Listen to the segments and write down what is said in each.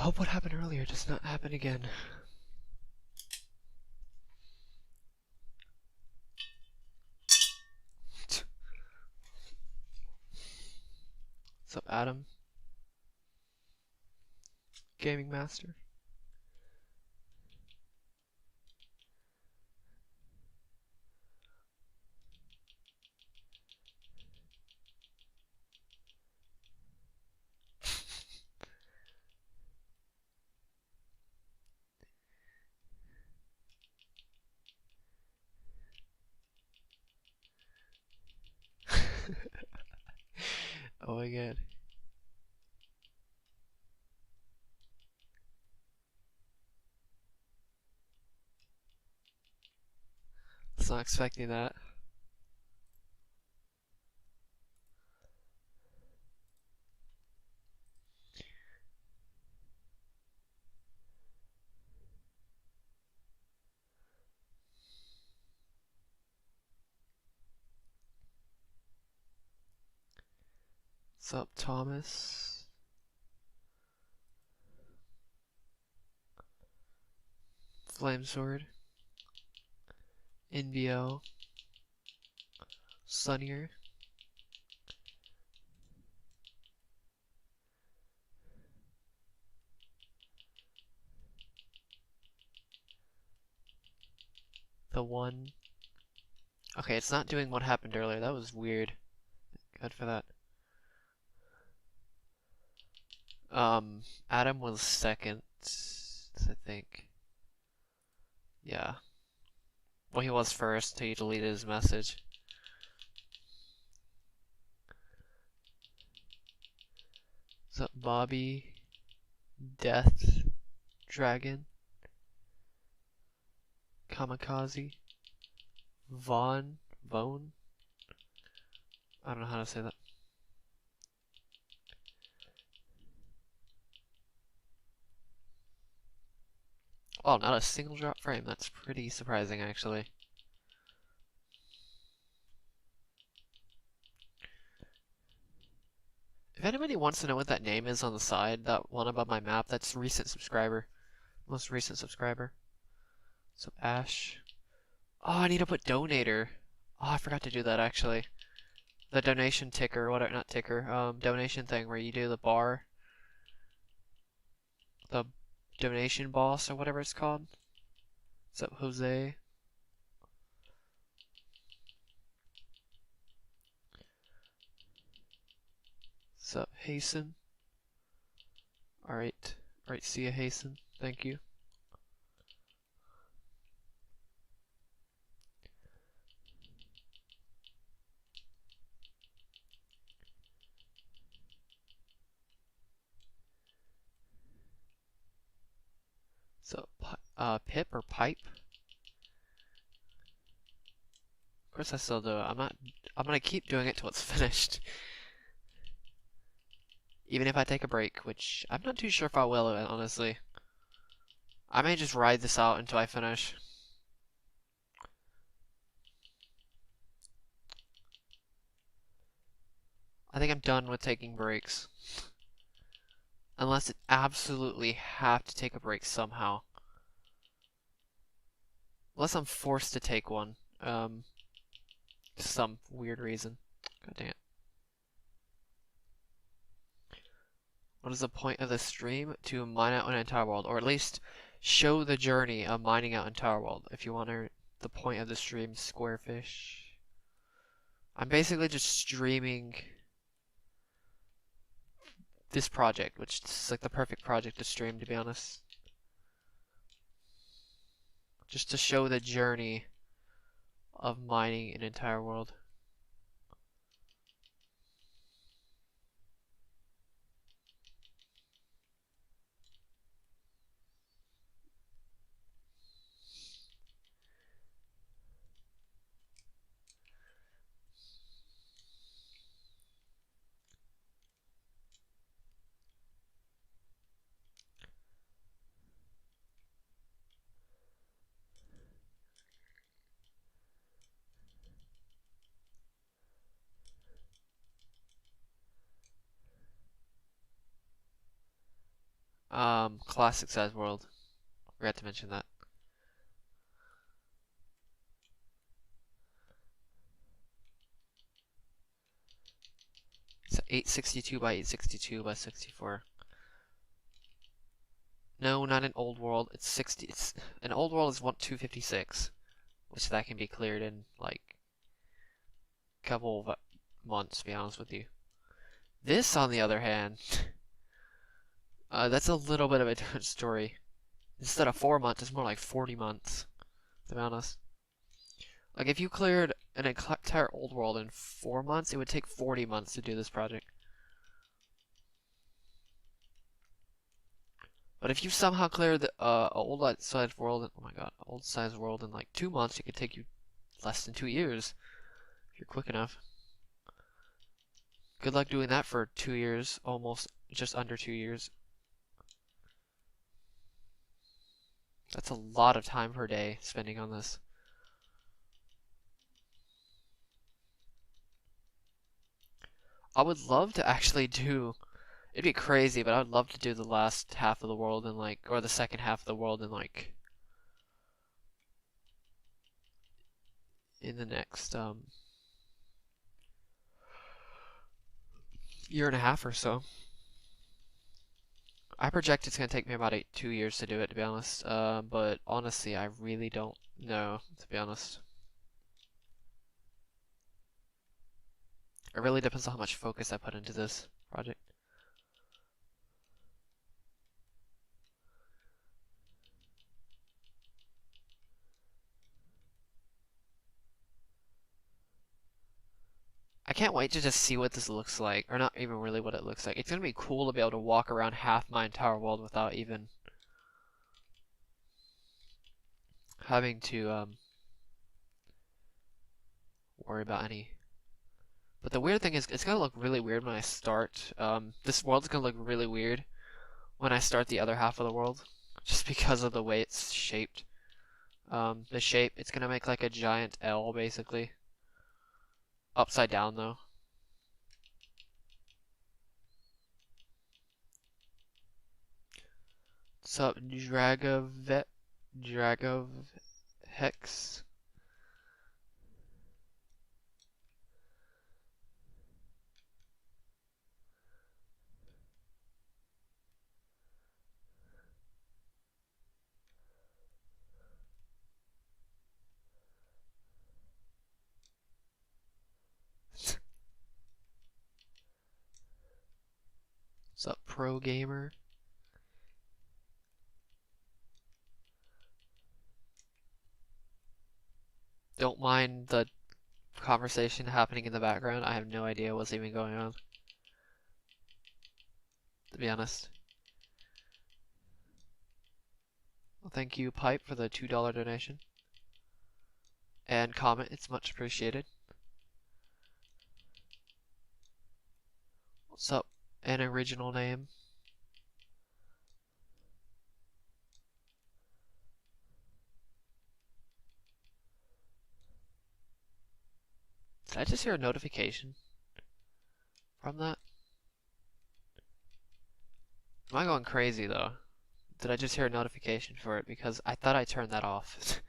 Hope what happened earlier does not happen again. What's up, Adam? Gaming Master. Oh my god. Was not expecting that. What's up, Thomas? Flamesword. NBO. Sunnier. The one. Okay, it's not doing what happened earlier. That was weird. Good for that. Adam was second, I think. Yeah. Well, he was first until he deleted his message. What's up, Bobby? Death Dragon? Kamikaze? Vaughn? I don't know how to say that. Oh, not a single drop frame. That's pretty surprising, actually. If anybody wants to know what that name is on the side, that one above my map, that's recent subscriber. Most recent subscriber. So Ash. Oh, I need to put donator. Oh, I forgot to do that, actually. The donation ticker, whatever, not ticker, donation thing where you do the bar. The donation boss or whatever it's called. What's up, Jose? What's up, Hasten? Alright, see ya, Hasten. Thank you. So, Pip or Pipe? Of course I still do it. I'm gonna keep doing it till it's finished. Even if I take a break, which I'm not too sure if I will, honestly. I may just ride this out until I finish. I think I'm done with taking breaks. Unless it absolutely have to take a break somehow. Unless I'm forced to take one. Some weird reason. God dang it. What is the point of the stream? To mine out an entire world, or at least show the journey of mining out an entire world. If you want to, the point of the stream, Squarefish. I'm basically just streaming this project, which is like the perfect project to stream, to be honest. Just to show the journey of mining an entire world. Classic size world. Forgot to mention that. It's 862 by 862 by 64. No, not an old world. It's 60. It's an old world is 256, which that can be cleared in like a couple of months. To be honest with you. This, on the other hand, that's a little bit of a different story. Instead of 4 months, it's more like 40 months. To be honest, like if you cleared an entire old world in 4 months, it would take 40 months to do this project. But if you somehow clear the old size world, oh my god, old size world in like 2 months, it could take you less than 2 years if you're quick enough. Good luck doing that for 2 years, almost just under 2 years. That's a lot of time per day spending on this. I would love to actually do. It'd be crazy, but I would love to do the last half of the world in like, or the second half of the world in like, in the next year and a half or so. I project it's gonna take me about 2 years to do it, to be honest. But honestly, I really don't know, to be honest. It really depends on how much focus I put into this project. I can't wait to just see what this looks like, or not even really what it looks like. It's gonna be cool to be able to walk around half my entire world without even having to worry about any. But the weird thing is, it's gonna look really weird when I start. This world's gonna look really weird when I start the other half of the world, just because of the way it's shaped. The shape, it's gonna make like a giant L, basically. Upside down, though. What's up, Dragov Hex? What's up, Pro Gamer? Don't mind the conversation happening in the background. I have no idea what's even going on, to be honest. Well, thank you, Pipe, for the $2 donation. And comment, it's much appreciated. What's up, an original name? Did I just hear a notification from that? Am I going crazy, though? Did I just hear a notification for it? Because I thought I turned that off.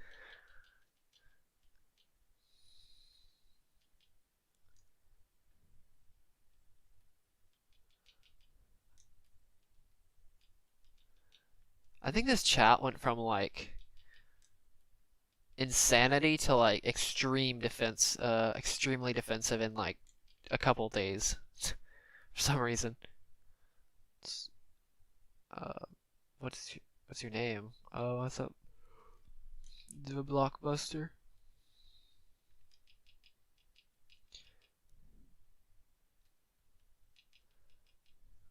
I think this chat went from like insanity to like extremely defensive in like a couple days for some reason. What's your name? Oh, what's up? The Blockbuster.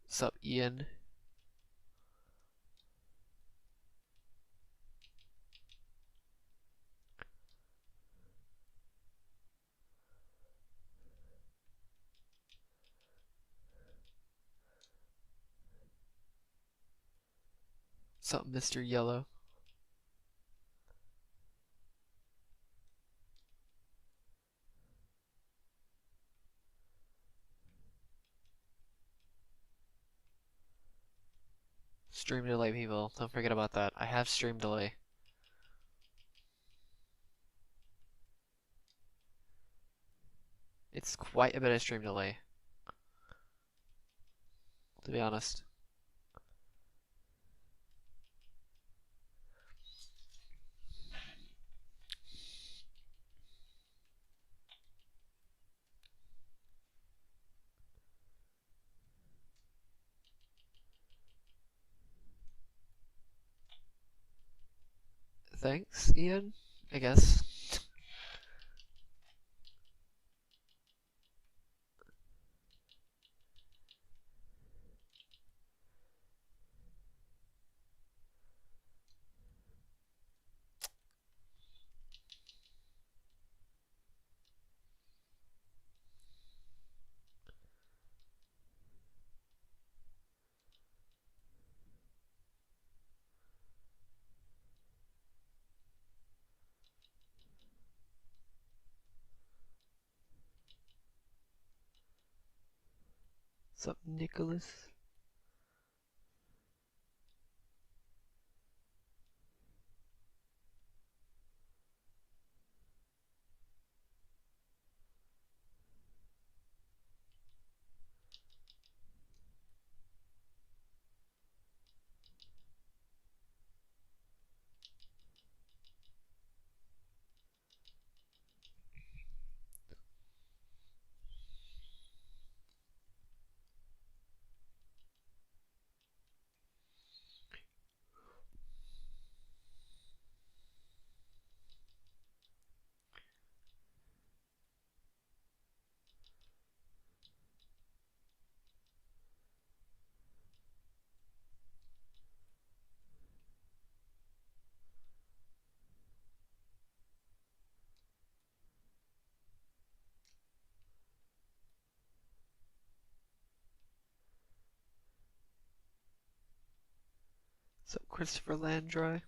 What's up, Ian? What's up, Mr. Yellow? Stream delay, people. Don't forget about that. I have stream delay. It's quite a bit of stream delay, to be honest. Thanks, Ian, I guess. What's up, Nicholas? What's up, Christopher Landry?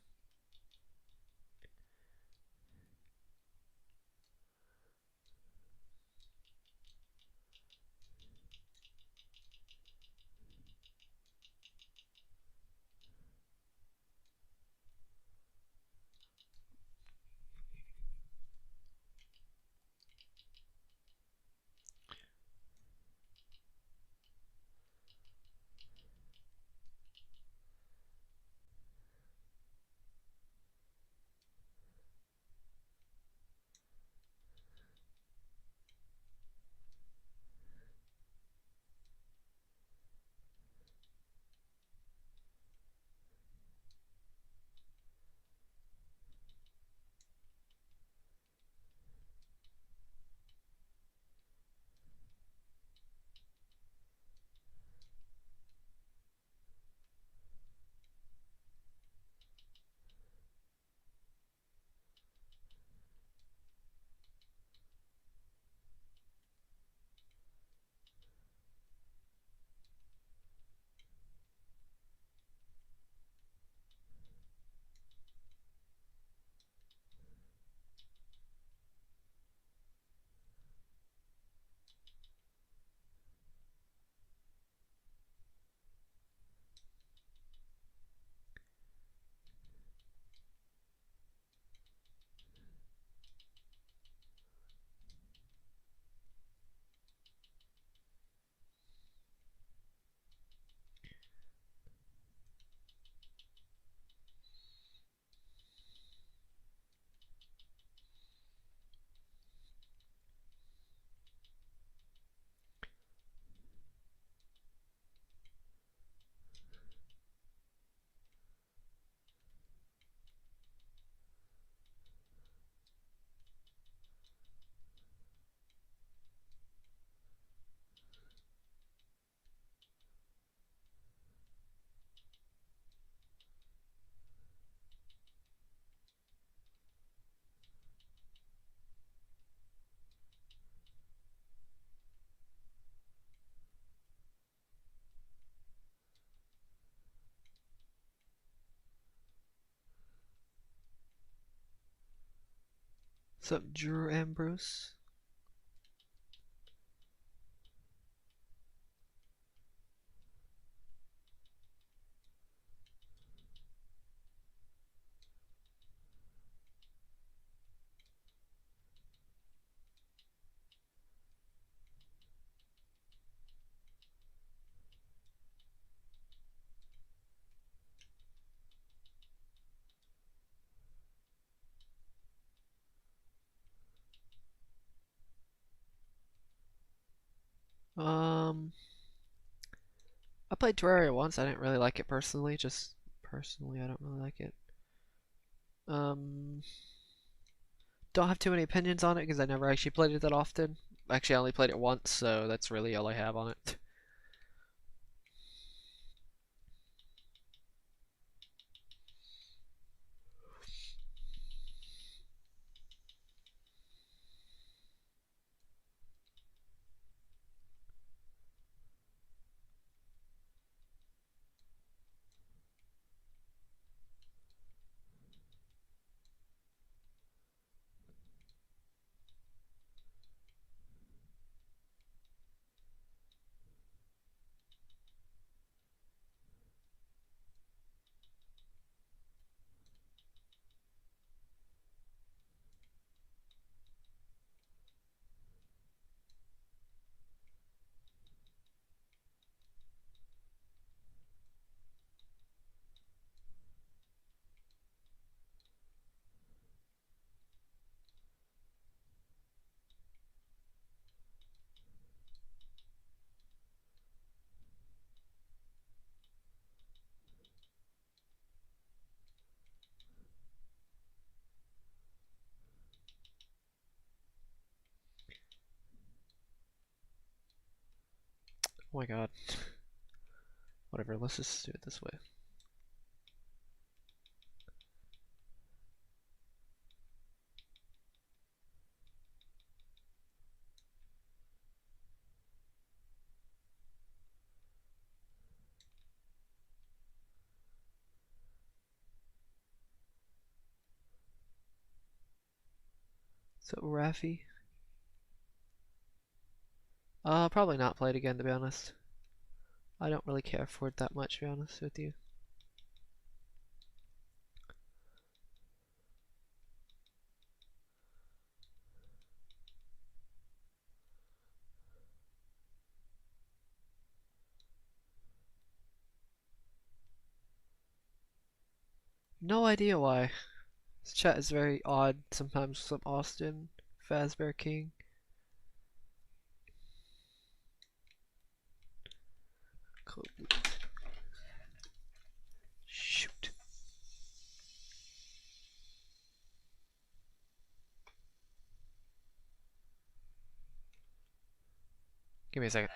What's up, Drew Ambrose? I played Terraria once. I didn't really like it personally. Just personally, I don't really like it. Don't have too many opinions on it because I never actually played it that often. Actually, I only played it once, so that's really all I have on it. Oh my god. Whatever, let's just do it this way. So, Raffi? Probably not play it again, to be honest. I don't really care for it that much, to be honest with you. No idea why. This chat is very odd. Sometimes some Austin, Fazbear King. Shoot. Give me a second.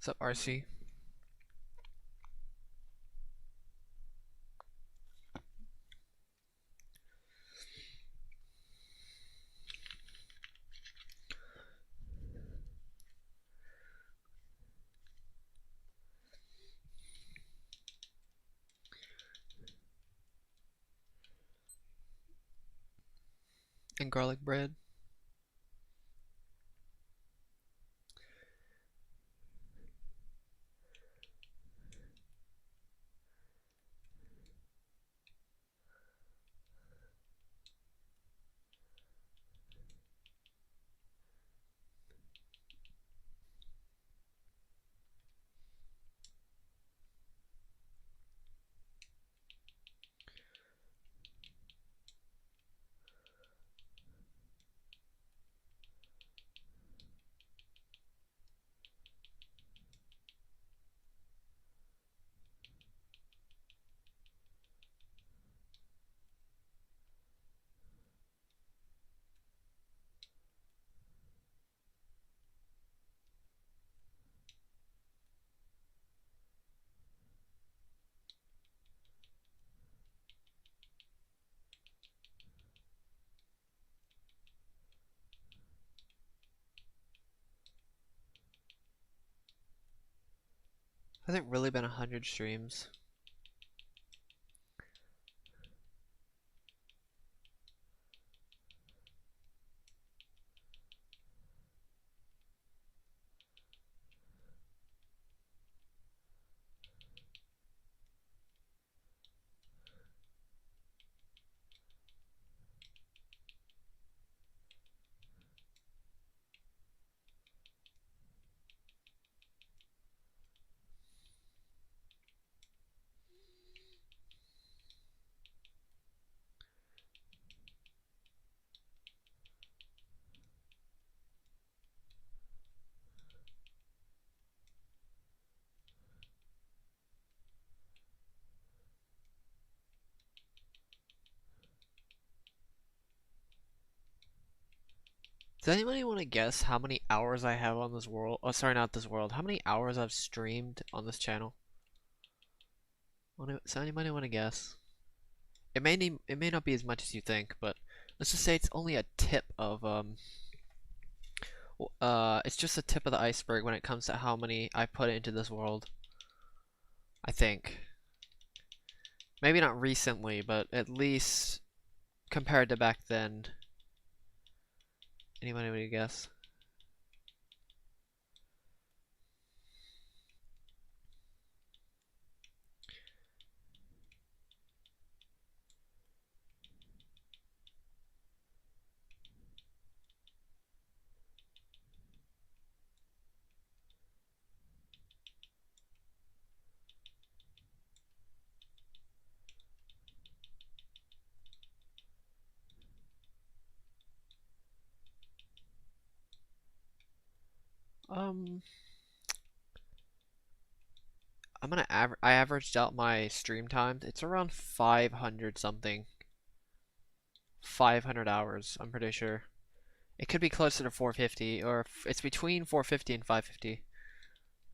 What's up, RC? And garlic bread. Has it really been 100 streams? Does anybody want to guess how many hours I have on this world? Oh, sorry, not this world. How many hours I've streamed on this channel? Does anybody want to guess? It may not be as much as you think, but let's just say it's only a tip of it's just a tip of the iceberg when it comes to how many I put into this world. I think. Maybe not recently, but at least compared to back then. Anybody want to guess? I averaged out my stream times. It's around 500 something. 500 hours, I'm pretty sure. It could be closer to 450, or it's between 450 and 550.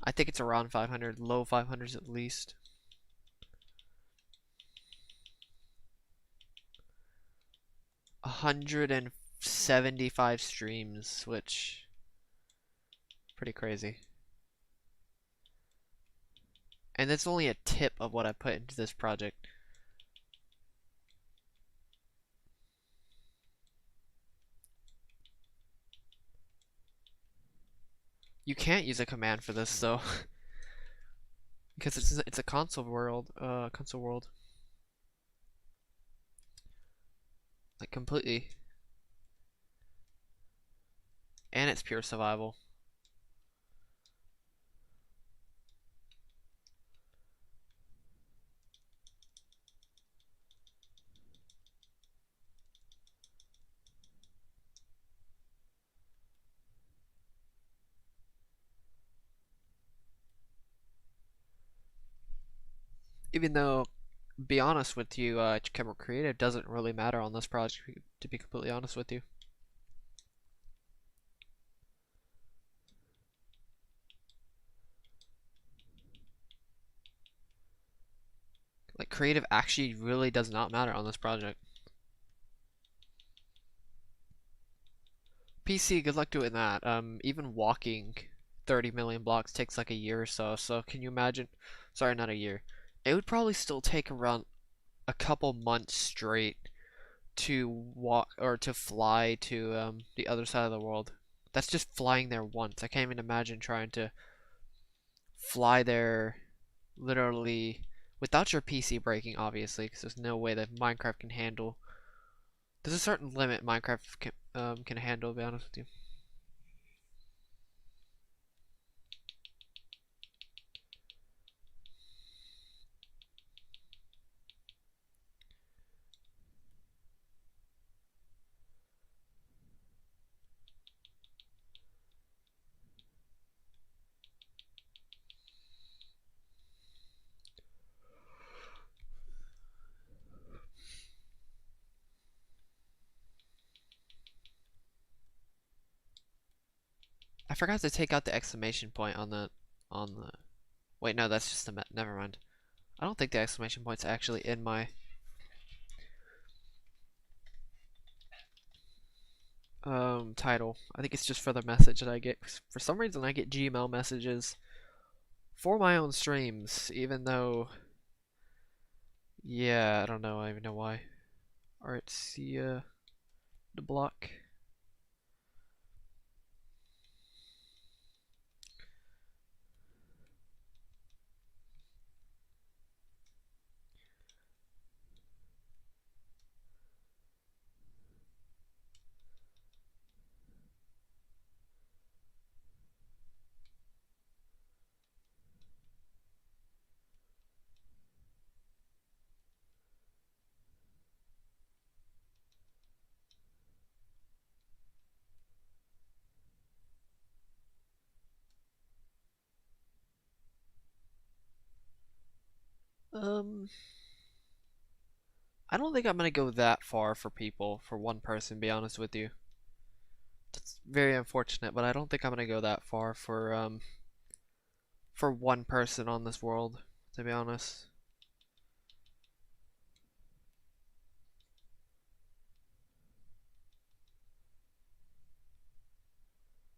I think it's around 500, low 500s at least. 175 streams, which pretty crazy. And that's only a tip of what I put into this project. You can't use a command for this though, because it's a console world. Like completely. And it's pure survival. Even though, be honest with you, camera creative doesn't really matter on this project, to be completely honest with you. creative actually really does not matter on this project. PC, good luck doing that. Even walking 30 million blocks takes like a year or so. So can you imagine? Sorry, not a year. It would probably still take around a couple months straight to walk or to fly to the other side of the world. That's just flying there once. I can't even imagine trying to fly there literally without your PC breaking, obviously, because there's no way that Minecraft can handle. There's a certain limit Minecraft can handle, to be honest with you. I forgot to take out the exclamation point on the wait, no, that's just the never mind. I don't think the exclamation point's actually in my title. I think it's just for the message that I get. For some reason I get Gmail messages for my own streams, even though yeah, I don't know, I don't even know why. Alright, see the block. I don't think I'm gonna go that far for people, for one person, to be honest with you. That's very unfortunate, but I don't think I'm gonna go that far for one person on this world, to be honest.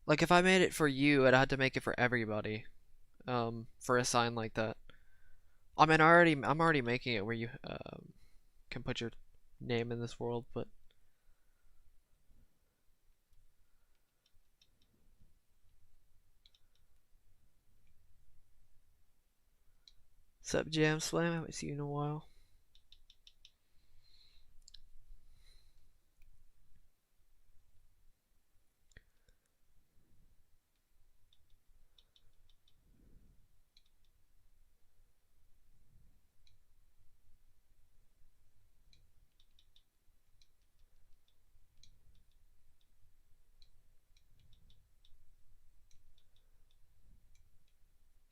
Like if I made it for you, I'd have to make it for everybody. For a sign like that. I mean, I'm already making it where you can put your name in this world, but sup, Jam Slam? I haven't seen you in a while.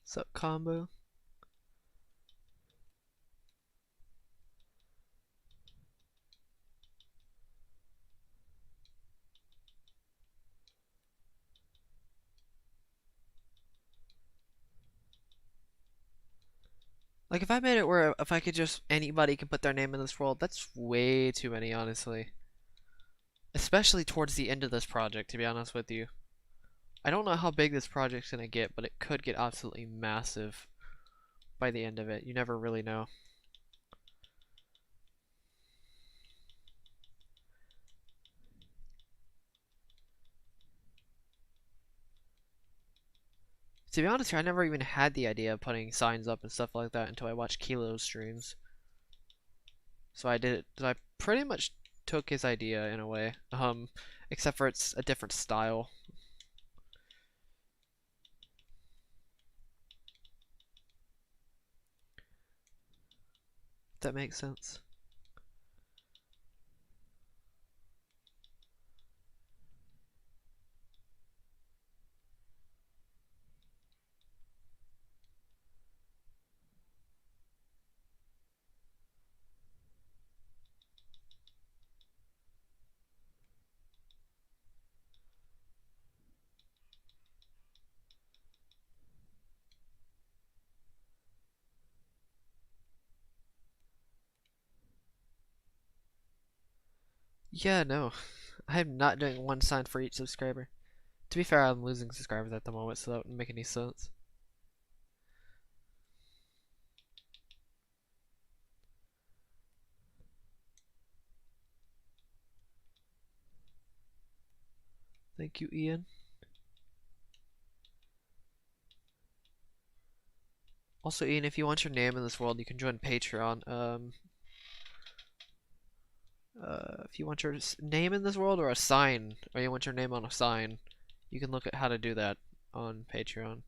Sup, Combo? Like if I made it where if I could just anybody can put their name in this world, that's way too many, honestly. Especially towards the end of this project, to be honest with you. I don't know how big this project's gonna get, but it could get absolutely massive by the end of it. You never really know. To be honest here, I never even had the idea of putting signs up and stuff like that until I watched Kilo's streams. So I did it. I pretty much took his idea in a way. Except for it's a different style. If that makes sense. Yeah, no. I'm not doing one sign for each subscriber. To be fair, I'm losing subscribers at the moment, so that wouldn't make any sense. Thank you, Ian. Also, Ian, if you want your name in this world, you can join Patreon. If you want your name in this world or a sign, or you want your name on a sign, you can look at how to do that on Patreon.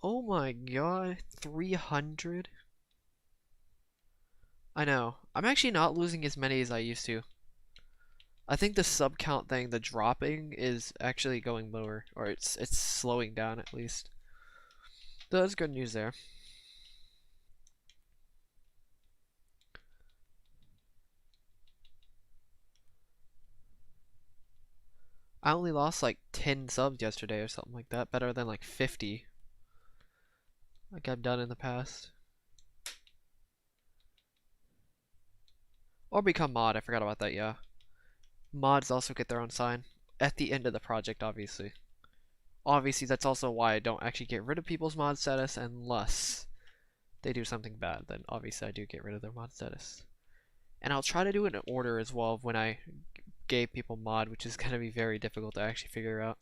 Oh my god, 300? I know. I'm actually not losing as many as I used to. I think the sub count thing, the dropping, is actually going lower, or it's slowing down at least. That's good news there. I only lost like 10 subs yesterday or something like that, better than like 50 like I've done in the past. Or become mod, I forgot about that, yeah. Mods also get their own sign at the end of the project, obviously. Obviously, that's also why I don't actually get rid of people's mod status unless they do something bad. Then obviously I do get rid of their mod status. And I'll try to do it in order as well when I gave people mod, which is going to be very difficult to actually figure out.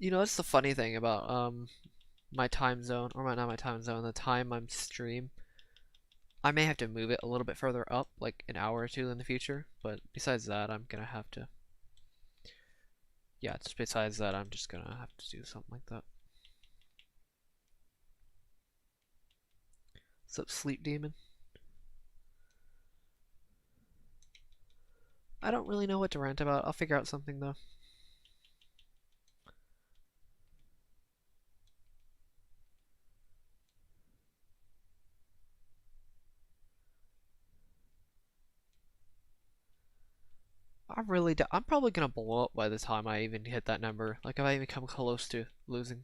You know, that's the funny thing about my time zone, or not my time zone, the time I'm stream. I may have to move it a little bit further up, like an hour or two in the future, but besides that, I'm gonna have to. Yeah, just besides that, I'm just gonna have to do something like that. What's up, Sleep Demon? I don't really know what to rant about. I'll figure out something though. I'm probably gonna blow up by the time I even hit that number. Like if I even come close to losing.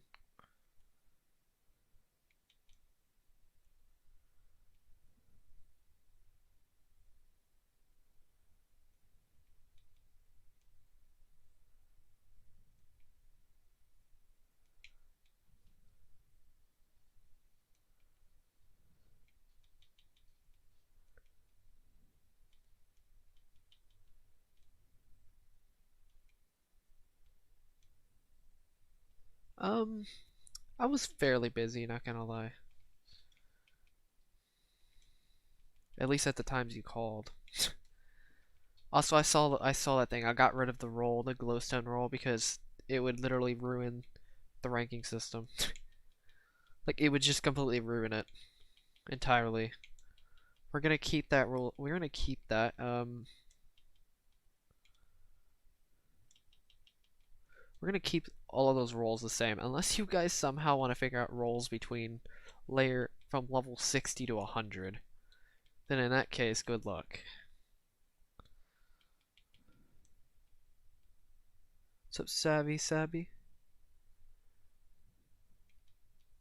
Um, I was fairly busy, not gonna lie. At least at the times you called. Also, I saw that thing. I got rid of the roll, the glowstone roll, because it would literally ruin the ranking system. Like it would just completely ruin it entirely. We're gonna keep that rule. We're gonna keep that. We're gonna keep all of those rolls the same, unless you guys somehow want to figure out rolls between layer from level 60 to 100. Then in that case, good luck. What's up, Savvy?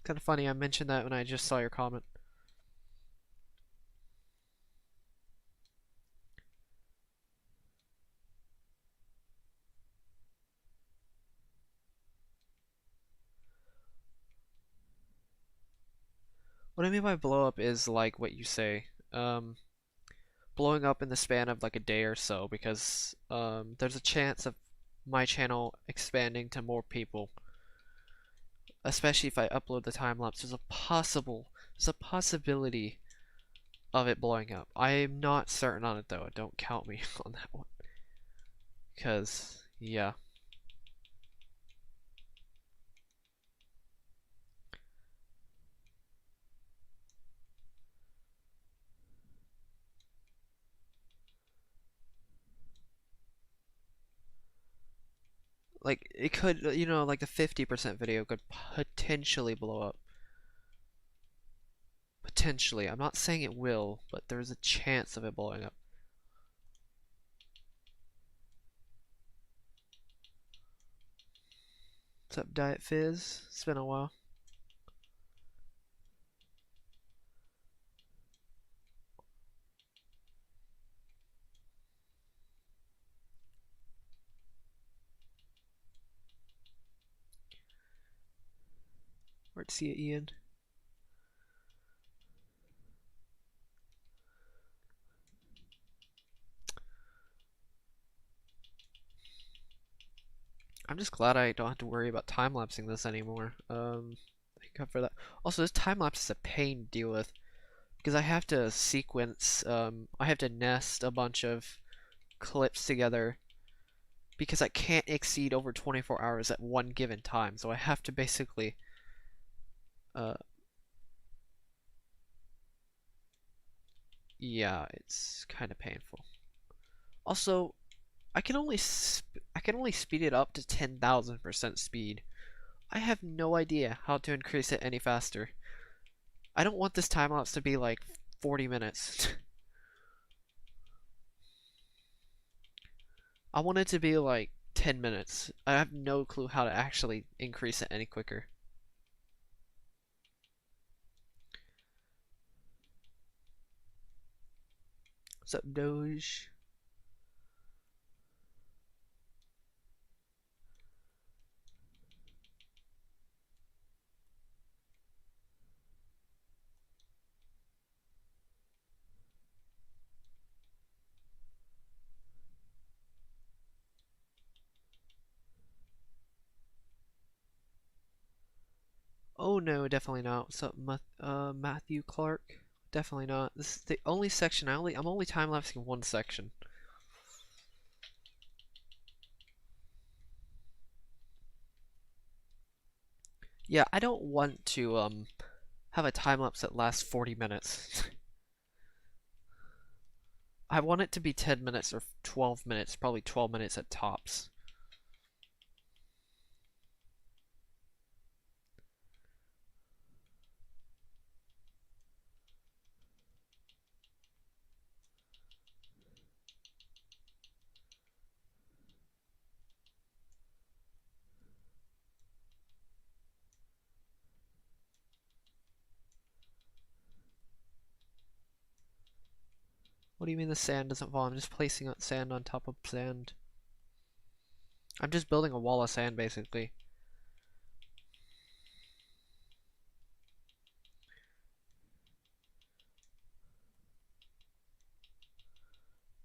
Kind of funny. I mentioned that when I just saw your comment. What I mean by blow up is like what you say. Blowing up in the span of like a day or so, because there's a chance of my channel expanding to more people. Especially if I upload the time lapse, there's a possibility of it blowing up. I'm not certain on it though. Don't count me on that one. Because, yeah. Like, it could, you know, like the 50% video could potentially blow up. Potentially. I'm not saying it will, but there's a chance of it blowing up. What's up, Diet Fizz? It's been a while. Where'd see it, Ian? I'm just glad I don't have to worry about time-lapsing this anymore. Thank God for that. Also, this time-lapse is a pain to deal with because I have to sequence, I have to nest a bunch of clips together because I can't exceed over 24 hours at one given time. So I have to basically, yeah, it's kind of painful. Also, I can only speed it up to 10,000% speed. I have no idea how to increase it any faster. I don't want this time lapse to be like 40 minutes. I want it to be like 10 minutes. I have no clue how to actually increase it any quicker. What's up, Doge? Oh no, definitely not. What's up, Matthew Clark? Definitely not. This is the only section I'm only time lapsing one section. Yeah, I don't want to have a time lapse that lasts 40 minutes. I want it to be 10 minutes or 12 minutes, probably 12 minutes at tops. What do you mean the sand doesn't fall? I'm just placing sand on top of sand. I'm just building a wall of sand, basically.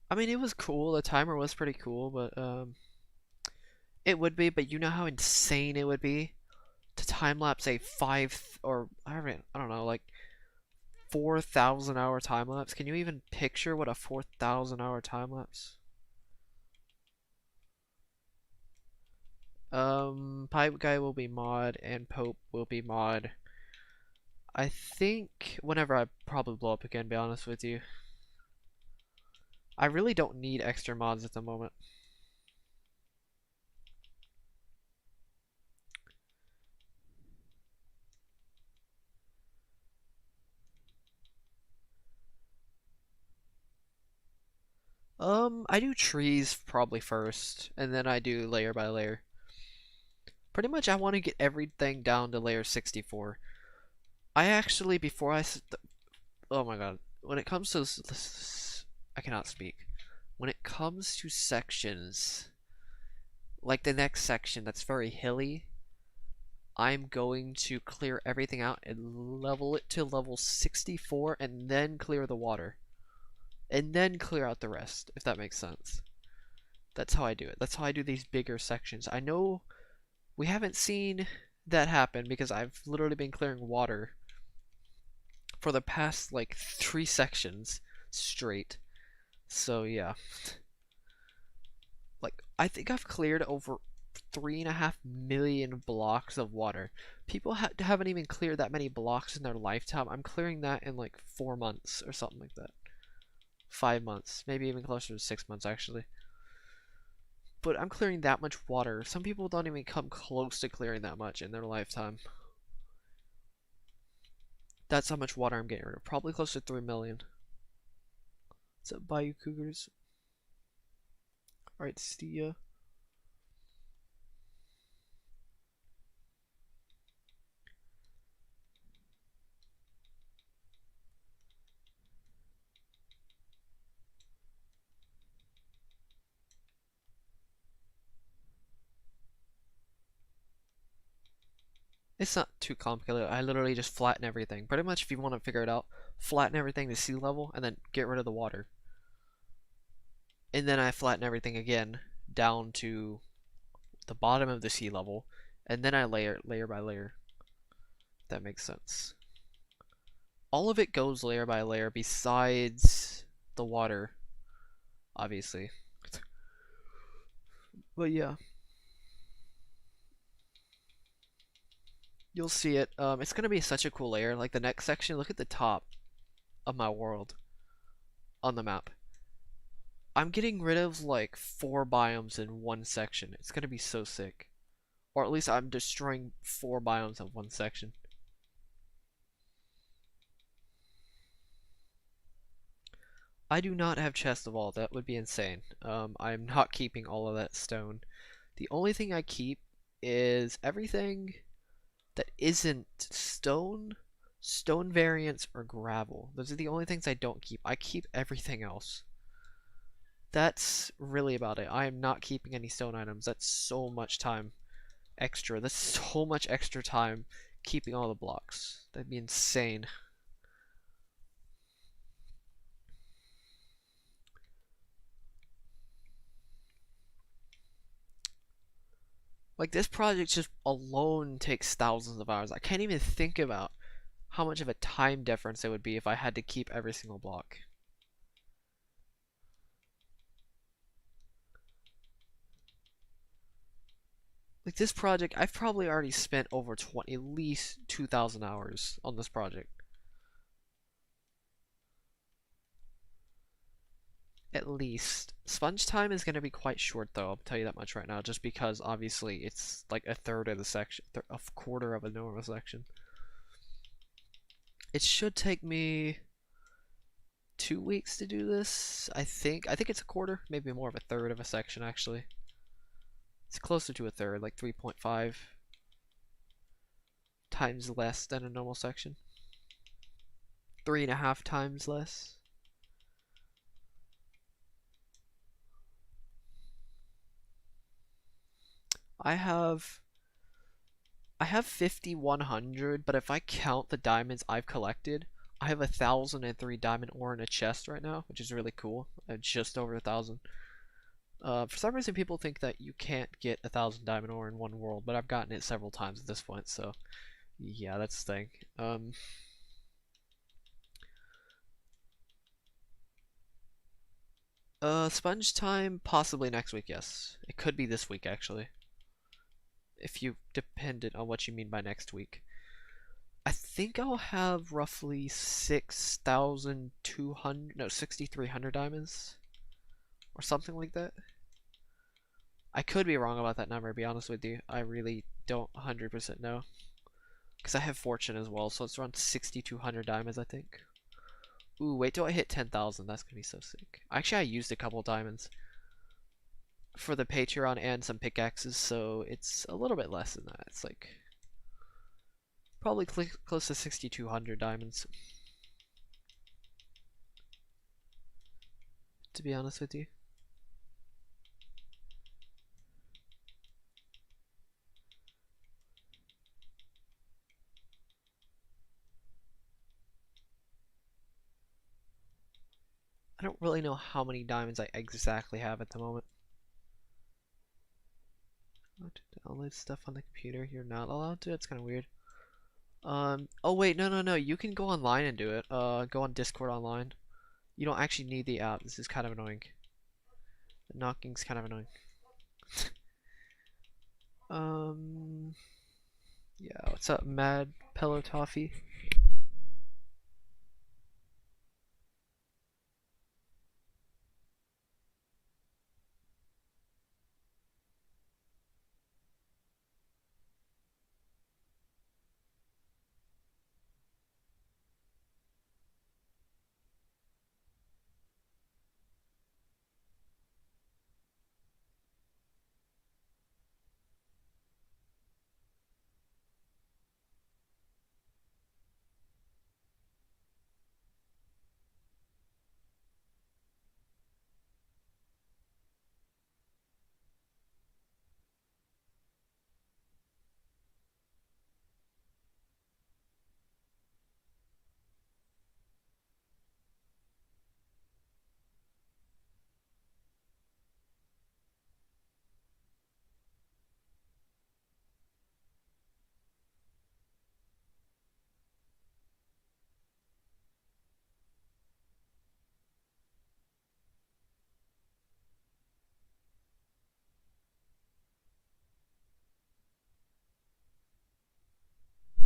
I mean, it was cool. The timer was pretty cool, but it would be. But you know how insane it would be to time lapse a I don't know, like 4,000-hour time lapse. Can you even picture what a 4,000-hour time lapse? Pipe Guy will be mod and Pope will be mod. I think whenever I probably blow up again, to be honest with you. I really don't need extra mods at the moment. I do trees probably first, and then I do layer by layer. Pretty much I want to get everything down to layer 64. I actually, oh my god, when it comes to, I cannot speak. When it comes to sections, like the next section that's very hilly, I'm going to clear everything out and level it to level 64 and then clear the water. And then clear out the rest, if that makes sense. That's how I do it. That's how I do these bigger sections. I know we haven't seen that happen because I've literally been clearing water for the past like 3 sections straight. So yeah. Like, I think I've cleared over 3.5 million blocks of water. People haven't even cleared that many blocks in their lifetime. I'm clearing that in like 4 months or something like that. 5 months, maybe even closer to 6 months actually. But I'm clearing that much water. Some people don't even come close to clearing that much in their lifetime. That's how much water I'm getting rid of. Probably close to 3 million. What's up, Bayou Cougars? Alright, Stia. It's not too complicated. I literally just flatten everything. Pretty much, if you want to figure it out, flatten everything to sea level and then get rid of the water. And then I flatten everything again down to the bottom of the sea level, and then I layer by layer. If that makes sense. All of it goes layer by layer besides the water, obviously. But yeah. You'll see it. It's gonna be such a cool layer. Like the next section, look at the top of my world on the map. I'm getting rid of like 4 biomes in one section. It's gonna be so sick. Or at least I'm destroying 4 biomes in one section. I do not have chest of all. That would be insane. I'm not keeping all of that stone. The only thing I keep is everything that isn't stone, stone variants, or gravel. Those are the only things I don't keep. I keep everything else. That's really about it. I am not keeping any stone items. That's so much time extra. That's so much extra time keeping all the blocks. That'd be insane. Like, this project just alone takes thousands of hours. I can't even think about how much of a time difference it would be if I had to keep every single block. Like, this project, I've probably already spent over at least 2,000 hours on this project. At least. Sponge time is going to be quite short, though. I'll tell you that much right now, just because obviously it's like a third of the section, a quarter of a normal section. It should take me 2 weeks to do this. I think it's a quarter, maybe more of a third of a section actually. It's closer to a third, like 3.5 times less than a normal section. 3.5 times less. I have 5,100, but if I count the diamonds I've collected, I have 1,003 diamond ore in a chest right now, which is really cool. Just over 1,000. For some reason, people think that you can't get 1,000 diamond ore in one world, but I've gotten it several times at this point, so yeah, that's the thing. Sponge time, possibly next week, yes. It could be this week, actually. If you dependent on what you mean by next week. I think I'll have roughly 6,200, no, 6,300 diamonds. Or something like that. I could be wrong about that number, to be honest with you. I really don't 100% know. Because I have fortune as well, so it's around 6,200 diamonds, I think. Ooh, wait till I hit 10,000. That's gonna be so sick. Actually, I used a couple diamonds for the Patreon and some pickaxes, so it's a little bit less than that. It's like probably close to 6,200 diamonds, to be honest with you. I don't really know how many diamonds I exactly have at the moment. To download stuff on the computer. You're not allowed to? It's kind of weird. Oh wait, no. You can go online and do it. Go on Discord online. You don't actually need the app. This is kind of annoying. The knocking's kind of annoying. Yeah, what's up, Mad Pillow Toffee?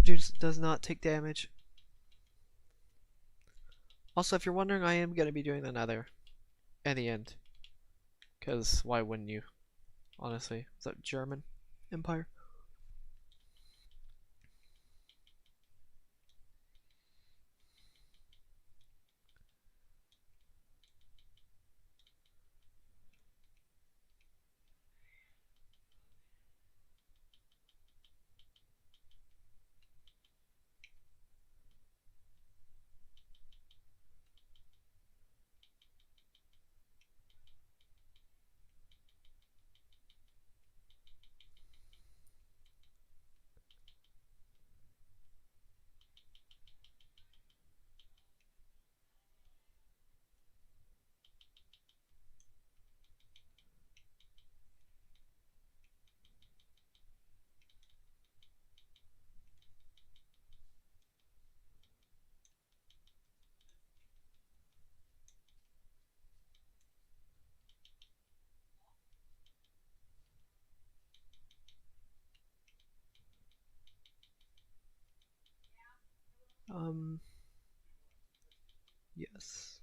Juice does not take damage. Also, if you're wondering, I am going to be doing the Nether at the end. Because why wouldn't you? Honestly. Is that German Empire? Yes.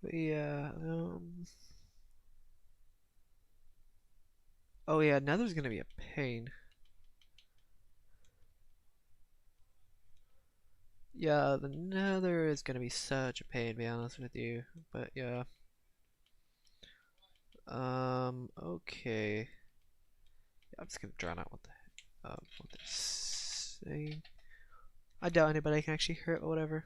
But yeah, oh yeah, Nether's gonna be a pain. Yeah, the Nether is gonna be such a pain, to be honest with you. But yeah. Okay. I'm just gonna drown out what they're saying. I doubt anybody can actually hear it or whatever.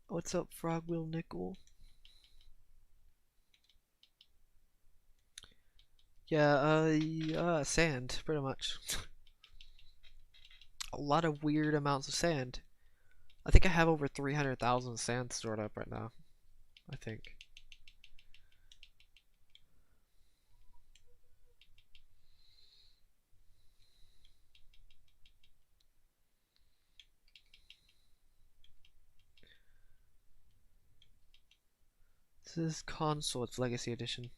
What's up, Frogwheel Nickel? Yeah, sand, pretty much. A lot of weird amounts of sand. I think I have over 300,000 sand stored up right now. I think. This is Console, it's Legacy Edition.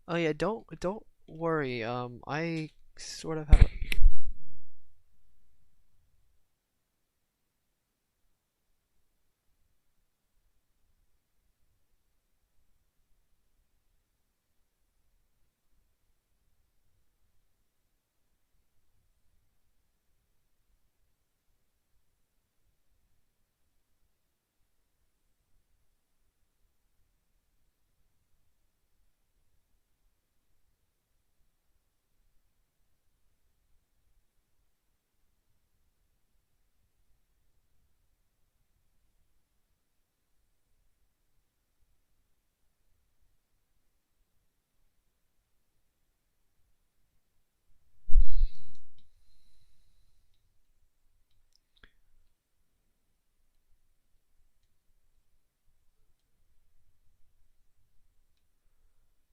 Oh yeah, don't worry. I sort of have.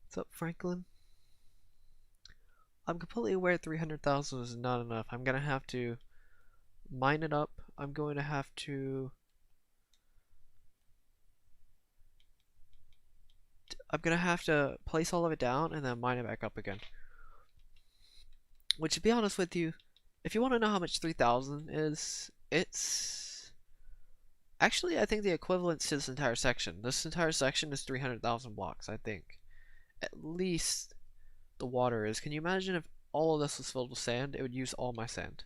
What's up, Franklin? I'm completely aware 300,000 is not enough. I'm gonna have to mine it up. I'm going to have to. I'm gonna have to place all of it down and then mine it back up again. Which, to be honest with you, if you want to know how much 3,000 is, it's actually, I think, the equivalent to this entire section. This entire section is 300,000 blocks, I think. At least the water is. Can you imagine if all of this was filled with sand? It would use all my sand.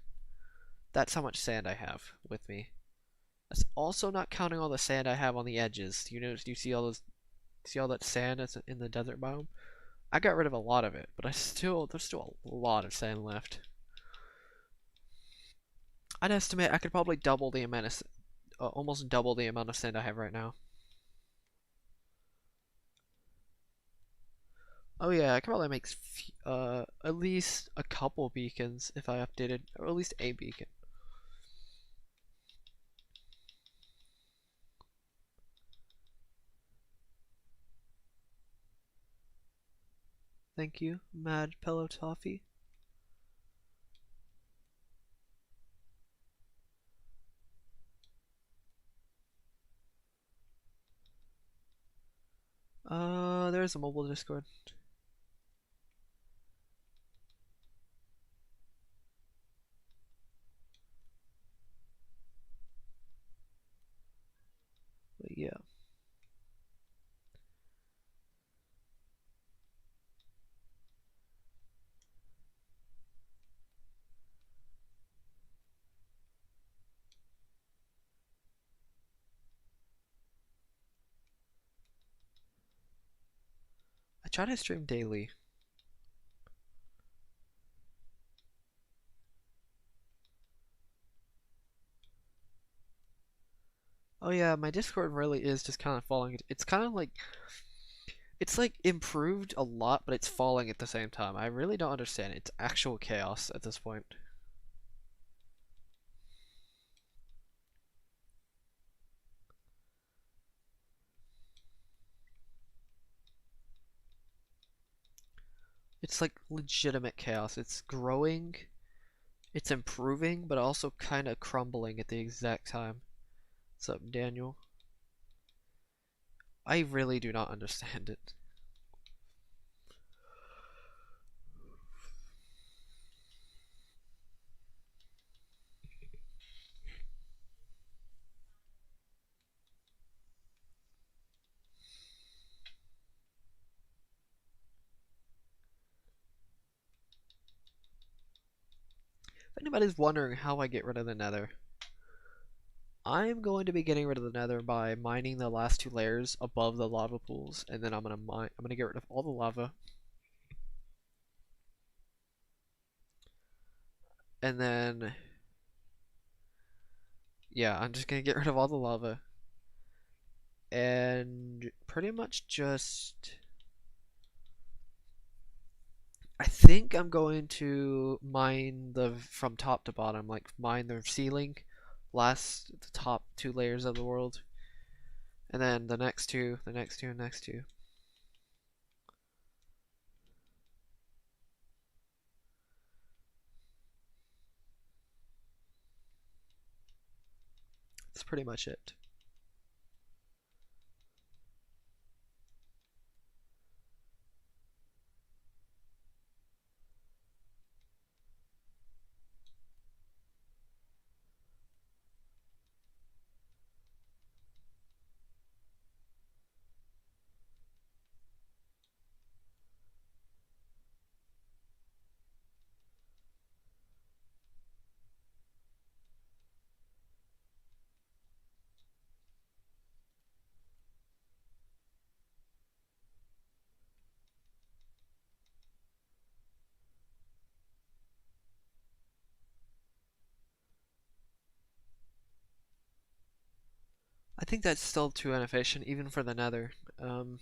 That's how much sand I have with me. That's also not counting all the sand I have on the edges. Do you see all those? See all that sand that's in the desert biome? I got rid of a lot of it, but there's still a lot of sand left. I'd estimate I could probably double the amount of, almost double the amount of sand I have right now. Oh yeah, I could probably make at least a couple beacons if I updated, or at least a beacon. Thank you, Mad Pillow Toffee. There's a mobile Discord. But yeah. I try to stream daily. Oh yeah, my Discord really is just kind of falling. It's kind of like it's like improved a lot, but it's falling at the same time. I really don't understand. It's actual chaos at this point. It's like legitimate chaos. It's growing, it's improving, but also kind of crumbling at the exact time. What's up, Daniel? I really do not understand it. If anybody's wondering how I get rid of the Nether, I'm going to be getting rid of the Nether by mining the last 2 layers above the lava pools, and then I'm gonna get rid of all the lava, and then yeah, I'm just gonna get rid of all the lava, and pretty much just. I think I'm going to mine the from top to bottom, like mine the ceiling, the top 2 layers of the world, and then the next two, the next two, and next two. That's pretty much it. I think that's still too inefficient, even for the Nether. To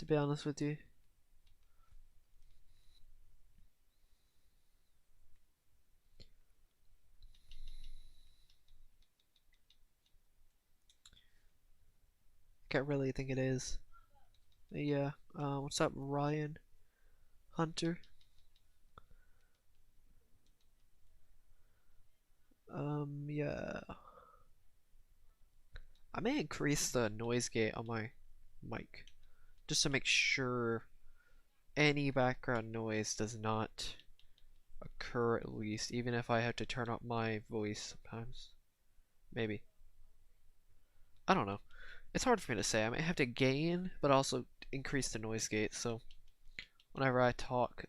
be honest with you. I really think it is. Yeah. What's up, Ryan Hunter? Yeah. I may increase the noise gate on my mic just to make sure any background noise does not occur, at least, even if I have to turn up my voice sometimes. Maybe. I don't know. It's hard for me to say. I might have to gain, but also increase the noise gate, so whenever I talk,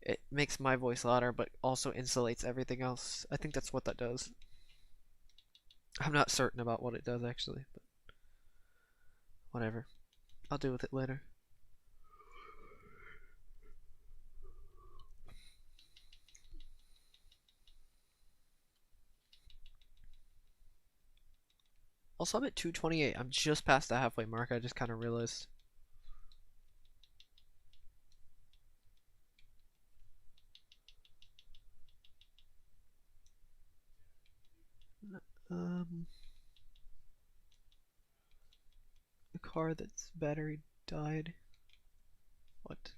it makes my voice louder, but also insulates everything else. I think that's what that does. I'm not certain about what it does, actually, but whatever. I'll deal with it later. Also, I'm at 228. I'm just past the halfway mark. I just kind of realized. A car that's battery died. What?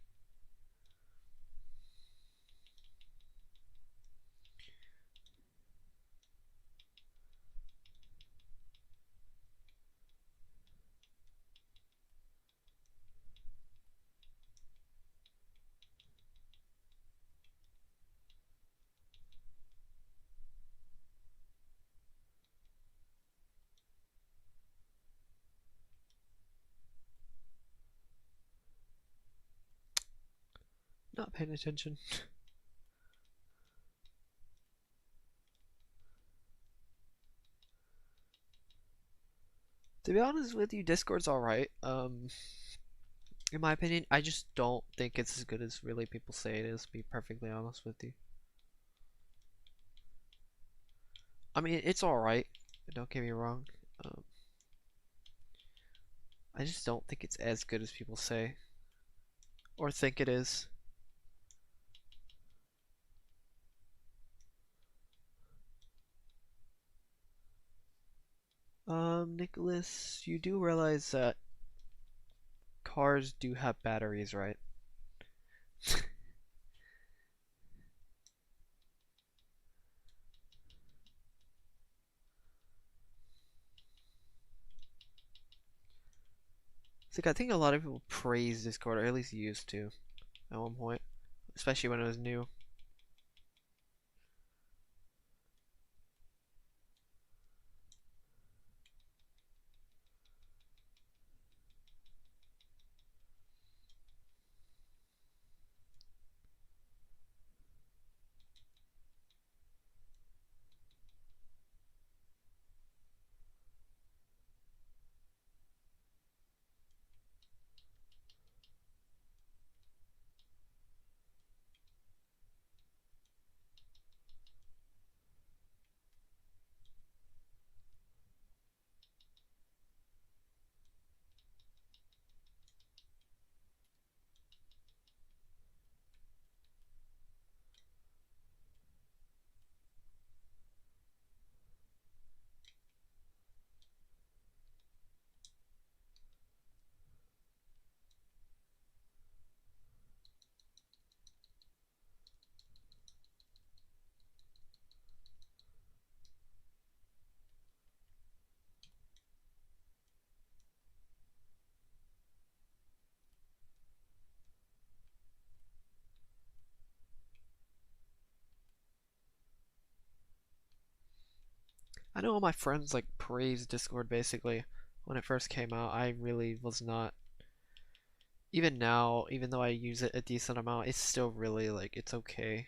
Not paying attention. To be honest with you, Discord's alright. In my opinion, I just don't think it's as good as really people say it is, to be perfectly honest with you. I mean, it's alright, don't get me wrong. I just don't think it's as good as people say. Or think it is. Nicholas, you do realize that cars do have batteries, right? It's like I think a lot of people praise Discord, or at least used to, at one point. Especially when it was new. I know all my friends like praised Discord basically when it first came out. I really was not. Even now, even though I use it a decent amount, it's still really like it's okay.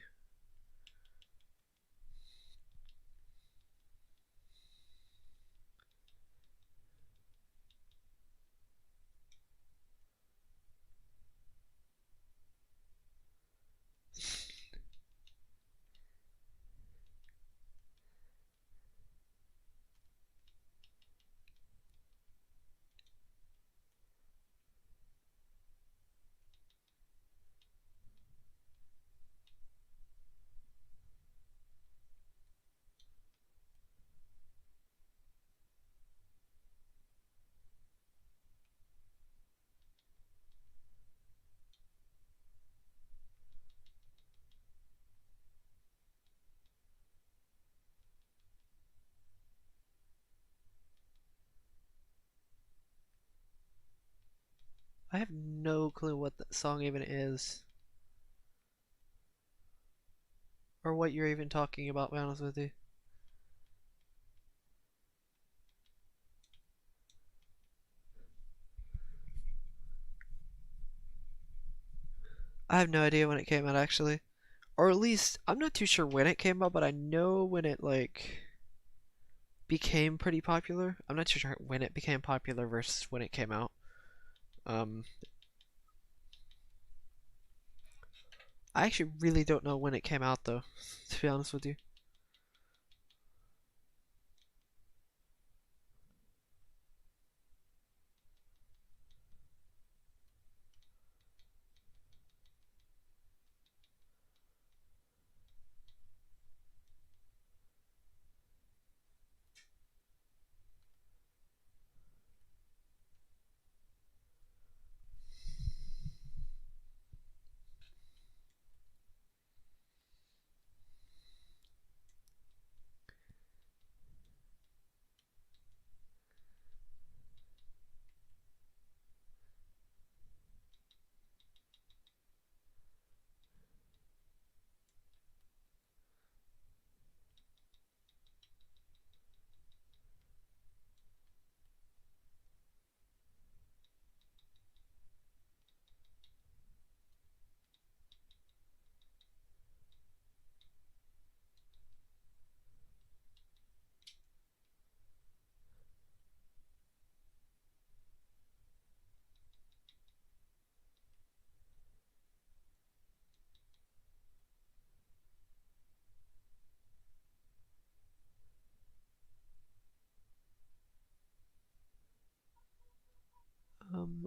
I have no clue what that song even is. Or what you're even talking about, to be honest with you. I have no idea when it came out actually. Or at least, I'm not too sure when it came out, but I know when it like became pretty popular. I'm not too sure when it became popular versus when it came out. Um, I actually really don't know when it came out though, to be honest with you.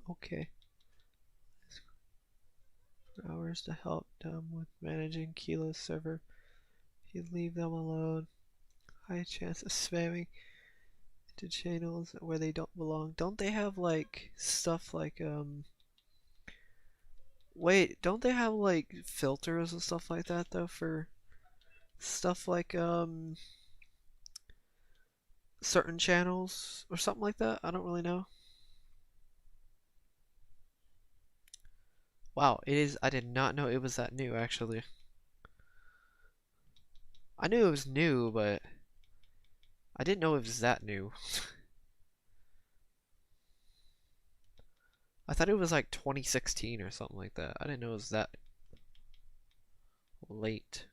Okay. Hours to help them with managing Kilo's server. If you leave them alone, high chance of spamming into channels where they don't belong. Don't they have like stuff like wait, don't they have like filters and stuff like that though for stuff like certain channels or something like that? I don't really know. Wow, it is. I did not know it was that new actually. I knew it was new, but I didn't know it was that new. I thought it was like 2016 or something like that. I didn't know it was that late.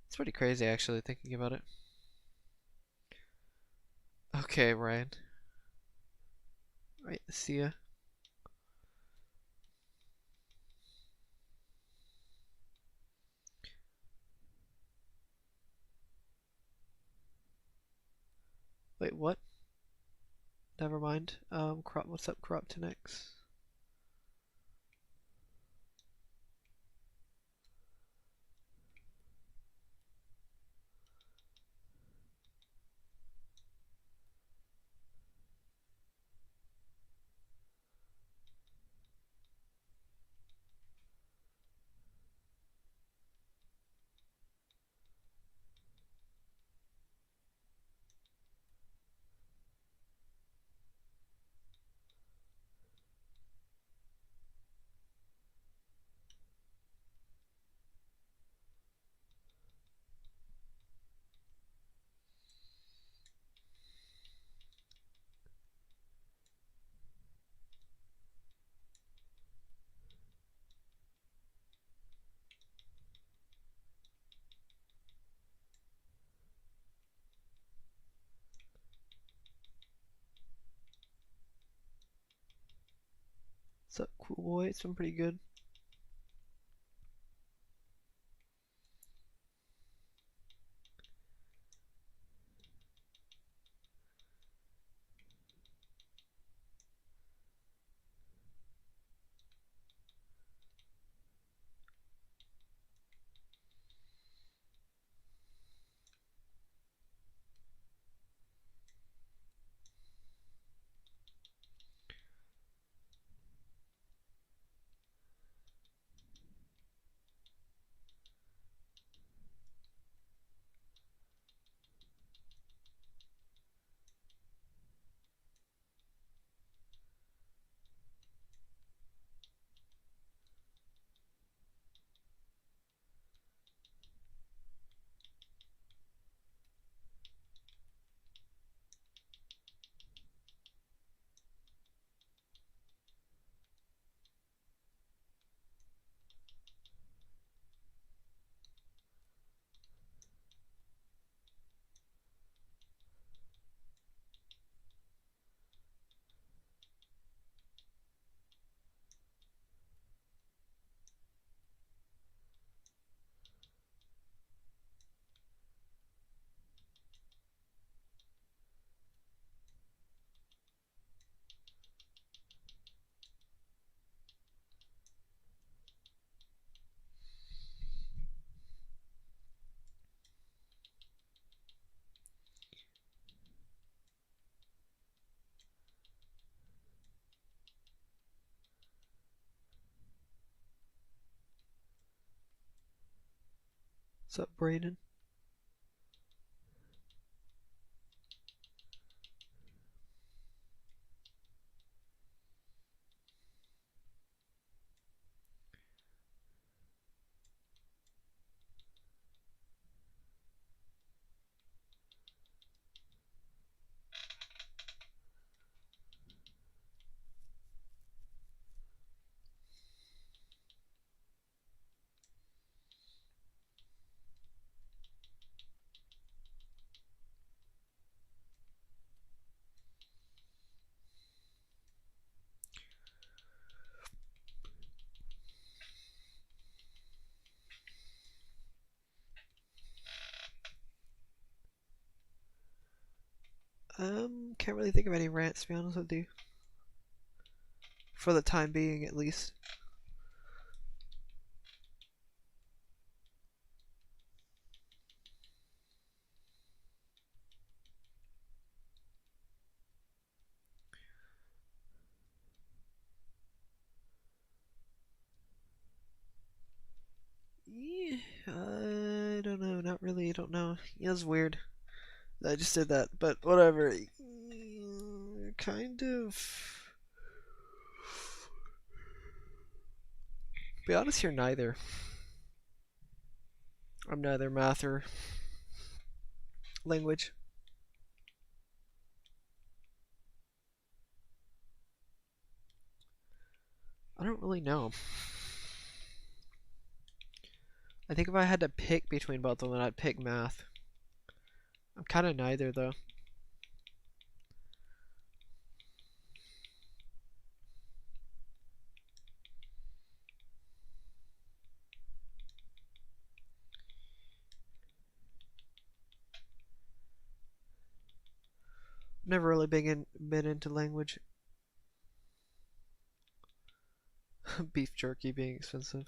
It's pretty crazy actually thinking about it. Okay, Ryan. Right, see ya. Wait, what? Never mind. Crop, what's up, Crop to next? What's up, cool boy? It's been pretty good. What's up, Brayden? Can't really think of any rants to be honest with you. For the time being, at least. Yeah, I don't know, not really, don't know. Yeah, it's weird. I just did that, but whatever. Kind of. Be honest, you're neither. I'm neither math or language. I don't really know. I think if I had to pick between both of them, I'd pick math. I'm kind of neither, though. Never really been into language. Beef jerky being expensive.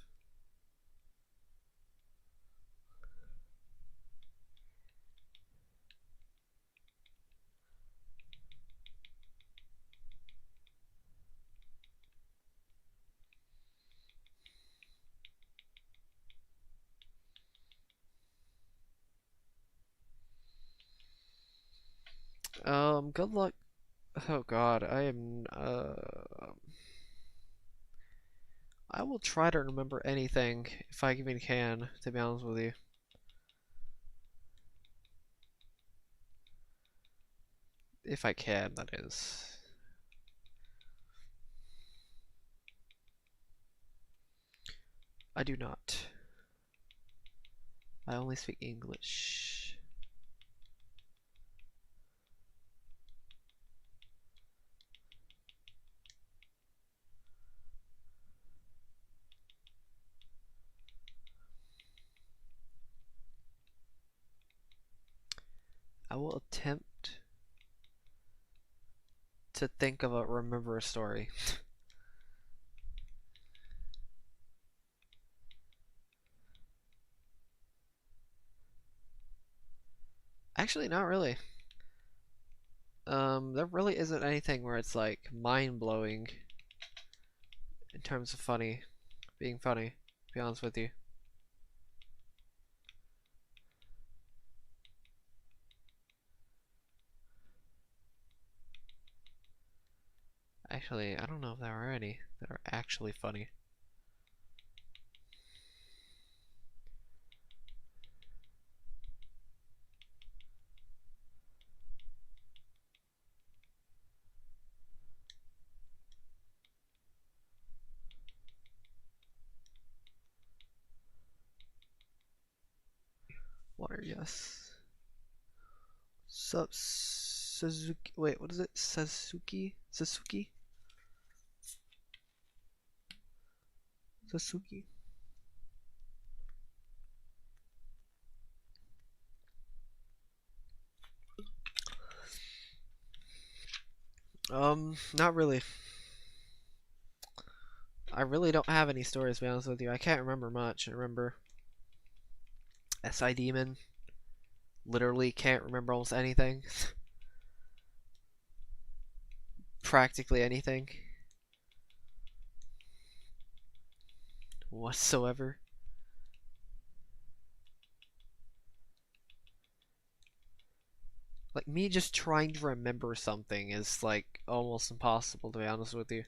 Good luck. Oh God, I will try to remember anything if I even can, to be honest with you. If I can, that is. I do not. I only speak English. I will attempt to remember a story. Actually, not really. There really isn't anything where it's like mind-blowing in terms of being funny, to be honest with you. Actually, I don't know if there are any that are actually funny. Water, yes. Suzuki. Wait, what is it? Sasuke? Sasuke? Sasuke? Not really. I really don't have any stories, to be honest with you. I can't remember much. I remember SI Demon. Literally can't remember almost anything. Practically anything. Whatsoever. Like, me just trying to remember something is, like, almost impossible, to be honest with you.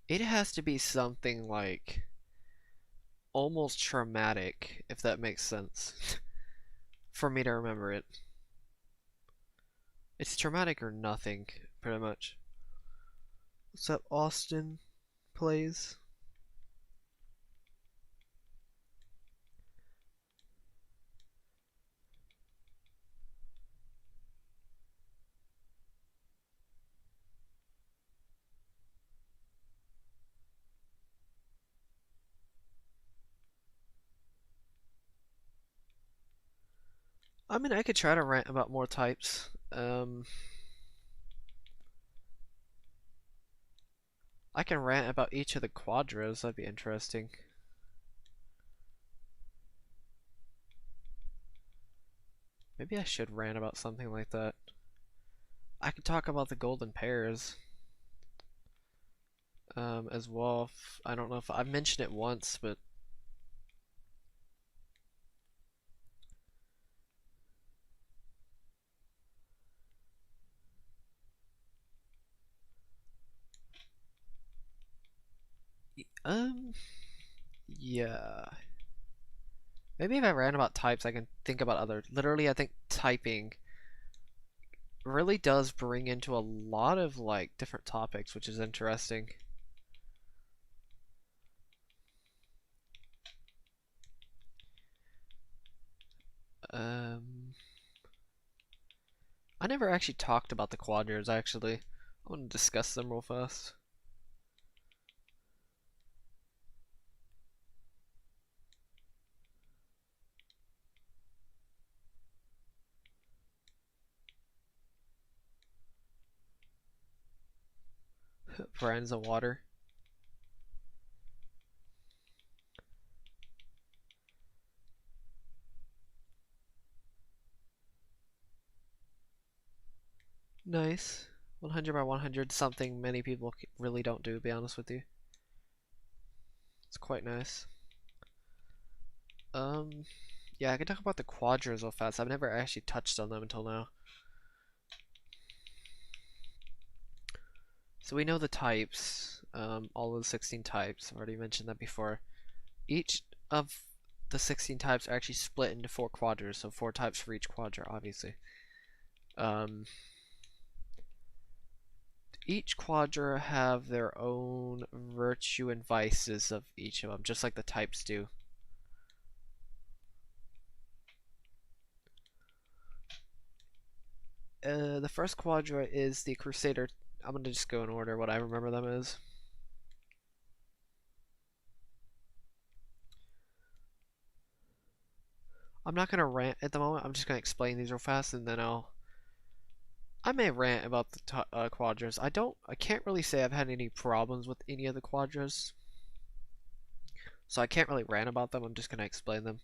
It has to be something, like, almost traumatic, if that makes sense, for me to remember it. It's traumatic or nothing, pretty much. What's up, Austin Plays? I mean, I could try to rant about more types. Um, I can rant about each of the quadras. That'd be interesting. Maybe I should rant about something like that. I could talk about the golden pairs. As well. I don't know if I've mentioned it once, but yeah. Maybe if I ran about types, I can think about other. Literally, I think typing really does bring into a lot of like different topics, which is interesting. I never actually talked about the quadras, actually. I want to discuss them real fast. Brands of water. Nice. 100 by 100, something many people really don't do, to be honest with you. It's quite nice. Yeah, I can talk about the quadras real fast. I've never actually touched on them until now. So we know the types, all of the 16 types. I've already mentioned that before. Each of the 16 types are actually split into 4 quadras, so 4 types for each quadra, obviously. Each quadra have their own virtue and vices of each of them, just like the types do. The first quadra is the Crusader. I'm gonna just go in order what I remember them as. I'm not gonna rant at the moment. I'm just gonna explain these real fast, and then I may rant about the quadras. I can't really say I've had any problems with any of the quadras, so I can't really rant about them. I'm just gonna explain them.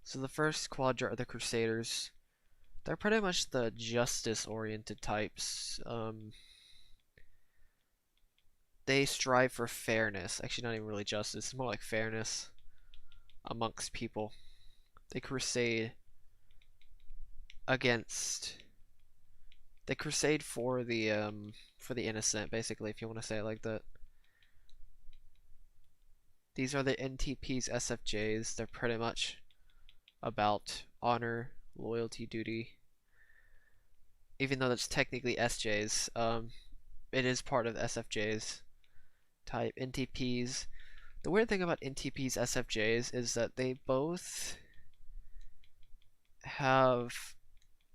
So the first quadra are the Crusaders. They're pretty much the justice-oriented types. They strive for fairness. Actually, not even really justice. It's more like fairness amongst people. They crusade against. They crusade for the innocent, basically, if you want to say it like that. These are the NTP's SFJs. They're pretty much about honor, loyalty, duty. Even though that's technically SJs, it is part of SFJs type. NTPs. The weird thing about NTP's SFJs is that they both have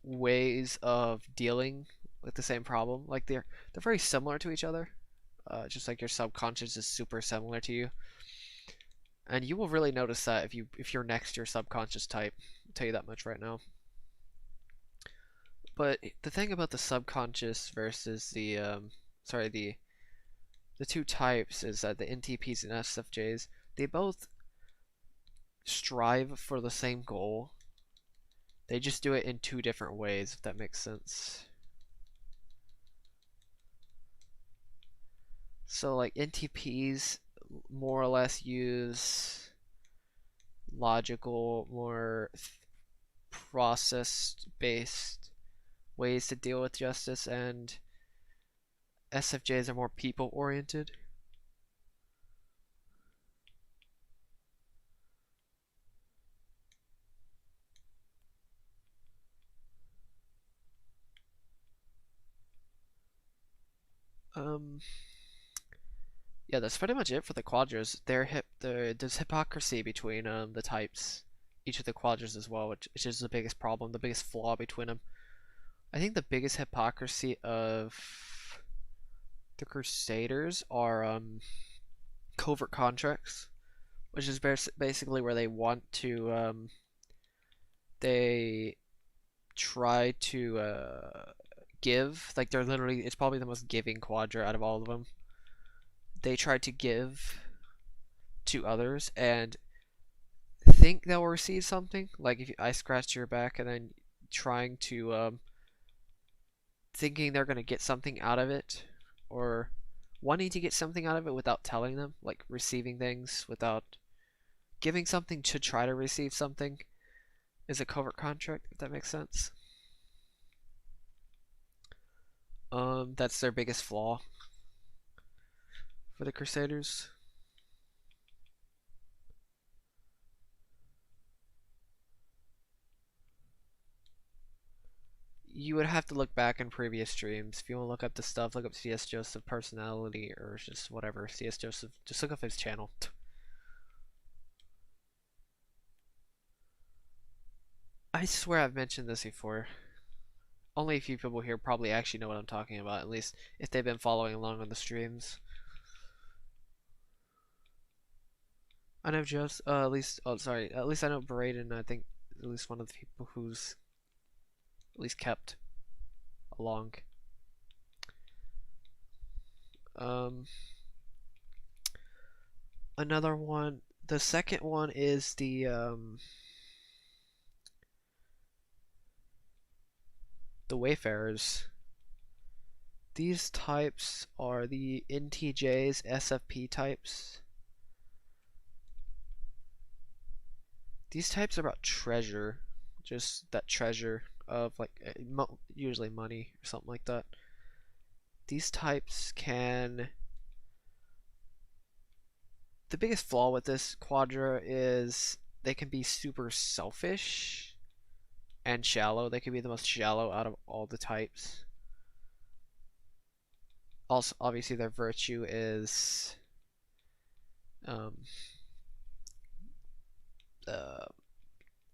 ways of dealing with the same problem. Like they're very similar to each other. Just like your subconscious is super similar to you. And you will really notice that if you're next to your subconscious type. I'll tell you that much right now. But the thing about the subconscious versus the two types is that the NTPs and SFJs, they both strive for the same goal. They just do it in 2 different ways, if that makes sense. So like NTPs more or less use logical, more process-based ways to deal with justice, and SFJs are more people-oriented. Yeah, that's pretty much it for the quadras. There's hypocrisy between the types, each of the quadras as well, which is the biggest problem, the biggest flaw between them. I think the biggest hypocrisy of the Crusaders are covert contracts, which is basically where they want to they try to give, like they're literally, it's probably the most giving quadra out of all of them. They try to give to others and think they'll receive something. Like if I scratch your back and then trying to, thinking they're gonna get something out of it, or wanting to get something out of it without telling them, like receiving things without giving something to try to receive something, is a covert contract, if that makes sense. That's their biggest flaw for the Crusaders. You would have to look back in previous streams. If you want to look up the stuff, look up CS Joseph personality or just whatever. CS Joseph, just look up his channel. I swear I've mentioned this before. Only a few people here probably actually know what I'm talking about, at least if they've been following along on the streams. I know Joseph, at least, oh sorry, at least I know Braden, I think at least one of the people who's at least kept along. Another one, the second one is the Wayfarers. These types are the NTJs, SFP types. These types are about treasure, just that treasure of like usually money or something like that. These types can... The biggest flaw with this quadra is they can be super selfish and shallow. They can be the most shallow out of all the types. Also, obviously, their virtue is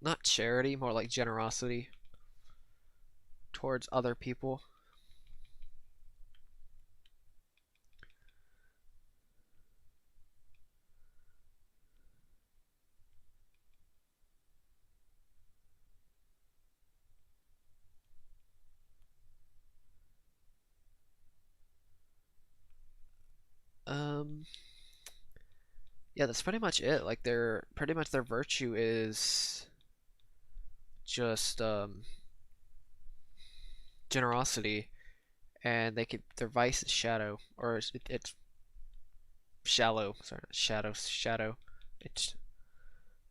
not charity, more like generosity towards other people. Yeah, that's pretty much it. Like pretty much their virtue is just generosity, and their vice is shadow, or it's shallow. Sorry, not shadow, shadow. It's,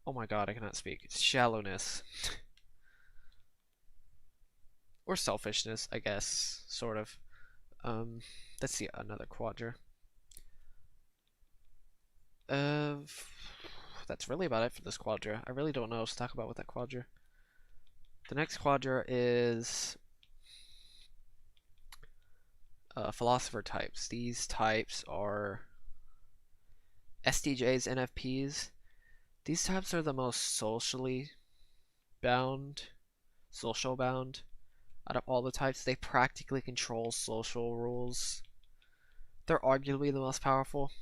oh my god, I cannot speak. It's shallowness. Or selfishness, I guess, sort of. Let's see another quadra. That's really about it for this quadra. I really don't know what to talk about with that quadra. The next quadra is philosopher types. These types are SDJs, NFPs. These types are the most social bound out of all the types. They practically control social rules. They're arguably the most powerful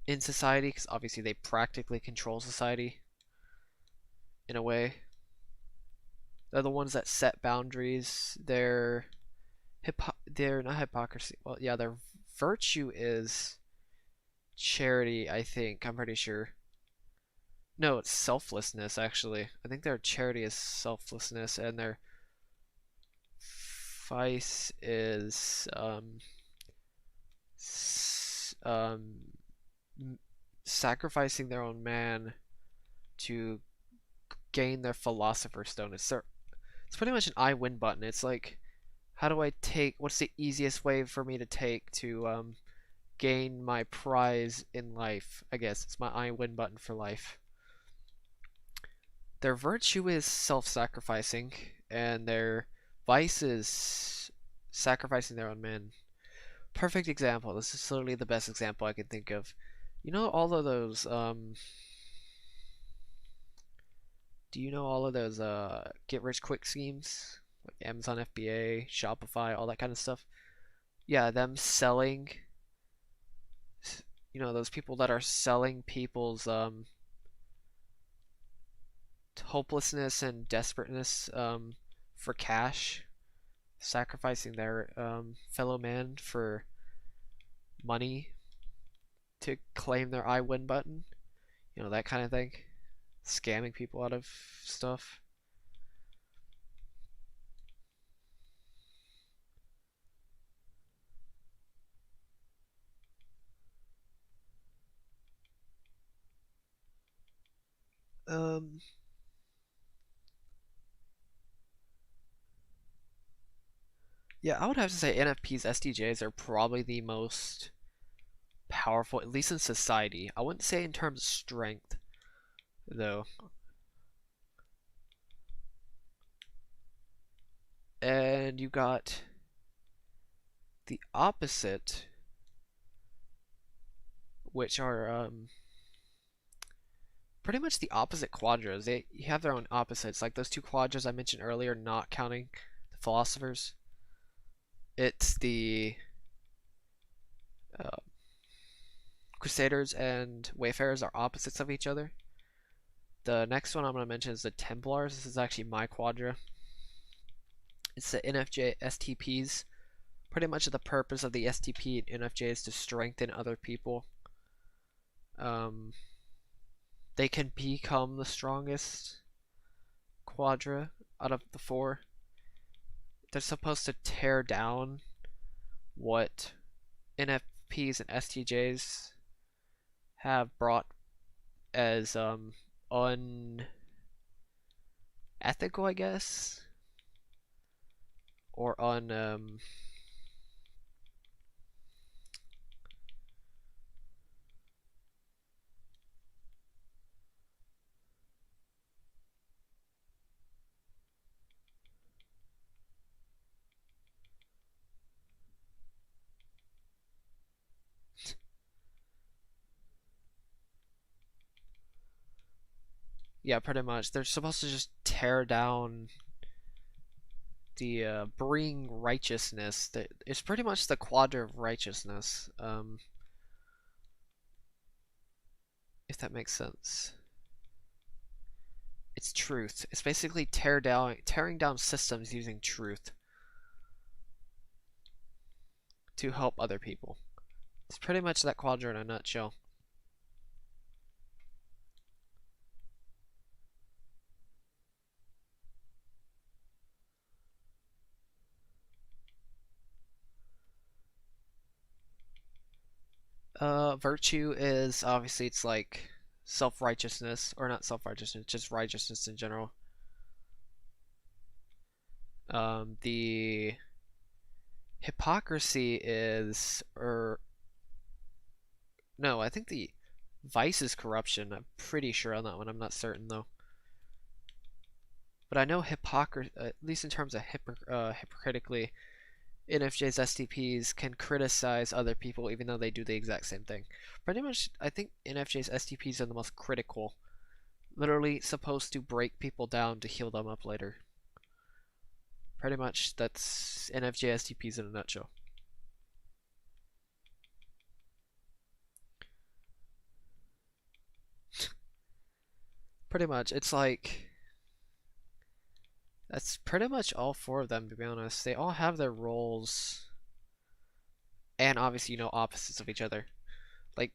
in society, because obviously they practically control society in a way. They're the ones that set boundaries. They're not hypocrisy. Well, yeah, their virtue is charity, I think. I'm pretty sure. No, it's selflessness, actually. I think their charity is selflessness, and their vice is sacrificing their own man to gain their philosopher's stone. It's pretty much an I win button. It's like, how do I take, what's the easiest way for me to take to gain my prize in life? I guess it's my I win button for life. Their virtue is self-sacrificing, and their vice is sacrificing their own men. Perfect example. This is literally the best example I can think of. You know all of those do you know all of those get rich quick schemes? Like Amazon FBA, Shopify, all that kind of stuff? Yeah, them selling, you know, those people that are selling people's hopelessness and desperateness for cash, sacrificing their fellow man for money to claim their I win button. You know, that kind of thing. Scamming people out of stuff. Um, yeah, I would have to say NFP's SDJs are probably the most powerful, at least in society. I wouldn't say in terms of strength, though. And you got the opposite, which are pretty much the opposite quadras. They have their own opposites, like those two quadras I mentioned earlier, not counting the philosophers. It's the uh, Crusaders and Wayfarers are opposites of each other. The next one I'm going to mention is the Templars. This is actually my quadra. It's the NFJ STPs. Pretty much the purpose of the STP and NFJ is to strengthen other people. They can become the strongest quadra out of the four. They're supposed to tear down what NFPs and STJs have brought as unethical, I guess, or yeah, pretty much. They're supposed to just tear down the bring righteousness. It's pretty much the quadra of righteousness. If that makes sense. It's truth. It's basically tearing down systems using truth to help other people. It's pretty much that quadra in a nutshell. Virtue is obviously it's like self-righteousness, or not self-righteousness, just righteousness in general. The hypocrisy is, or no, I think the vice is corruption. I'm pretty sure on that one. I'm not certain though. But I know hypocrisy, at least in terms of hypocritically, NFJ's STPs can criticize other people even though they do the exact same thing. Pretty much, I think NFJ's STPs are the most critical. Literally supposed to break people down to heal them up later. Pretty much, that's NFJ STPs in a nutshell. Pretty much, it's like... That's pretty much all four of them, to be honest. They all have their roles, and obviously, you know, opposites of each other. Like,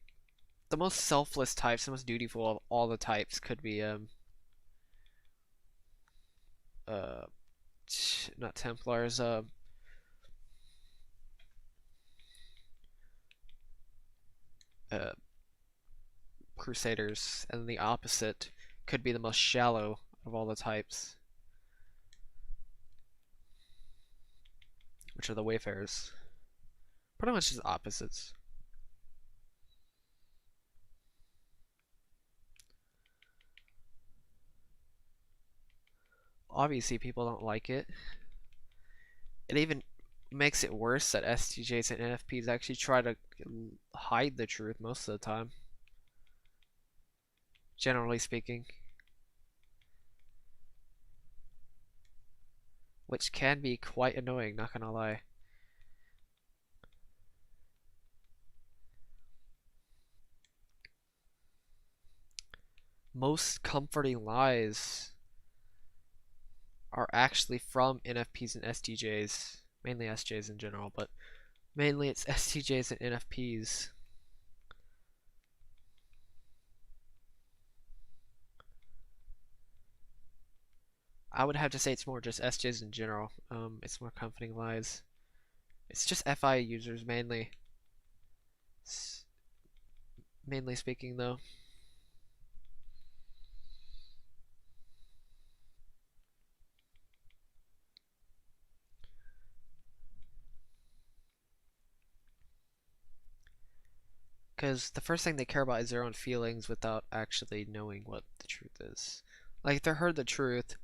the most selfless types, the most dutiful of all the types could be, not Templars, Crusaders, and the opposite could be the most shallow of all the types, which are the Wayfarers. Pretty much just opposites. Obviously, people don't like it. It even makes it worse that STJs and NFPs actually try to hide the truth most of the time. Generally speaking. Which can be quite annoying, not gonna lie. Most comforting lies are actually from NFPs and STJs, mainly SJs in general, but mainly it's STJs and NFPs. I would have to say it's more just SJs in general. It's more comforting lies. It's just FI users mainly. Mainly speaking though. Because the first thing they care about is their own feelings without actually knowing what the truth is. Like, if they heard the truth,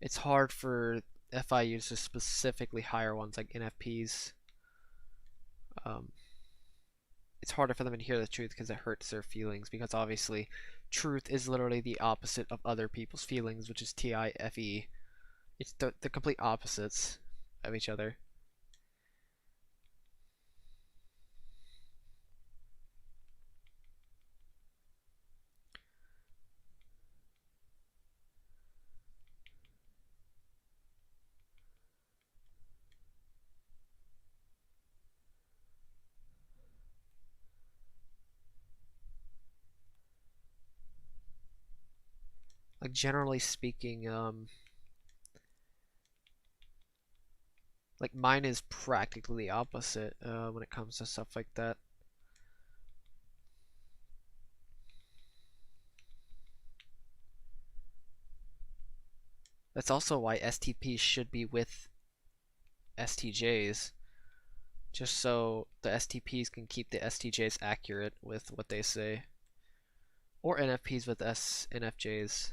it's hard for FI users, specifically higher ones like NFPs. It's harder for them to hear the truth because it hurts their feelings. Because obviously, truth is literally the opposite of other people's feelings, which is TIFE. It's the complete opposites of each other. Like, generally speaking, like, mine is practically the opposite when it comes to stuff like that. That's also why STPs should be with STJs, just so the STPs can keep the STJs accurate with what they say. Or NFPs with NFJs.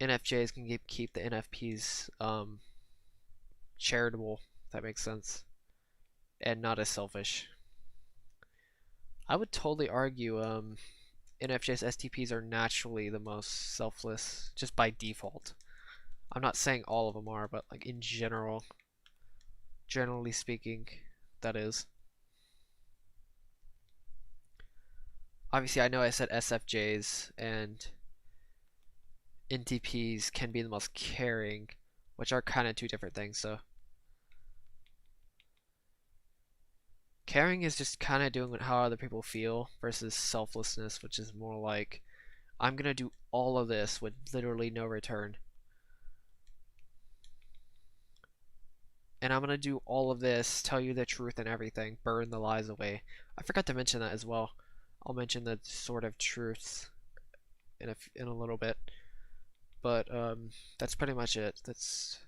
NFJs can keep the NFPs charitable, if that makes sense, and not as selfish. I would totally argue NFJs STPs are naturally the most selfless, just by default. I'm not saying all of them are, but like in general, generally speaking, that is. Obviously, I know I said SFJs and NTPs can be the most caring, which are kind of two different things, so. Caring is just kind of doing how other people feel versus selflessness, which is more like, I'm gonna do all of this with literally no return. And I'm gonna do all of this, tell you the truth and everything, burn the lies away. I forgot to mention that as well. I'll mention the sort of truths in a little bit. But that's pretty much it. That's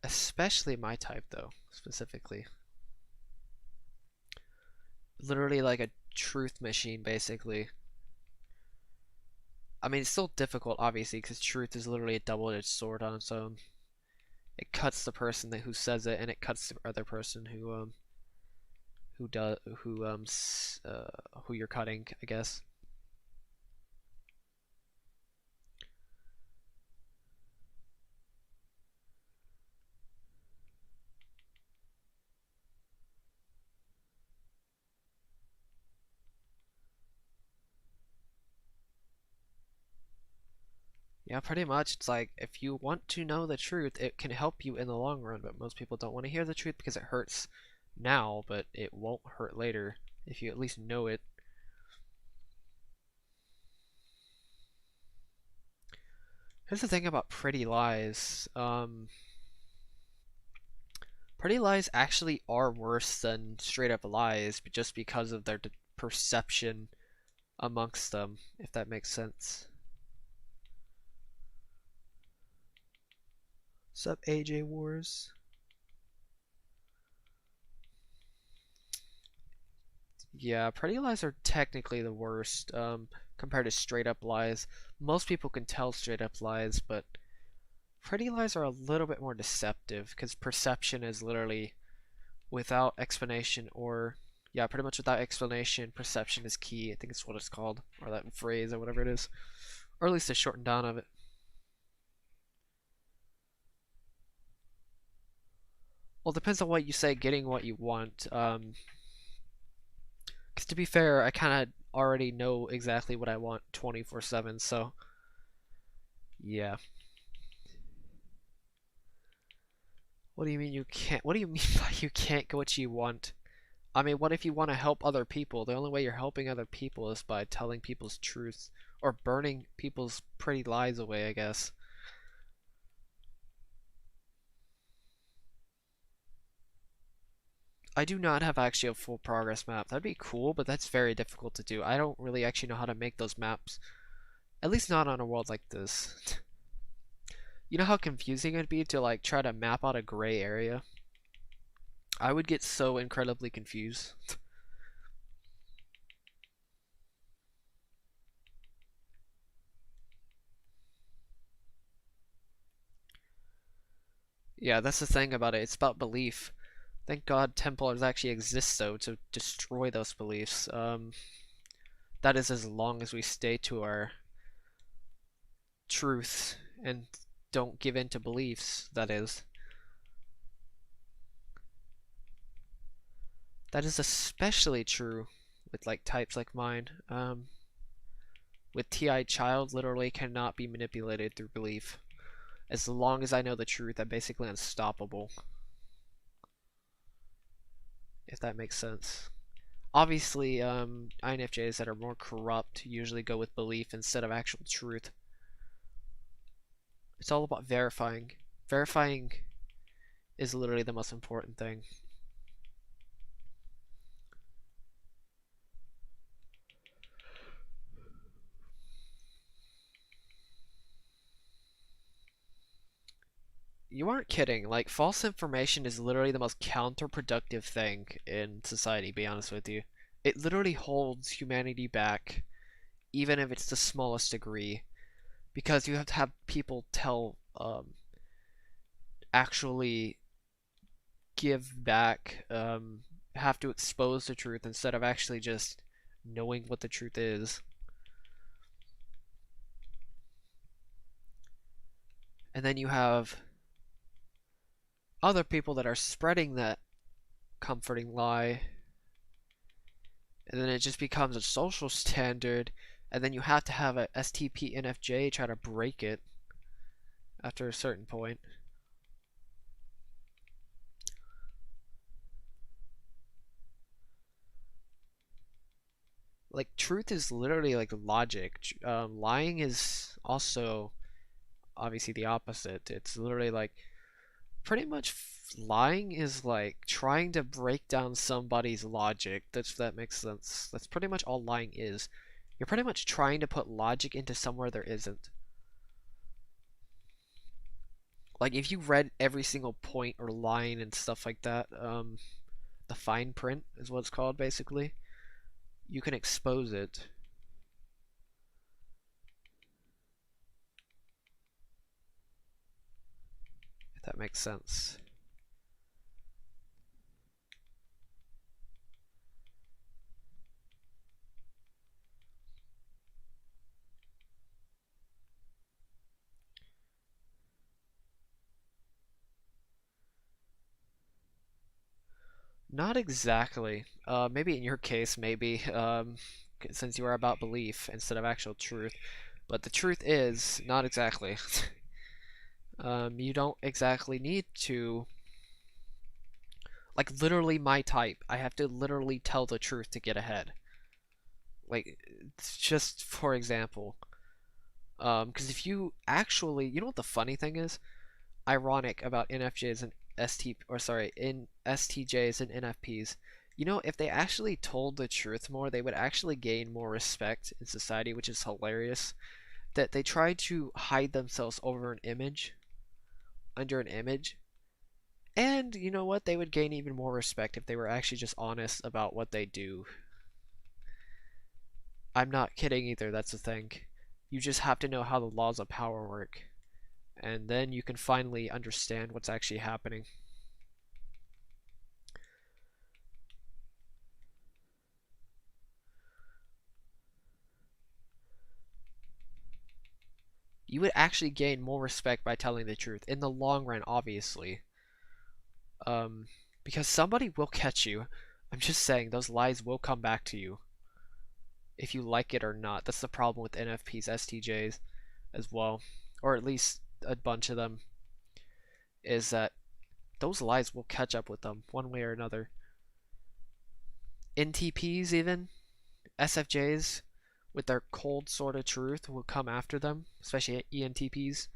especially my type though, specifically. Literally like a truth machine, basically. I mean, it's still difficult, obviously, because truth is literally a double-edged sword on its own. It cuts the person who says it, and it cuts the other person who you're cutting, I guess. Yeah, pretty much. It's like, if you want to know the truth, it can help you in the long run, but most people don't want to hear the truth because it hurts now, but it won't hurt later if you at least know it. Here's the thing about pretty lies. Pretty lies actually are worse than straight up lies, but just because of their perception amongst them, if that makes sense. Sup, AJ Wars? Yeah, pretty lies are technically the worst compared to straight up lies. Most people can tell straight up lies, but pretty lies are a little bit more deceptive because perception is literally without explanation, or yeah, pretty much without explanation, perception is key. I think it's what it's called, or that phrase, or whatever it is, or at least a shortened down of it. Well, it depends on what you say, getting what you want. Because to be fair, I kind of already know exactly what I want 24/7, so Yeah. What do you mean you can't? What do you mean by you can't get what you want? I mean, what if you want to help other people? The only way you're helping other people is by telling people's truth or burning people's pretty lies away, I guess. I do not have actually a full progress map. That'd be cool, but that's very difficult to do. I don't really actually know how to make those maps. At least not on a world like this. You know how confusing it'd be to like try to map out a gray area? I would get so incredibly confused. Yeah, that's the thing about it. It's about belief. Thank God Templars actually exist though to destroy those beliefs. That is as long as we stay to our truth and don't give in to beliefs, that is. That is especially true with like types like mine. With TI child literally cannot be manipulated through belief. As long as I know the truth, I'm basically unstoppable. If that makes sense. Obviously, INFJs that are more corrupt usually go with belief instead of actual truth. It's all about verifying. Verifying is literally the most important thing. You aren't kidding. Like, false information is literally the most counterproductive thing in society, to be honest with you. It literally holds humanity back, even if it's the smallest degree, because you have to have people actually give back, have to expose the truth instead of actually just knowing what the truth is. And then you have other people that are spreading that comforting lie, and then it just becomes a social standard, and then you have to have a STP NFJ try to break it after a certain point. Like, truth is literally like logic. Lying is also obviously the opposite. It's literally like pretty much lying is like trying to break down somebody's logic. If that makes sense. That's pretty much all lying is. You're pretty much trying to put logic into somewhere there isn't. Like if you read every single point or line and stuff like that, the fine print is what it's called basically, you can expose it. If that makes sense. Not exactly. Maybe in your case, maybe, since you are about belief instead of actual truth. But the truth is, not exactly. You don't exactly need to. Like, literally my type. I have to literally tell the truth to get ahead. Like, just for example. Because if you actually. You know what the funny thing is? Ironic about NFJs and in STJs and NFPs. You know, if they actually told the truth more, they would actually gain more respect in society, which is hilarious. That they try to hide themselves over an image, under an image, and you know what? They would gain even more respect if they were actually just honest about what they do. I'm not kidding either, that's the thing. You just have to know how the laws of power work, and then you can finally understand what's actually happening. You would actually gain more respect by telling the truth in the long run, obviously. Because somebody will catch you. I'm just saying, those lies will come back to you. If you like it or not. That's the problem with NFPs, STJs as well. or at least a bunch of them, is that those lies will catch up with them one way or another. NTPs, even SFJs, with their cold sort of truth, will come after them, especially ENTPs.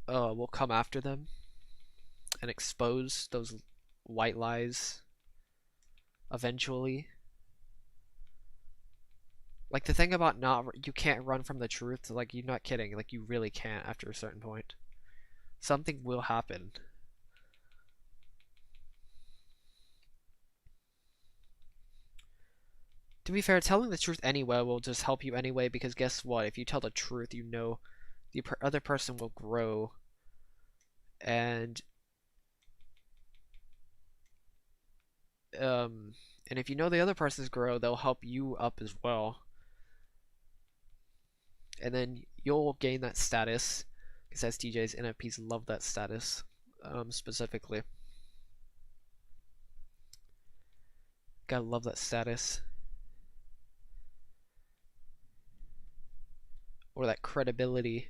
Will come after them and expose those white lies eventually. Like, the thing about you can't run from the truth, like, you're not kidding, like, you really can't after a certain point. Something will happen. To be fair, telling the truth anyway will just help you anyway, because guess what? If you tell the truth, you know the other person will grow, and if you know the other person's grow, they'll help you up as well. And then you'll gain that status, because STJs, NFPs love that status, specifically. Gotta love that status. Or that credibility,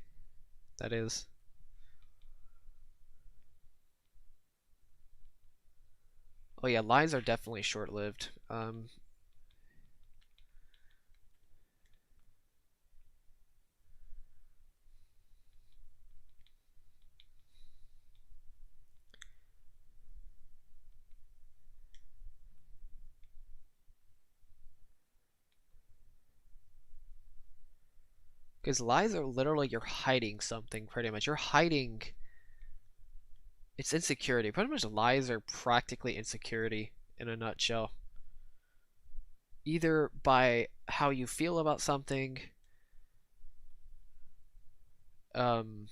that is. Oh yeah, lies are definitely short-lived. Because lies are literally, you're hiding something, pretty much. You're hiding... It's insecurity. Pretty much lies are practically insecurity in a nutshell. Either by how you feel about something, um...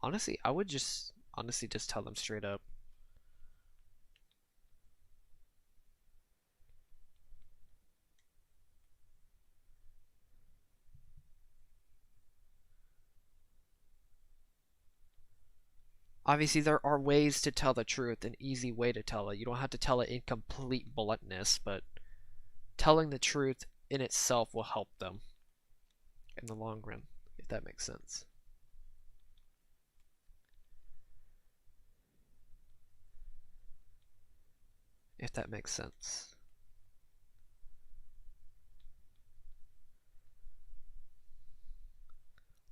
honestly, I would just tell them straight up. Obviously, there are ways to tell the truth, an easy way to tell it. You don't have to tell it in complete bluntness, but telling the truth in itself will help them in the long run, if that makes sense. If that makes sense.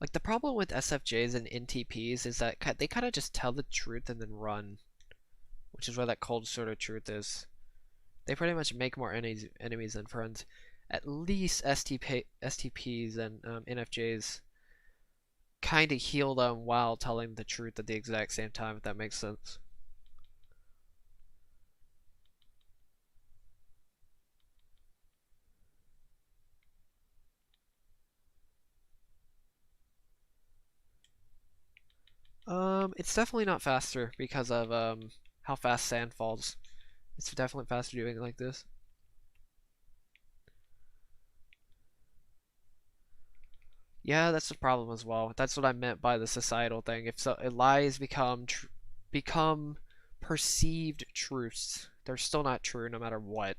Like, the problem with SFJs and NTPs is that they kind of just tell the truth and then run, which is where that cold sort of truth is. They pretty much make more enemies than friends. At least STPs and NFJs kind of heal them while telling the truth at the exact same time, if that makes sense. It's definitely not faster because of how fast sand falls. It's definitely faster doing it like this. Yeah, that's the problem as well. That's what I meant by the societal thing. If lies become perceived truths, they're still not true no matter what.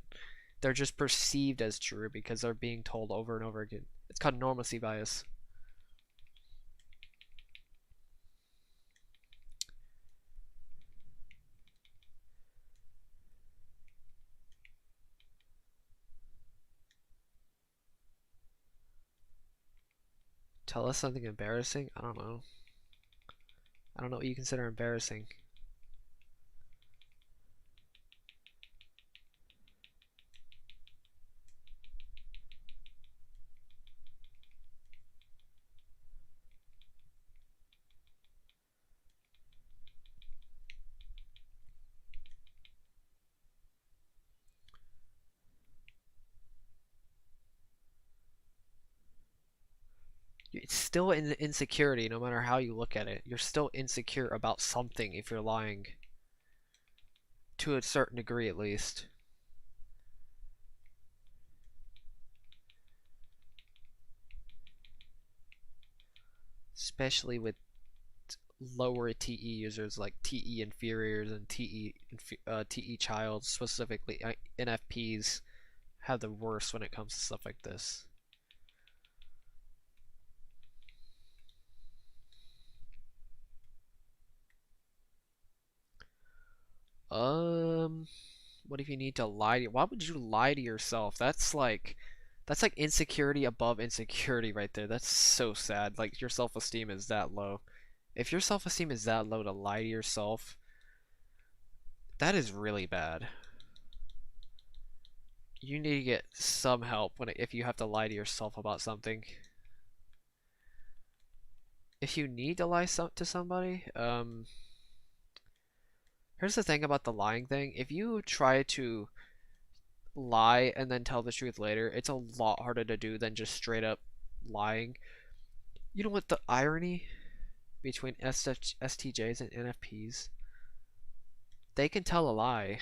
They're just perceived as true because they're being told over and over again. It's called normacy bias. Tell us something embarrassing? I don't know. I don't know what you consider embarrassing. It's still an insecurity no matter how you look at it. You're still insecure about something if you're lying. To a certain degree, at least. especially with lower TE users like TE inferiors and TE childs, specifically NFPs, have the worst when it comes to stuff like this. What if you need to lie to why would you lie to yourself? That's like insecurity above insecurity right there. That's so sad. Like your self-esteem is that low. If your self-esteem is that low to lie to yourself, that is really bad. You need to get some help if you have to lie to yourself about something. If you need to lie to somebody, here's the thing about the lying thing. If you try to lie and then tell the truth later, it's a lot harder to do than just straight up lying. You know what the irony between STJs and NFPs? They can tell a lie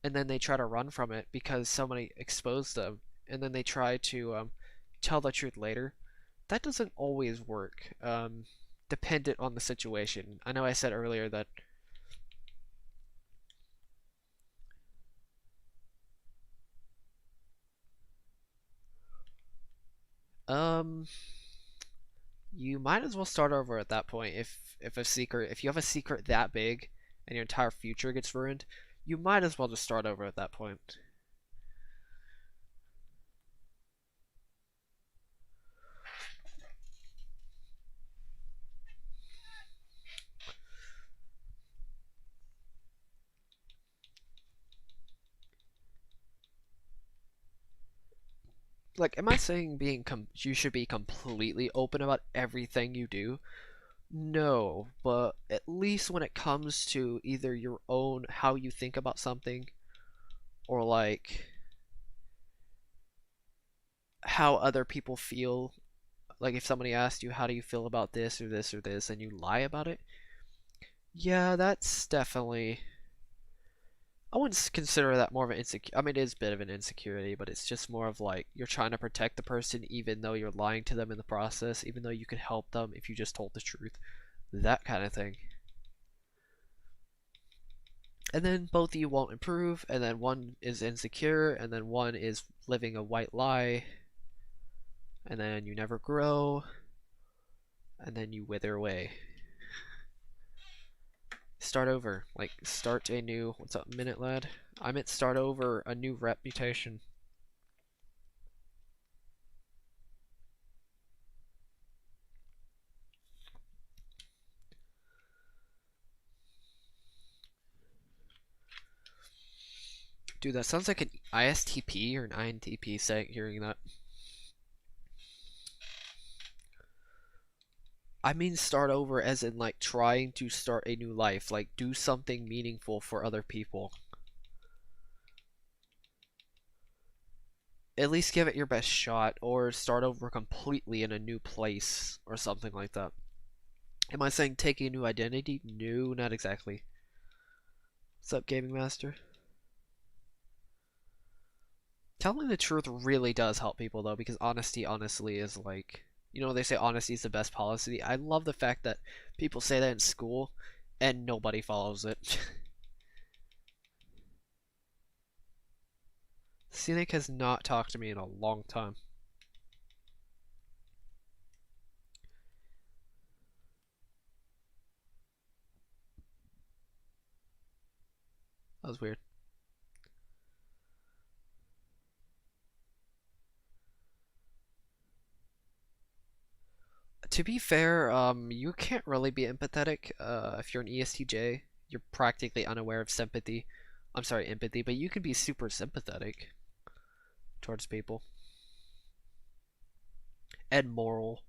and then they try to run from it because somebody exposed them, and then they try to tell the truth later. That doesn't always work, dependent on the situation. I know I said earlier that you might as well start over at that point. If you have a secret that big and your entire future gets ruined, you might as well just start over at that point. Like, am I saying you should be completely open about everything you do? No, but at least when it comes to either your own how you think about something, or like how other people feel. Like if somebody asked you how do you feel about this or this or this and you lie about it, yeah, that's definitely, I wouldn't consider that more of an insecurity. I mean, it is a bit of an insecurity, but it's just more of like you're trying to protect the person even though you're lying to them in the process, even though you could help them if you just told the truth. That kind of thing. And then both of you won't improve, and then one is insecure, and then one is living a white lie, and then you never grow, and then you wither away. Start over. Like, start a new... What's up, Minute Lad? I meant start over a new reputation. Dude, that sounds like an ISTP or an INTP saying, hearing that. I mean start over as in like trying to start a new life, like do something meaningful for other people. At least give it your best shot, or start over completely in a new place or something like that. Am I saying take a new identity? No, not exactly. What's up, Gaming Master? Telling the truth really does help people though, because honesty honestly is like, you know, they say honesty is the best policy. I love the fact that people say that in school and nobody follows it. Scenic has not talked to me in a long time. That was weird. To be fair, you can't really be empathetic. If you're an ESTJ, you're practically unaware of sympathy. I'm sorry, empathy, but you can be super sympathetic towards people. And moral.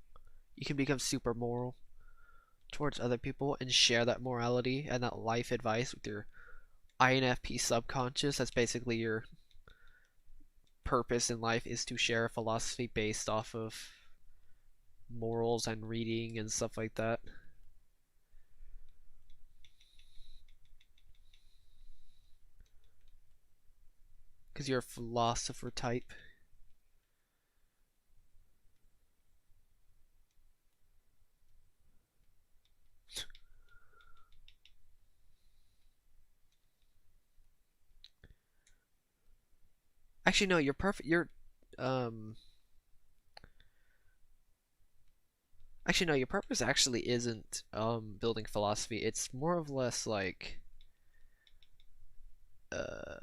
You can become super moral towards other people and share that morality and that life advice with your INFP subconscious. That's basically your purpose in life, is to share a philosophy based off of morals and reading and stuff like that. Because you're a philosopher type. Actually, no, you're perfect. Um. Actually, no, your purpose actually isn't building philosophy. It's more of less like uh.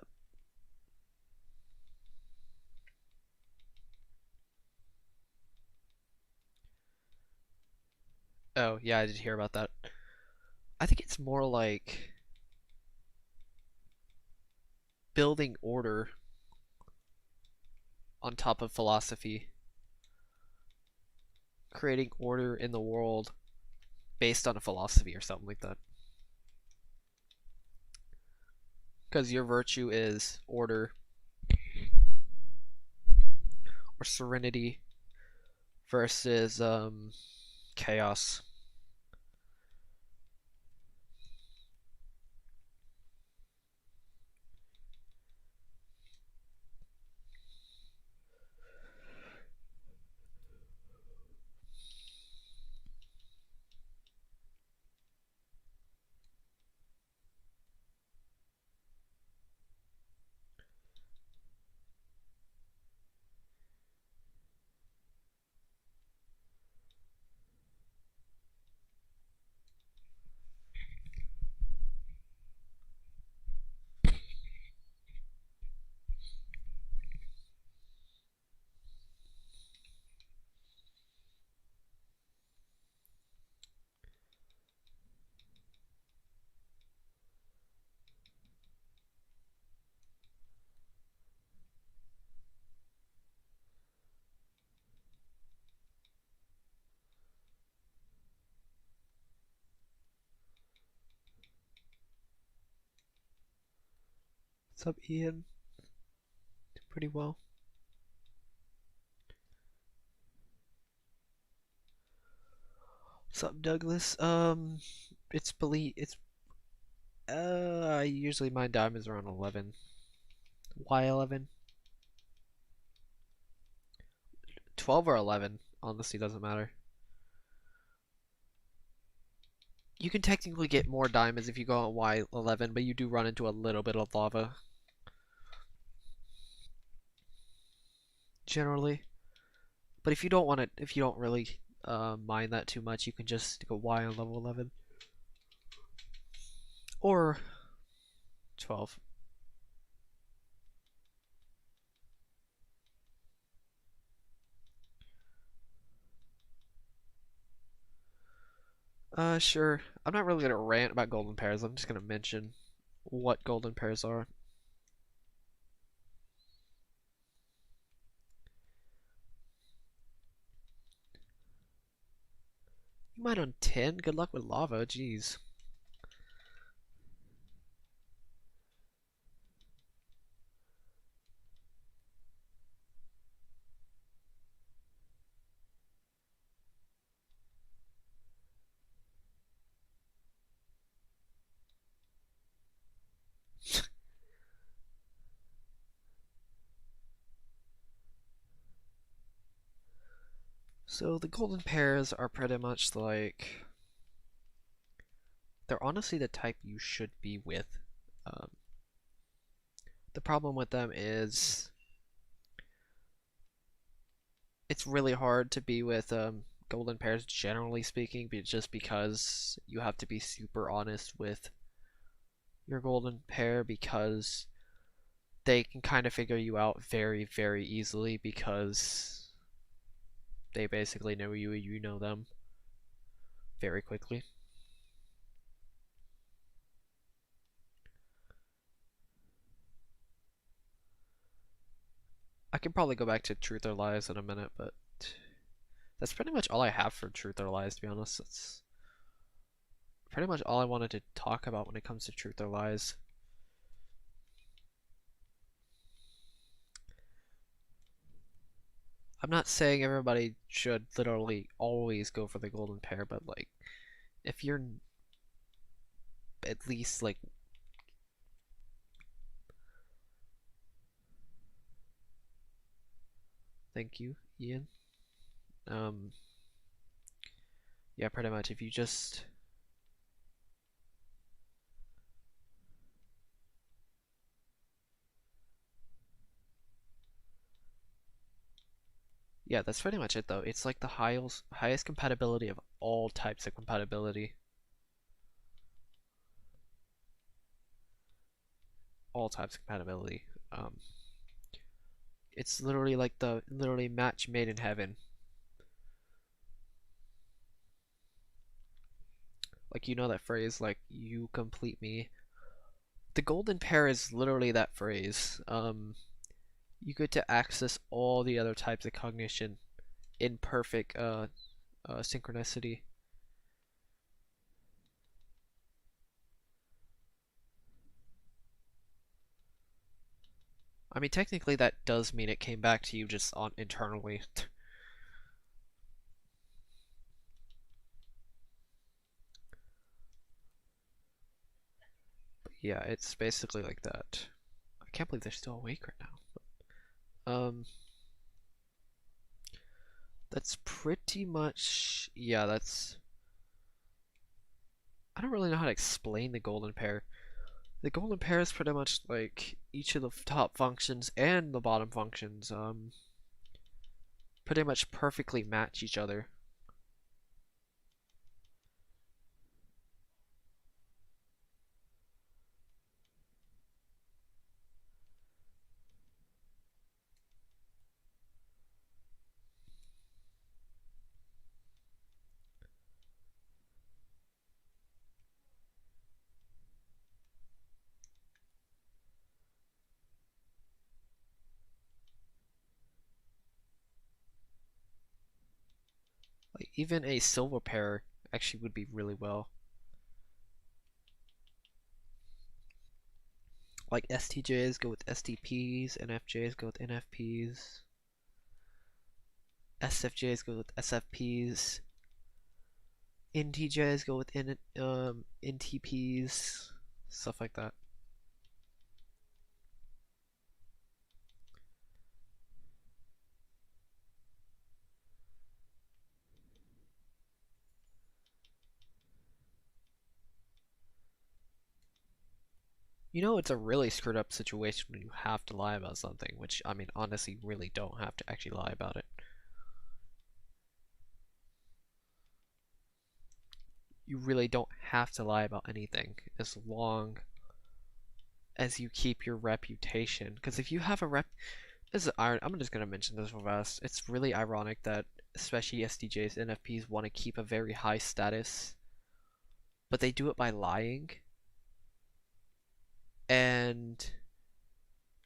Oh yeah, I did hear about that. I think it's more like building order on top of philosophy, creating order in the world based on a philosophy or something like that. Because your virtue is order or serenity versus chaos. What's up, Ian? Pretty well. What's up, Douglas? I usually mine diamonds around 11. Why 11? 12 or 11, honestly doesn't matter. You can technically get more diamonds if you go on Y11, but you do run into a little bit of lava. Generally. But if you don't want it, if you don't really mine that too much, you can just go Y on level 11. Or 12. Sure. I'm not really gonna rant about golden pairs. I'm just gonna mention what golden pairs are. You mine on 10? Good luck with lava, jeez. So the golden pairs are pretty much like they're honestly the type you should be with. Um, the problem with them is it's really hard to be with golden pairs generally speaking, but just because you have to be super honest with your golden pair because they can kind of figure you out very, very easily because they basically know you and you know them very quickly. I can probably go back to Truth or Lies in a minute, but that's pretty much all I have for Truth or Lies, to be honest. That's pretty much all I wanted to talk about when it comes to Truth or Lies. I'm not saying everybody should literally always go for the golden pair, but like, if you're at least like, thank you, Ian. Um, yeah, pretty much. If you just Yeah, that's pretty much it though. It's like the highest compatibility of all types of compatibility. All types of compatibility. It's literally like the literally match made in heaven. Like, you know that phrase, like, you complete me. The golden pair is literally that phrase. You get to access all the other types of cognition in perfect synchronicity. I mean, technically that does mean it came back to you just on internally. But yeah, it's basically like that. I can't believe they're still awake right now. But, that's pretty much, yeah, that's, I don't really know how to explain the golden pair. The golden pair is pretty much like each of the top functions and the bottom functions pretty much perfectly match each other. Like even a silver pair actually would be really well. Like STJs go with STPs, NFJs go with NFPs, SFJs go with SFPs, NTJs go with NTPs, stuff like that. You know, it's a really screwed up situation when you have to lie about something, which, I mean, honestly, you really don't have to actually lie about it. You really don't have to lie about anything as long as you keep your reputation. Because if you have a rep, this is iron. I'm just gonna mention this real fast. It's really ironic that especially SDJs, NFPs want to keep a very high status, but they do it by lying. And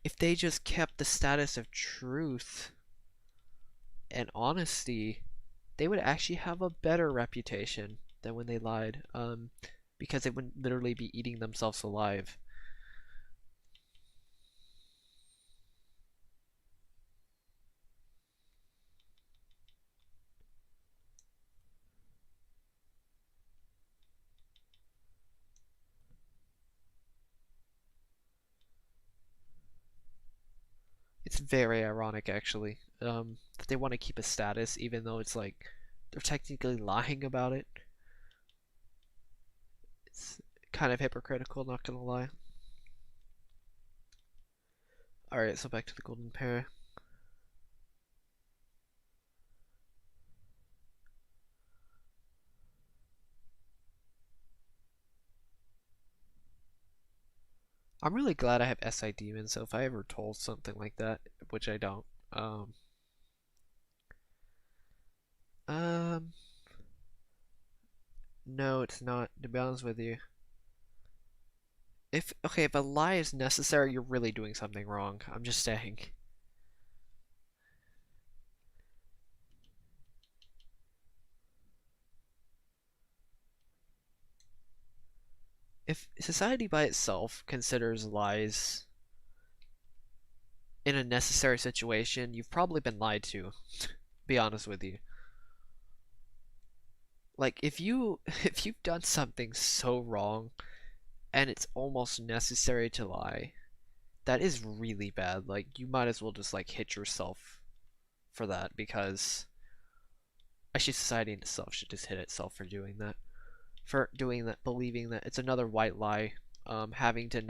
if they just kept the status of truth and honesty, they would actually have a better reputation than when they lied. Because they would literally be eating themselves alive. It's very ironic, actually, that they want to keep a status even though it's like they're technically lying about it. It's kind of hypocritical, not gonna lie. Alright, so back to the golden pair. I'm really glad I have SI Demon, so if I ever told something like that, which I don't, um, no, it's not, to be honest with you. Okay, if a lie is necessary, you're really doing something wrong. I'm just saying. If society by itself considers lies in a necessary situation, you've probably been lied to, be honest with you. Like if you've done something so wrong and it's almost necessary to lie, that is really bad. Like you might as well just like hit yourself for that, because actually society in itself should just hit itself for doing that. For doing that, believing that it's another white lie, having to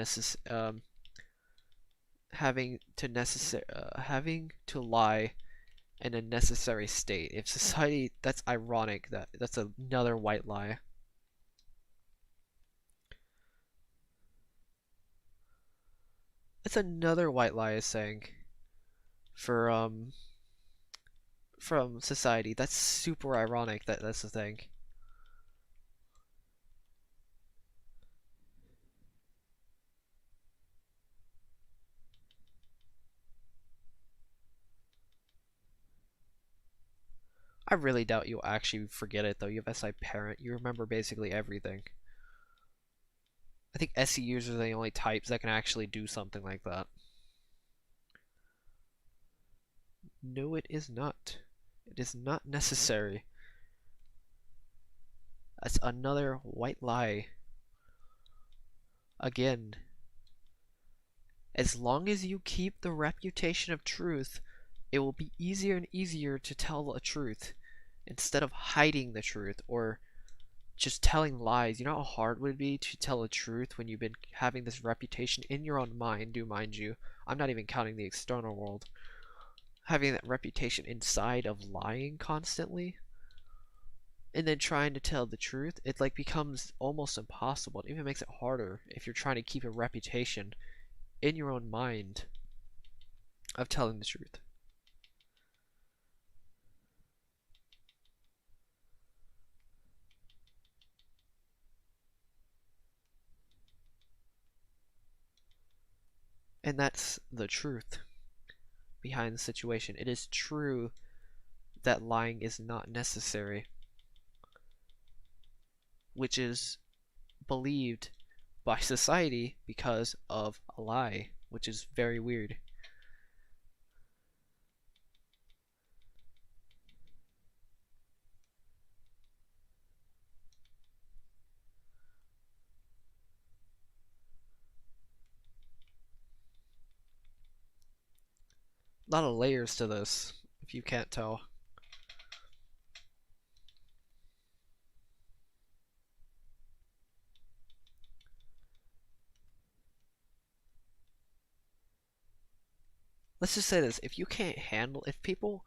having to lie and a necessary state. If society, that's ironic. That's another white lie. It's another white lie is saying for from society. That's super ironic that that's the thing. I really doubt you'll actually forget it though. You have SI parent. You remember basically everything. I think SE users are the only types that can actually do something like that. No, it is not. It is not necessary. That's another white lie. Again, as long as you keep the reputation of truth, it will be easier and easier to tell a truth instead of hiding the truth or just telling lies. You know how hard it would be to tell the truth when you've been having this reputation in your own mind, mind you. I'm not even counting the external world. Having that reputation inside of lying constantly and then trying to tell the truth, it like becomes almost impossible. It even makes it harder if you're trying to keep a reputation in your own mind of telling the truth. And that's the truth behind the situation. It is true that lying is not necessary, which is believed by society because of a lie, which is very weird. A lot of layers to this, if you can't tell. Let's just say this, if people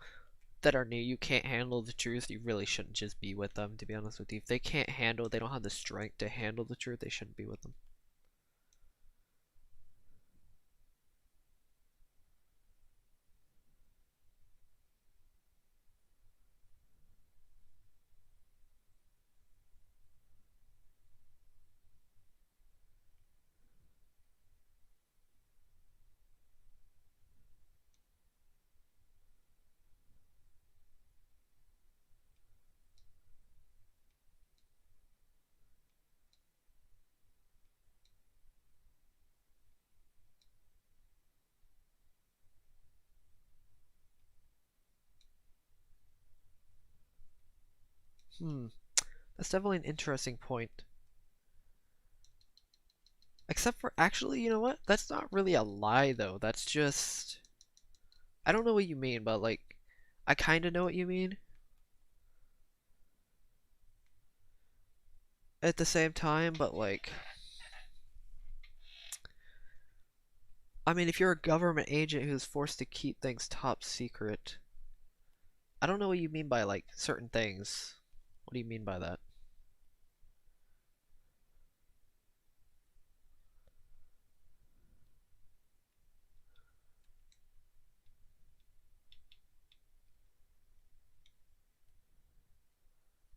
that are new you can't handle the truth, you really shouldn't just be with them, to be honest with you. If they can't handle it, they don't have the strength to handle the truth, they shouldn't be with them. That's definitely an interesting point. Except for, actually, you know what? That's not really a lie, though. That's just... I don't know what you mean, but, like, I kind of know what you mean. At the same time, but, like... I mean, if you're a government agent who's forced to keep things top secret... I don't know what you mean by, like, certain things. What do you mean by that?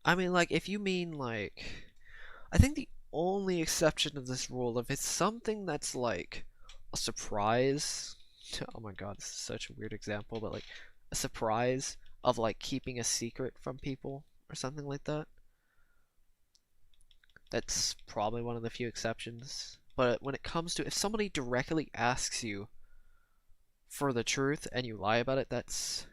I mean, like, if you mean, like... I think the only exception to this rule, if it's something that's, like, a surprise... Oh my god, this is such a weird example, but, like, a surprise of, like, keeping a secret from people or something like that. That's probably one of the few exceptions. But when it comes to, if somebody directly asks you for the truth and you lie about it, that's...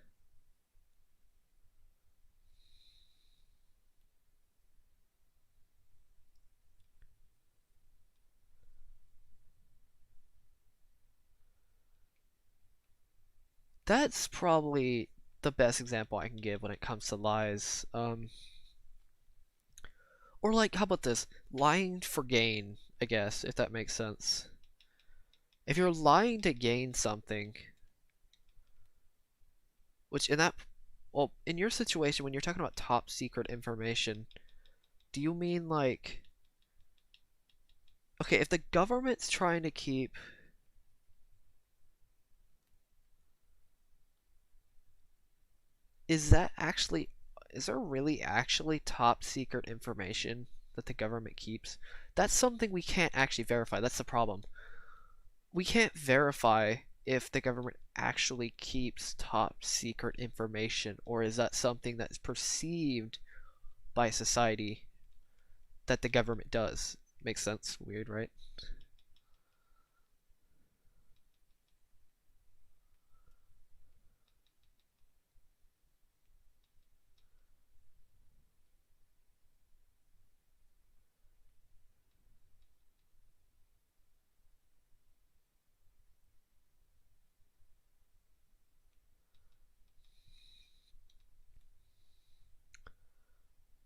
That's probably the best example I can give when it comes to lies. Or like, how about this? Lying for gain, I guess, if that makes sense. If you're lying to gain something, which in that Well, in your situation, when you're talking about top secret information, do you mean like, okay, if the government's trying to keep, is that actually, is there really actually top secret information that the government keeps? That's something we can't actually verify. That's the problem. We can't verify if the government actually keeps top secret information, or is that something that's perceived by society that the government does. Makes sense. Weird, right?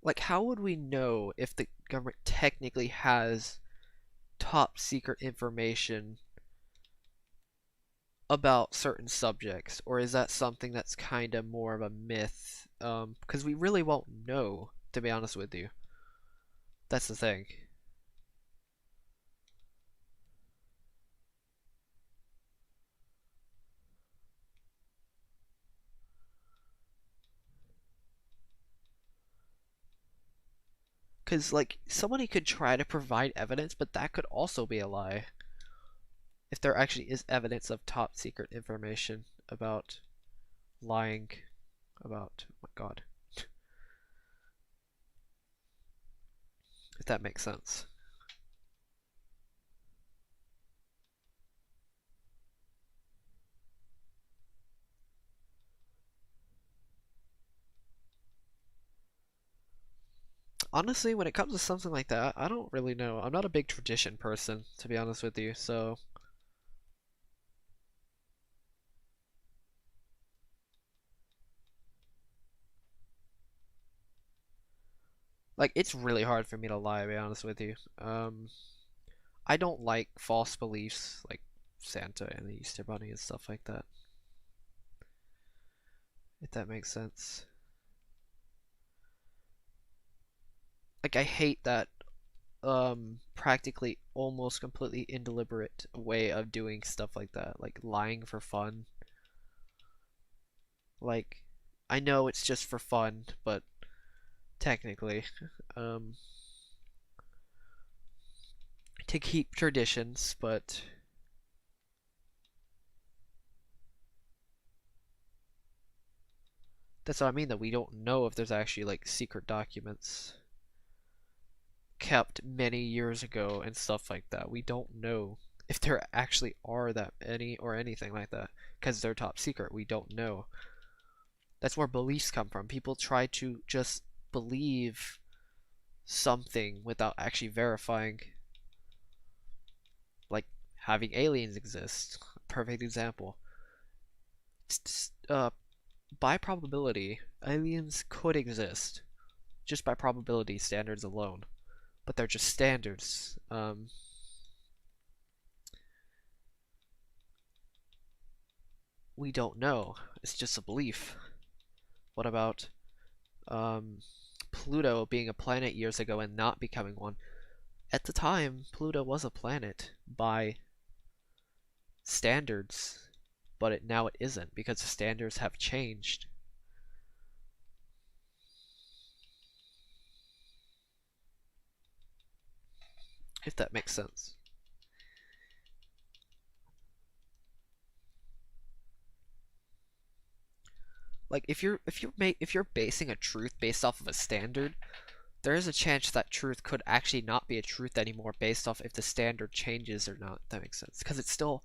Like, how would we know if the government technically has top secret information about certain subjects, or is that something that's kind of more of a myth? Because we really won't know, to be honest with you. That's the thing. Because, like, somebody could try to provide evidence, but that could also be a lie. If there actually is evidence of top secret information about lying about, oh my god, if that makes sense. Honestly, when it comes to something like that, I don't really know. I'm not a big tradition person, to be honest with you, so like it's really hard for me to lie, to be honest with you. I don't like false beliefs like Santa and the Easter Bunny and stuff like that, if that makes sense. Like I hate that practically almost completely indeliberate way of doing stuff like that, like lying for fun. Like I know it's just for fun, but technically, um to keep traditions, but that's what I mean, that we don't know if there's actually like secret documents kept many years ago and stuff like that. We don't know if there actually are that any or anything like that because they're top secret. We don't know. That's where beliefs come from. People try to just believe something without actually verifying, like having aliens exist. Perfect example. Uh, by probability, aliens could exist just by probability standards alone, but they're just standards. We don't know. It's just a belief. What about um, Pluto being a planet years ago and not becoming one? At the time, Pluto was a planet by standards, but now it isn't because the standards have changed. If that makes sense. Like if you're basing a truth based off of a standard, there is a chance that truth could actually not be a truth anymore based off if the standard changes or not. If that makes sense, because it's still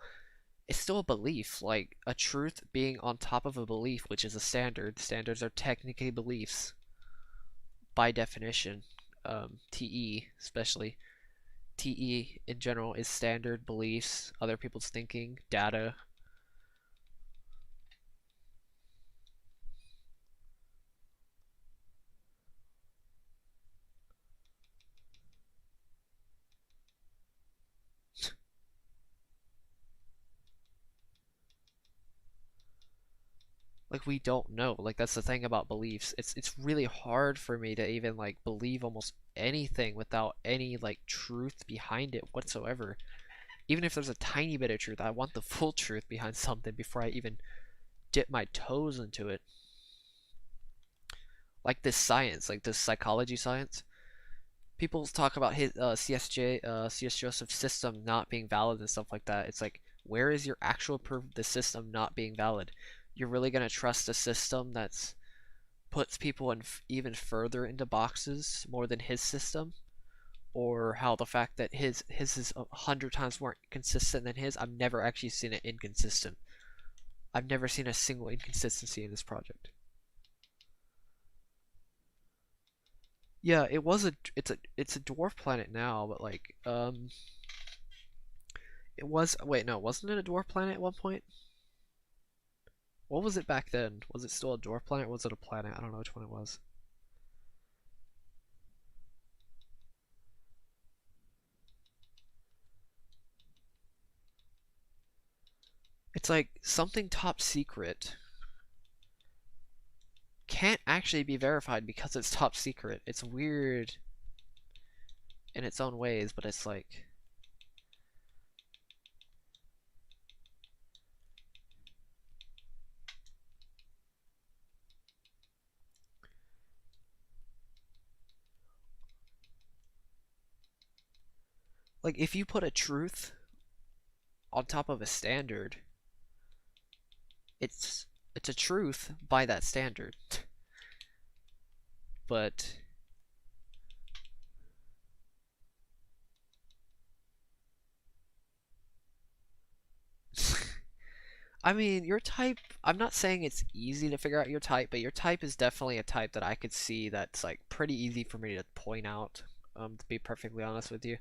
a belief. Like a truth being on top of a belief, which is a standard. Standards are technically beliefs by definition. TE especially. TE in general is standard beliefs, other people's thinking, data. Like, we don't know. Like, that's the thing about beliefs. It's really hard for me to even like believe almost anything without any like truth behind it whatsoever. Even if there's a tiny bit of truth, I want the full truth behind something before I even dip my toes into it. Like this science, like this psychology science. People talk about his CS Joseph's system not being valid and stuff like that. It's like, where is your actual proof of the system not being valid? You're really gonna trust a system that's puts people in even further into boxes more than his system? Or how the fact that his is 100 times more consistent than his? I've never actually seen it inconsistent. I've never seen a single inconsistency in this project. Yeah, it's a dwarf planet now, but like it was, wait, no, wasn't it a dwarf planet at one point? What was it back then? Was it still a dwarf planet or was it a planet? I don't know which one it was. It's like something top secret can't actually be verified because it's top secret. It's weird in its own ways, but it's like if you put a truth on top of a standard, it's it's a truth by that standard. But I mean, your type, I'm not saying it's easy to figure out your type, but your type is definitely a type that I could see that's like pretty easy for me to point out, to be perfectly honest with you.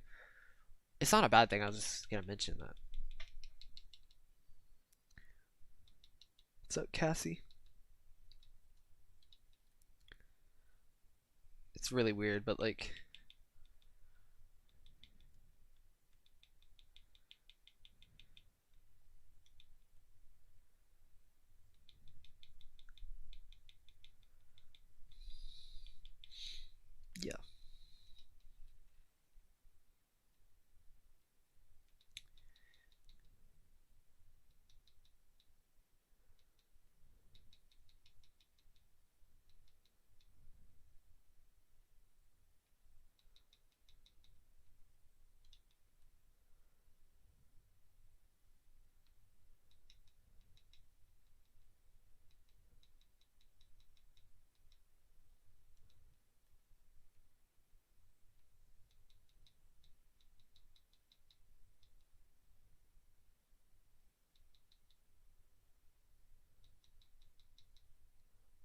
It's not a bad thing, I was just gonna mention that. What's up, Cassie? It's really weird, but like, yeah.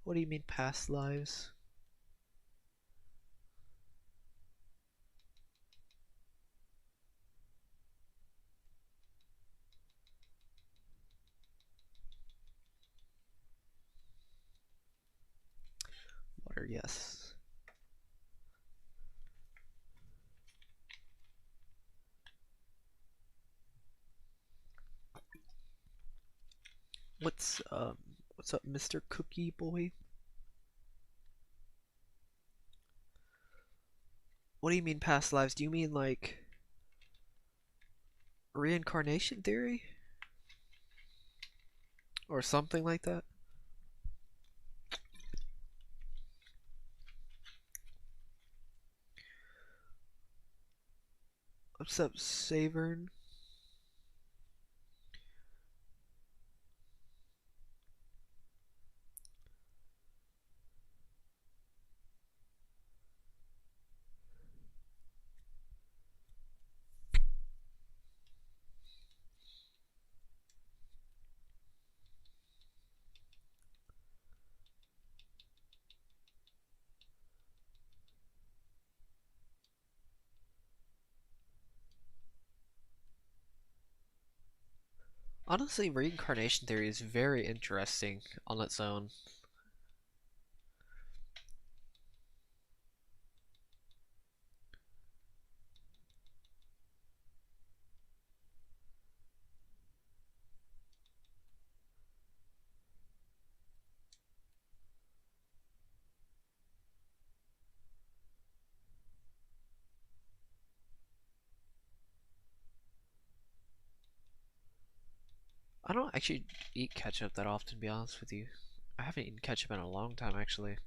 What do you mean past lives? Water, yes. What's up, Mr. Cookie Boy? What do you mean past lives? Do you mean like reincarnation theory? Or something like that? What's up, Savern? Honestly, reincarnation theory is very interesting on its own. I don't actually eat ketchup that often, to be honest with you. I haven't eaten ketchup in a long time, actually.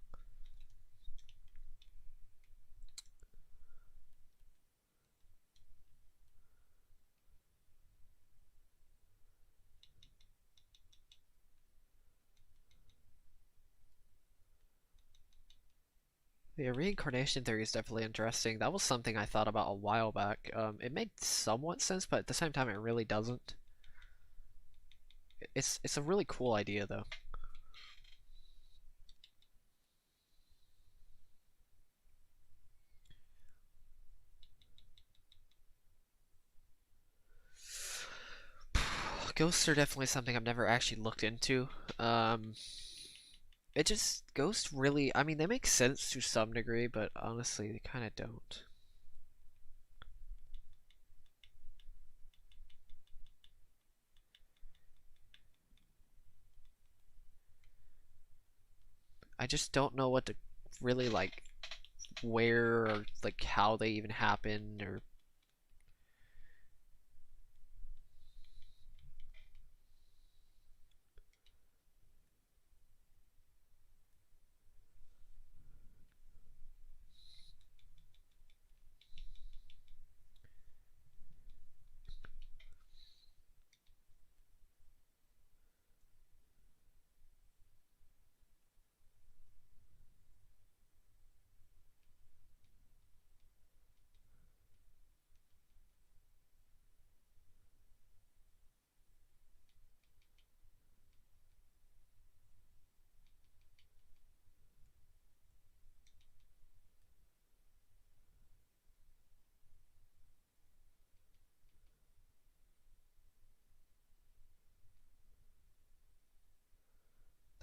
The reincarnation theory is definitely interesting. That was something I thought about a while back. It made somewhat sense, but at the same time, it really doesn't. It's a really cool idea, though. Ghosts are definitely something I've never actually looked into. It just ghosts really. I mean, they make sense to some degree, but honestly, they kind of don't. I just don't know what to really like, where or like how they even happen or.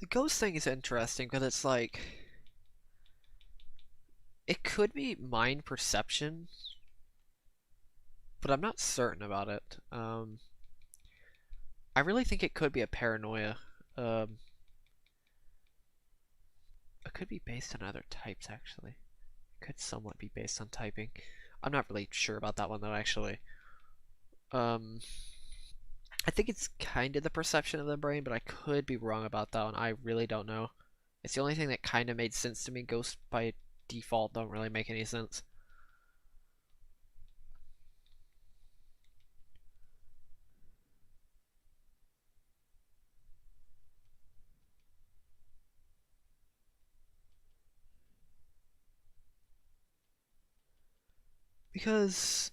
The ghost thing is interesting because it's like it could be mind perception, but I'm not certain about it. I really think it could be a paranoia. Um, it could be based on other types actually. It could somewhat be based on typing. I'm not really sure about that one though actually. Um, I think it's kind of the perception of the brain, but I could be wrong about that one. I really don't know. It's the only thing that kind of made sense to me. Ghosts by default don't really make any sense. Because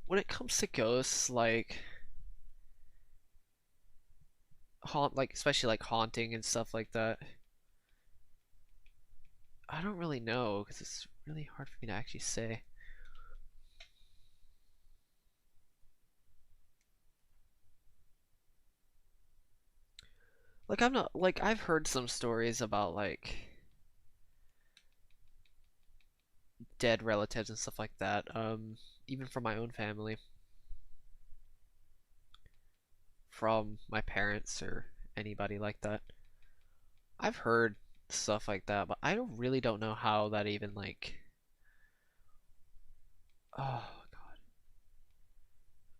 when it comes to ghosts, like especially like haunting and stuff like that, I don't really know because it's really hard for me to actually say. Like I'm not like I've heard some stories about like dead relatives and stuff like that. Even from my own family, from my parents or anybody like that. I've heard stuff like that, but I don't know how that even like. Oh God,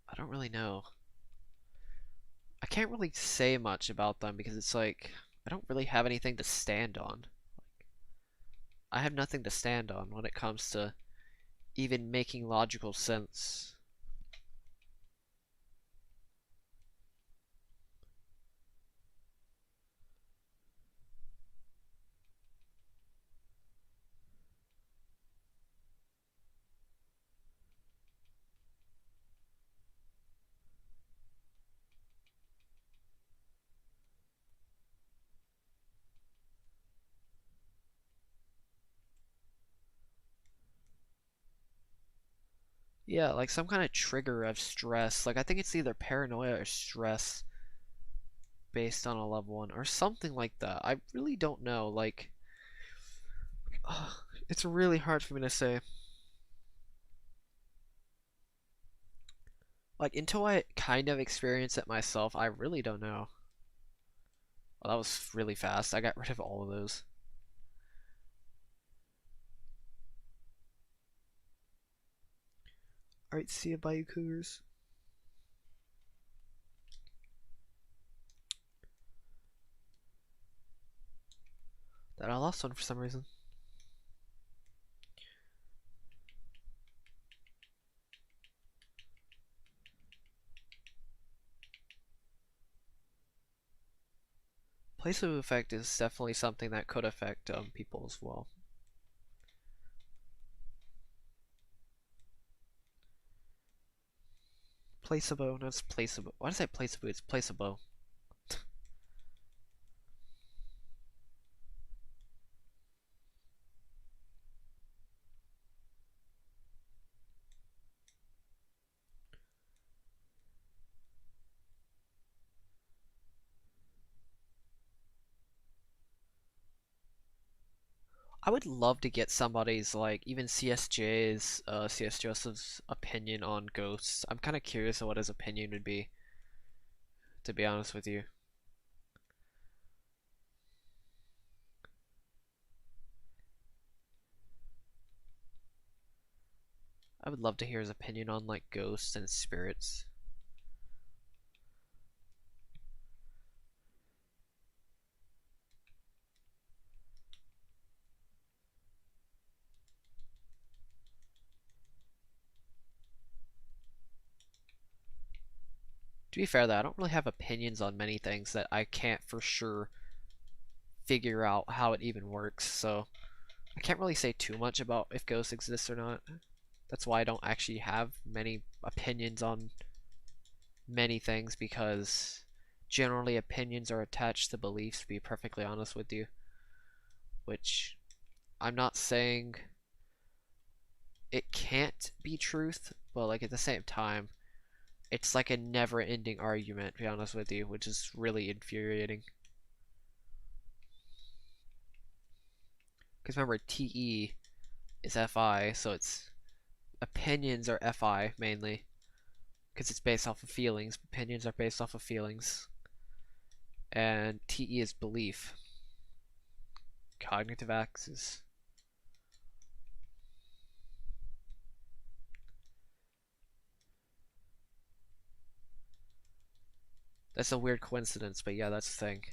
I don't really know. I can't really say much about them because it's like I don't really have anything to stand on. I have nothing to stand on when it comes to even making logical sense. Yeah, like some kind of trigger of stress. Like I think it's either paranoia or stress based on a loved one or something like that. I really don't know. Like, it's really hard for me to say. Like until I kind of experience it myself, I really don't know. Well, that was really fast. I got rid of all of those. Alright, see you, Bayou Cougars. That I lost one for some reason. Placebo effect is definitely something that could affect people as well. Placebo, no, it's placebo. Why did I say placebo? It's placebo. I would love to get somebody's, like, even CS Joseph's opinion on ghosts. I'm kind of curious of what his opinion would be, to be honest with you. I would love to hear his opinion on, like, ghosts and spirits. To be fair though, I don't really have opinions on many things that I can't for sure figure out how it even works, so I can't really say too much about if ghosts exist or not. That's why I don't actually have many opinions on many things, because generally opinions are attached to beliefs, to be perfectly honest with you. Which, I'm not saying it can't be truth, but like at the same time, it's like a never-ending argument, to be honest with you, which is really infuriating. Because remember, TE is FI, so it's opinions are FI mainly, because it's based off of feelings. Opinions are based off of feelings, and TE is belief. Cognitive axis. That's a weird coincidence, but yeah, that's the thing.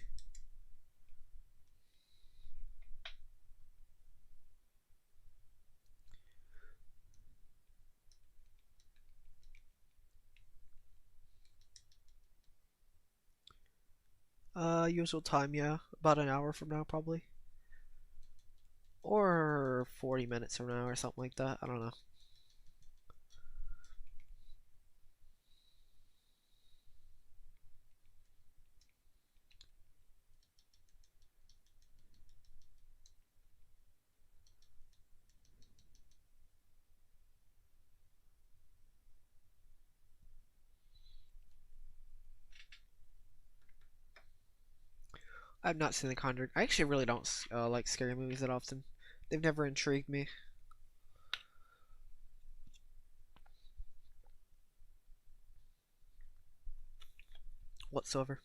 Usual time, yeah. About an hour from now, probably. Or 40 minutes from now, or something like that. I don't know. I've not seen The Conjuring. I actually really don't like scary movies that often. They've never intrigued me whatsoever.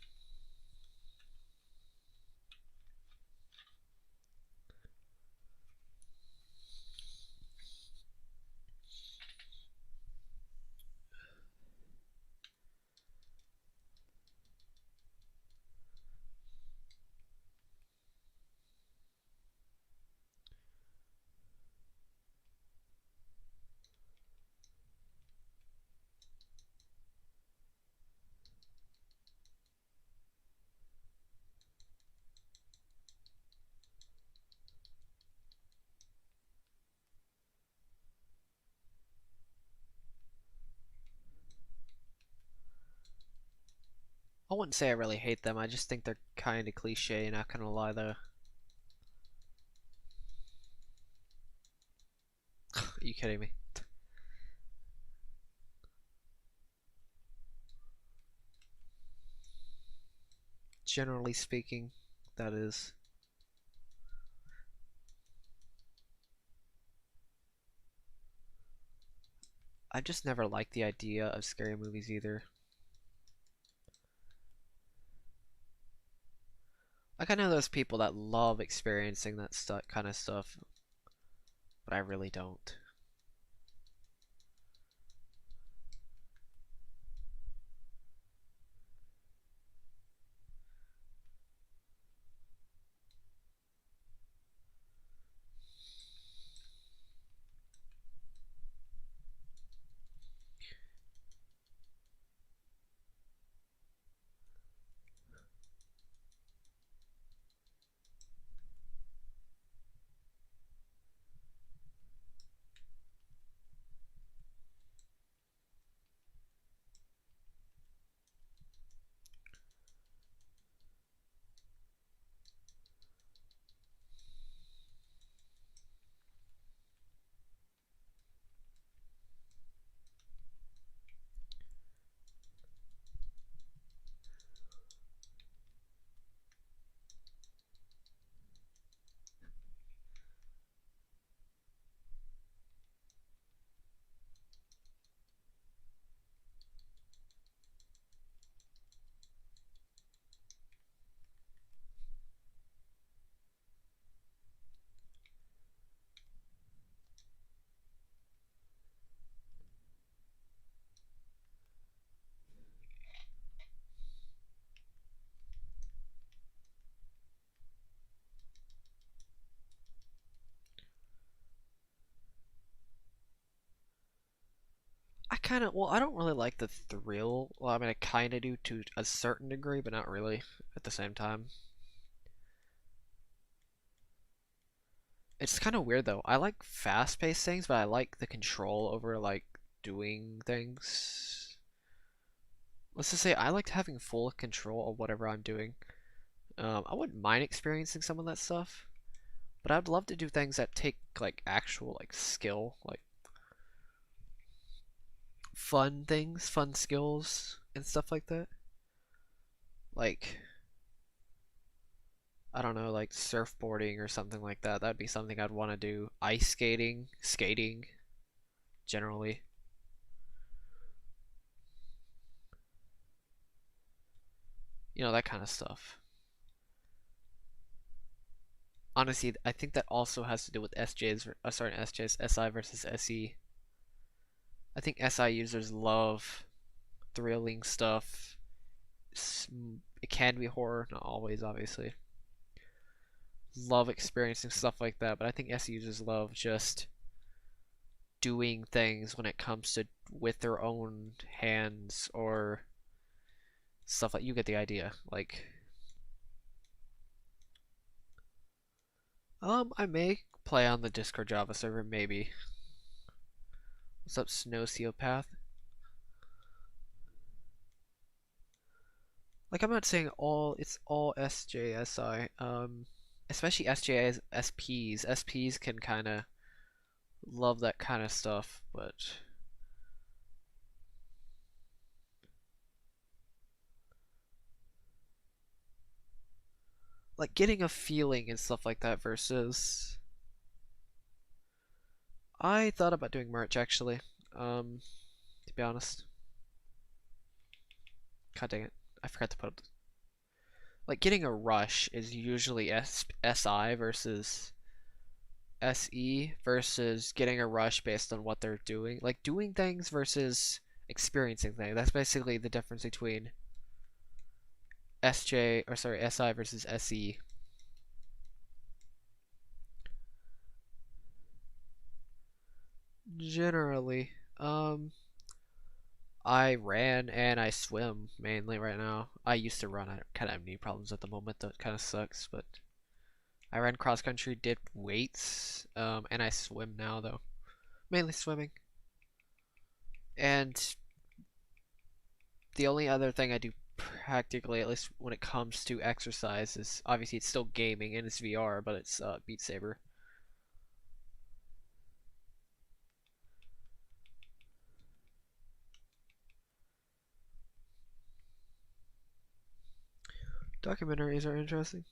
I wouldn't say I really hate them. I just think they're kind of cliche, not gonna lie though. Are you kidding me? Generally speaking, that is. I just never liked the idea of scary movies either. Like, I know those people that love experiencing that kind of stuff, but I really don't. well, I don't really like the thrill. Well, I mean, I kind of do to a certain degree, but not really at the same time. It's kind of weird though. I like fast-paced things, but I like the control over like doing things. Let's just say I liked having full control of whatever I'm doing. I wouldn't mind experiencing some of that stuff, but I'd love to do things that take like actual like skill, like fun things, fun skills and stuff like that. Like I don't know, like surfboarding or something like that. That'd be something I'd want to do. Ice skating, skating generally. You know, that kind of stuff. Honestly, I think that also has to do with SI versus SE. I think SI users love thrilling stuff. It can be horror, not always, obviously. Love experiencing stuff like that, but I think SE users love just doing things when it comes to with their own hands or stuff like you get the idea. Like, I may play on the Discord Java server, maybe. What's up, Snowceopath? Like, I'm not saying it's all SJSI. Especially SJS SPs. SPs can kind of love that kind of stuff, but like getting a feeling and stuff like that versus I thought about doing merch actually. To be honest. God dang it. I forgot to put like getting a rush is usually SI versus SE versus getting a rush based on what they're doing. Like doing things versus experiencing things. That's basically the difference between SI versus SE. Generally, I ran and I swim mainly right now. I used to run. I kind of have knee problems at the moment. That kind of sucks, but I ran cross country, did weights, and I swim now though. Mainly swimming. And the only other thing I do practically, at least when it comes to exercise, is obviously it's still gaming and it's VR, but it's Beat Saber. Documentaries are interesting.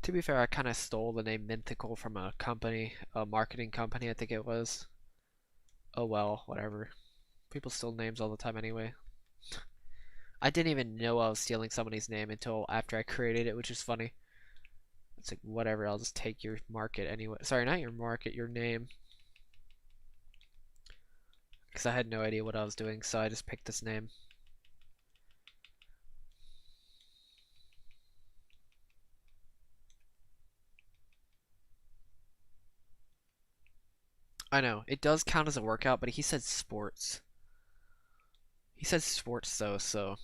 To be fair, I kind of stole the name Mythical from a company, a marketing company, I think it was. Oh well, whatever. People steal names all the time anyway. I didn't even know I was stealing somebody's name until after I created it, which is funny. It's like, whatever, I'll just take your market anyway. Sorry, not your market, your name. Because I had no idea what I was doing, so I just picked this name. I know, it does count as a workout, but he said sports. He said sports though, so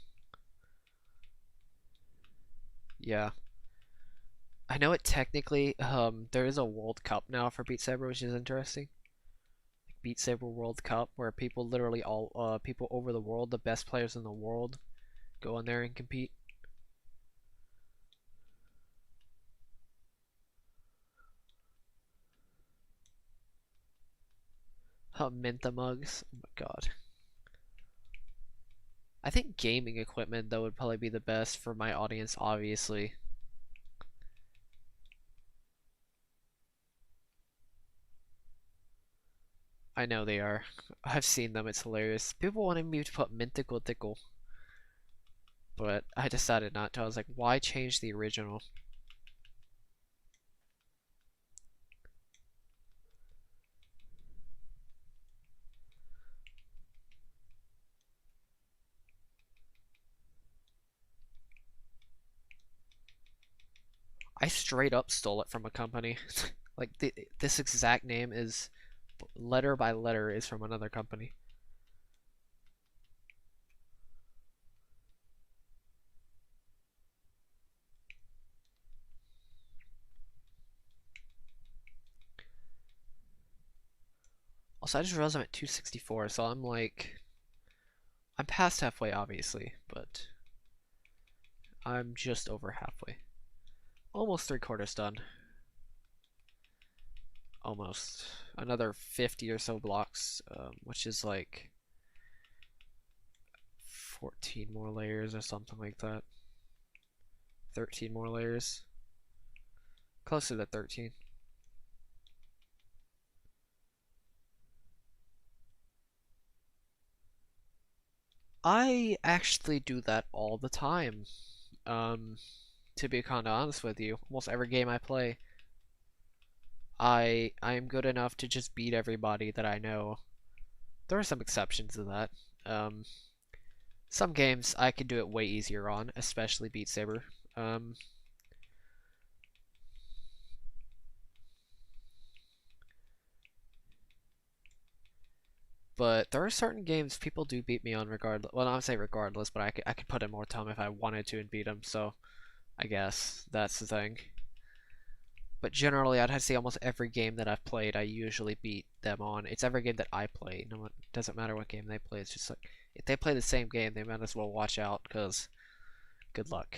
yeah. I know it technically, there is a World Cup now for Beat Saber, which is interesting. Beat Saber World Cup, where people literally people over the world, the best players in the world, go in there and compete. Minta mugs. Oh my god. I think gaming equipment though would probably be the best for my audience, obviously. I know they are. I've seen them, it's hilarious. People wanted me to put Minticle Tickle, but I decided not to. I was like, why change the original? I straight up stole it from a company. Like this exact name is letter by letter is from another company. Also, I just realized I'm at 264, so I'm past halfway, obviously, but I'm just over halfway. Almost 3/4 done. Almost. Another 50 or so blocks, which is like 14 more layers or something like that. 13 more layers. Closer to 13. I actually do that all the time. To be kind of honest with you, almost every game I play, I'm good enough to just beat everybody that I know. There are some exceptions to that. Some games I could do it way easier on, especially Beat Saber. But there are certain games people do beat me on regardless. Well, I would say regardless, but I could put in more time if I wanted to and beat them. So I guess that's the thing. But generally, I'd have to say almost every game that I've played, I usually beat them on. It's every game that I play. No, it doesn't matter what game they play. It's just like if they play the same game, they might as well watch out because good luck.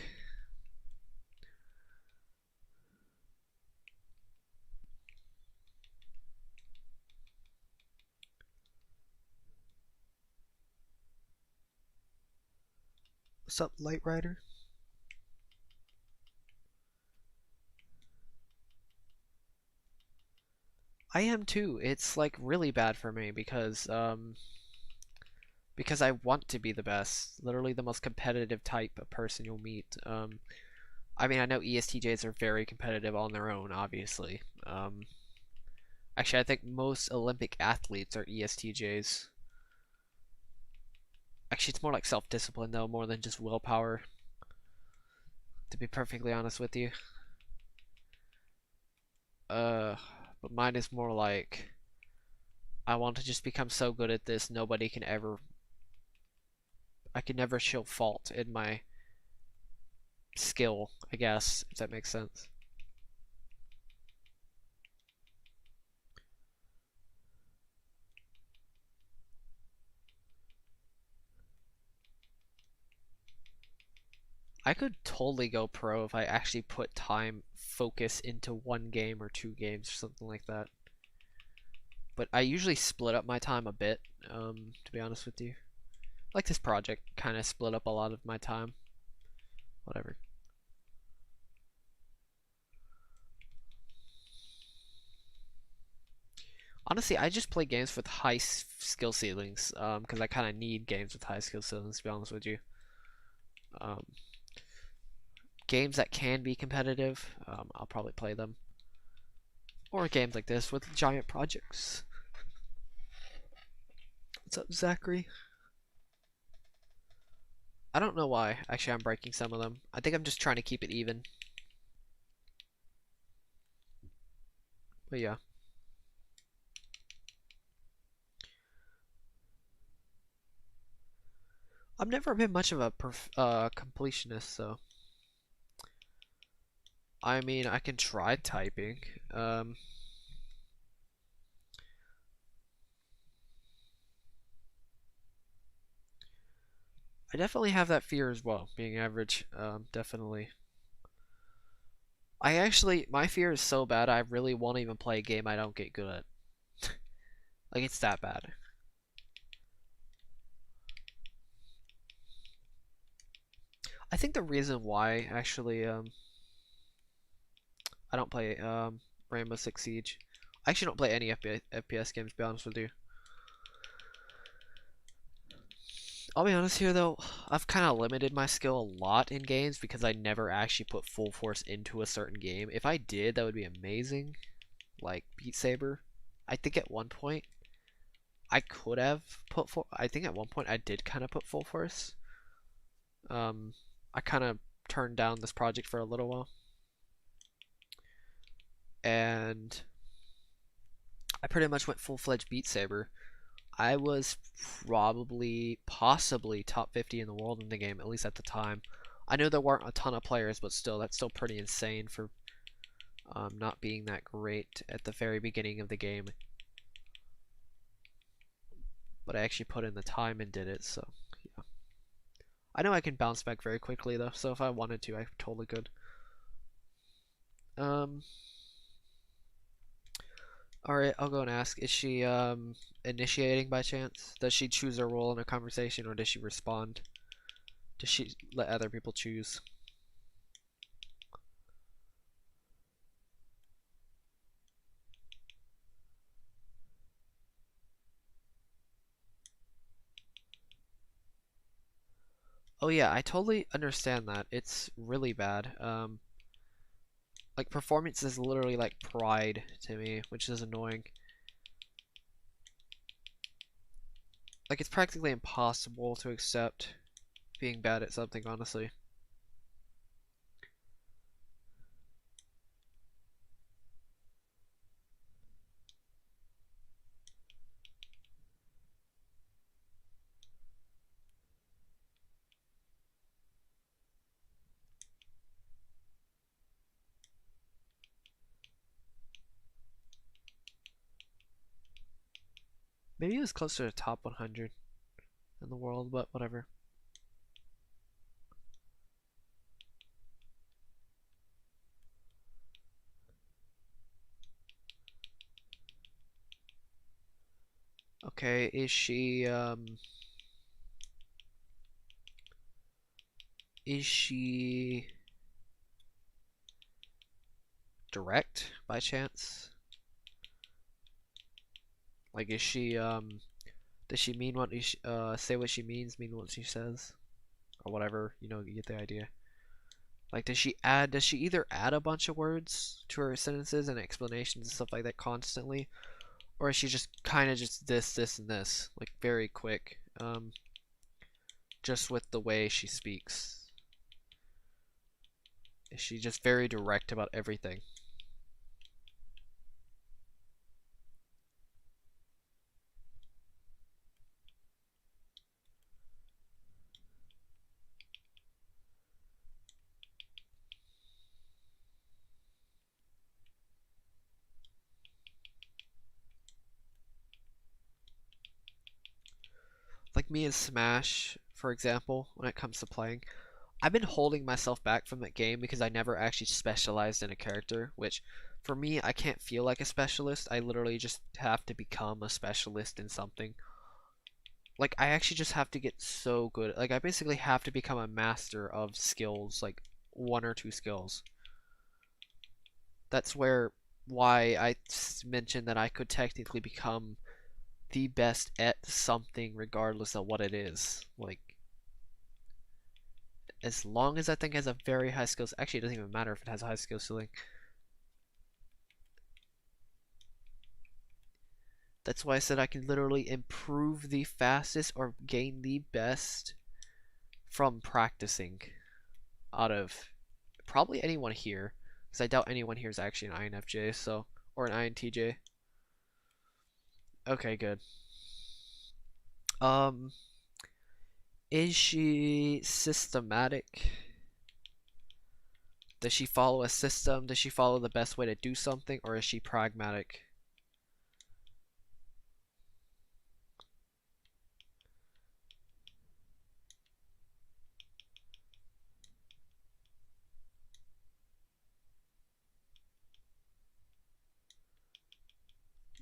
What's up, Light Rider? I am too. It's like really bad for me because I want to be the best. Literally the most competitive type of person you'll meet. I mean, I know ESTJs are very competitive on their own, obviously. Actually, I think most Olympic athletes are ESTJs. Actually, it's more like self-discipline, though, more than just willpower. To be perfectly honest with you. But mine is more like I want to just become so good at this, I can never show fault in my skill, I guess, if that makes sense. I could totally go pro if I actually put time, focus into one game or two games or something like that. But I usually split up my time a bit, to be honest with you. Like this project kind of split up a lot of my time. Whatever. Honestly, I just play games with high skill ceilings, because I kind of need games with high skill ceilings, to be honest with you. Games that can be competitive, I'll probably play them. Or games like this with giant projects. What's up, Zachary? I don't know why. Actually, I'm breaking some of them. I think I'm just trying to keep it even. But yeah. I've never been much of a completionist, so. I mean, I can try typing. I definitely have that fear as well, being average. Definitely. My fear is so bad, I really won't even play a game I don't get good at. Like, it's that bad. I think the reason why, actually, I don't play, Rainbow Six Siege. I actually don't play any FPS games, to be honest with you. I'll be honest here, though, I've kind of limited my skill a lot in games because I never actually put full force into a certain game. If I did, that would be amazing. Like Beat Saber. I think at one point I could have I think at one point I did kind of put full force. I kind of turned down this project for a little while. and I pretty much went full-fledged Beat Saber. I was possibly top 50 in the world in the game, at least at the time. I know there weren't a ton of players, but still, that's still pretty insane for not being that great at the very beginning of the game. But I actually put in the time and did it, so yeah. I know I can bounce back very quickly though, so if I wanted to, I totally could. Alright, I'll go and ask. Is she initiating by chance? Does she choose her role in a conversation, or does she respond? Does she let other people choose? Oh yeah, I totally understand that. It's really bad. Like, performance is literally like pride to me, which is annoying. Like, it's practically impossible to accept being bad at something, honestly. Maybe it was closer to top 100 in the world, but whatever. Okay, is she direct by chance? Like, is she does she mean what say what she means, mean what she says, or whatever? You know, you get the idea. Like, does she either add a bunch of words to her sentences and explanations and stuff like that constantly, or is she just kind of just this, and this, like very quick, just with the way she speaks? Is she just very direct about everything? Like me in Smash, for example, when it comes to playing, I've been holding myself back from that game because I never actually specialized in a character, which for me, I can't feel like a specialist. I literally just have to become a specialist in something. Like, I actually just have to get so good. Like, I basically have to become a master of skills, like one or two skills. That's why I mentioned that I could technically become the best at something regardless of what it is. Like, as long as that thing has a very high skills, actually it doesn't even matter if it has a high skill ceiling. That's why I said I can literally improve the fastest or gain the best from practicing out of probably anyone here, because I doubt anyone here is actually an INFJ, so, or an INTJ. Okay, good. Is she systematic? Does she follow a system? Does she follow the best way to do something, or is she pragmatic?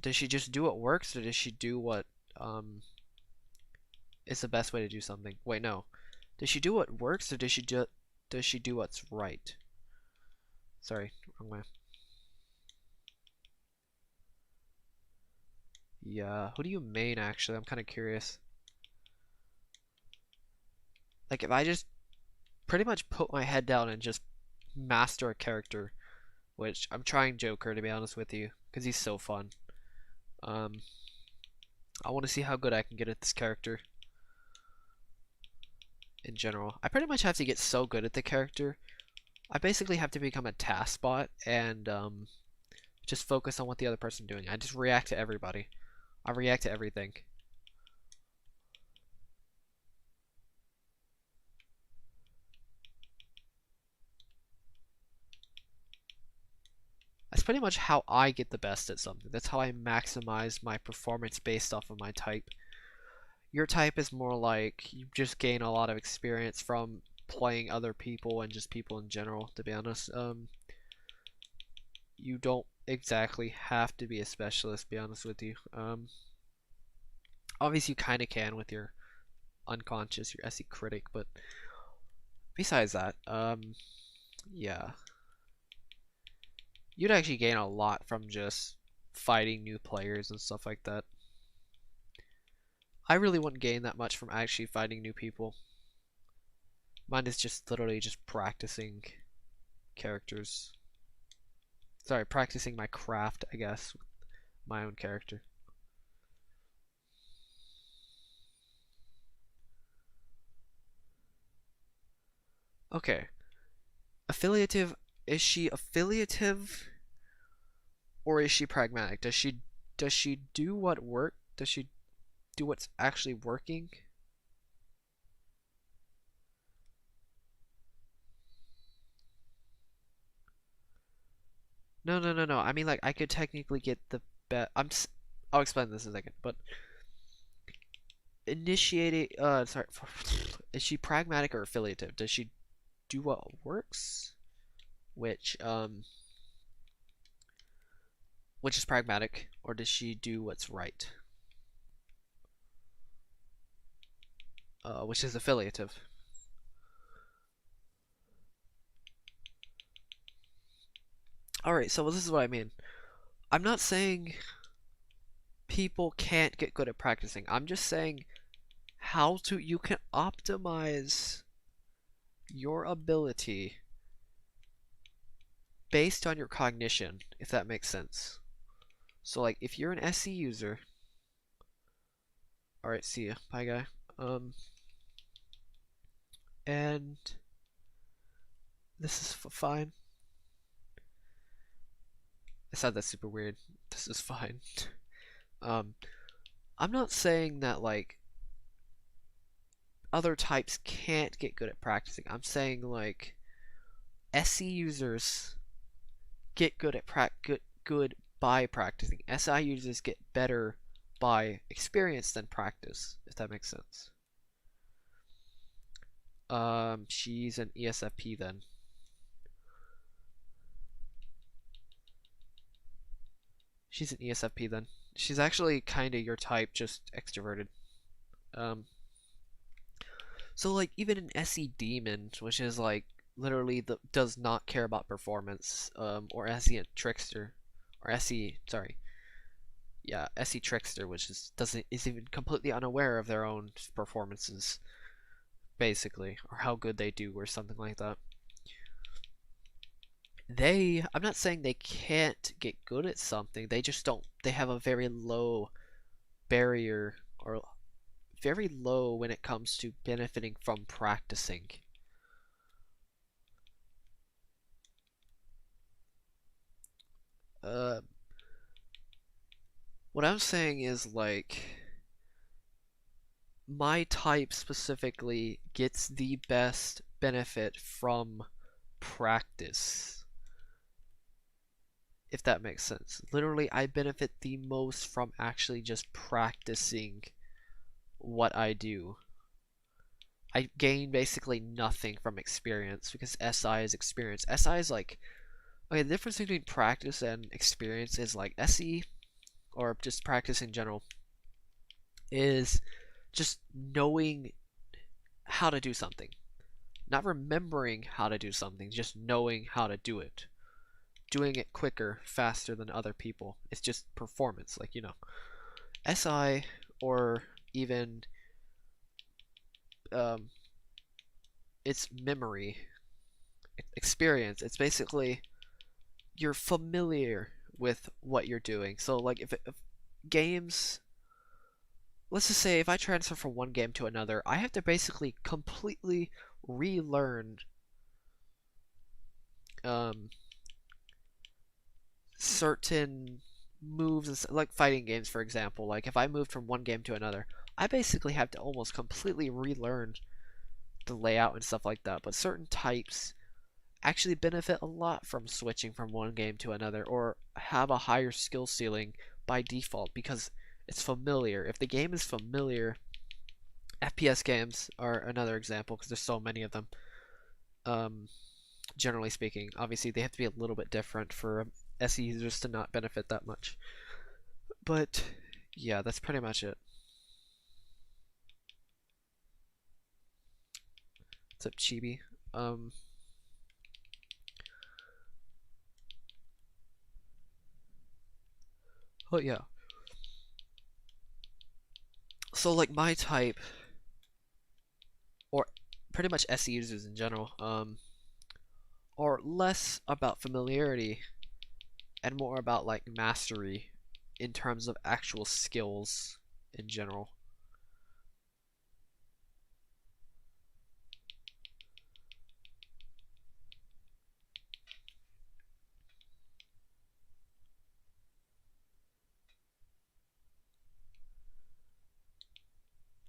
Does she just do what works, or does she do what is the best way to do something? Wait, no. Does she do what works, or does she do what's right? Sorry, wrong way. Yeah, who do you main actually? I'm kind of curious. Like, if I just pretty much put my head down and just master a character, which I'm trying Joker to be honest with you, because he's so fun. I want to see how good I can get at this character in general. I pretty much have to get so good at the character. I basically have to become a task bot and just focus on what the other person's doing. I just react to everybody. I react to everything. That's pretty much how I get the best at something. That's how I maximize my performance based off of my type. Your type is more like you just gain a lot of experience from playing other people and just people in general, to be honest. You don't exactly have to be a specialist, to be honest with you. Obviously you kind of can with your unconscious, your SE critic, but besides that, yeah. You'd actually gain a lot from just fighting new players and stuff like that. I really wouldn't gain that much from actually fighting new people. Mine is just literally just practicing characters. Sorry, practicing my craft, I guess, with my own character. Okay. Affiliative. Is she affiliative or is she pragmatic? Does she do what work? Does she do what's actually working? No. I mean, like, I could technically get the bet. I'll explain this in a second. But initiating. Sorry. Is she pragmatic or affiliative? Does she do what works? Which is pragmatic, or does she do what's right? Which is affiliative. Alright, so this is what I mean. I'm not saying people can't get good at practicing. I'm just saying you can optimize your ability based on your cognition, if that makes sense. So like if you're an SE user, alright, see ya, bye guy. And this is fine. I said that's super weird. This is fine. I'm not saying that like other types can't get good at practicing. I'm saying like SE users get good at good by practicing. SI users get better by experience than practice, if that makes sense. She's an ESFP then. She's an ESFP then. She's actually kind of your type, just extroverted. So like even an SE demon, which is like literally does not care about performance, or SE trickster, or SE SE trickster, which is even completely unaware of their own performances, basically, or how good they do, or something like that. I'm not saying they can't get good at something, they just don't, they have a very low barrier, or very low when it comes to benefiting from practicing. What I'm saying is like my type specifically gets the best benefit from practice, if that makes sense. Literally, I benefit the most from actually just practicing what I do. I gain basically nothing from experience because SI is experience. SI is like, okay, the difference between practice and experience is like SE, or just practice in general, is just knowing how to do something. Not remembering how to do something, just knowing how to do it. Doing it quicker, faster than other people. It's just performance, like, you know. SI, or even it's memory, experience. It's basically you're familiar with what you're doing. So like if games, let's just say if I transfer from one game to another, I have to basically completely relearn certain moves, like fighting games, for example. Like if I moved from one game to another, I basically have to almost completely relearn the layout and stuff like that. But certain types actually benefit a lot from switching from one game to another, or have a higher skill ceiling by default because it's familiar. If the game is familiar, FPS games are another example because there's so many of them. Generally speaking, obviously they have to be a little bit different for SE users to not benefit that much. But yeah, that's pretty much it. What's up, Chibi? Oh yeah. So like my type, or pretty much SE users in general, are less about familiarity and more about like mastery in terms of actual skills in general.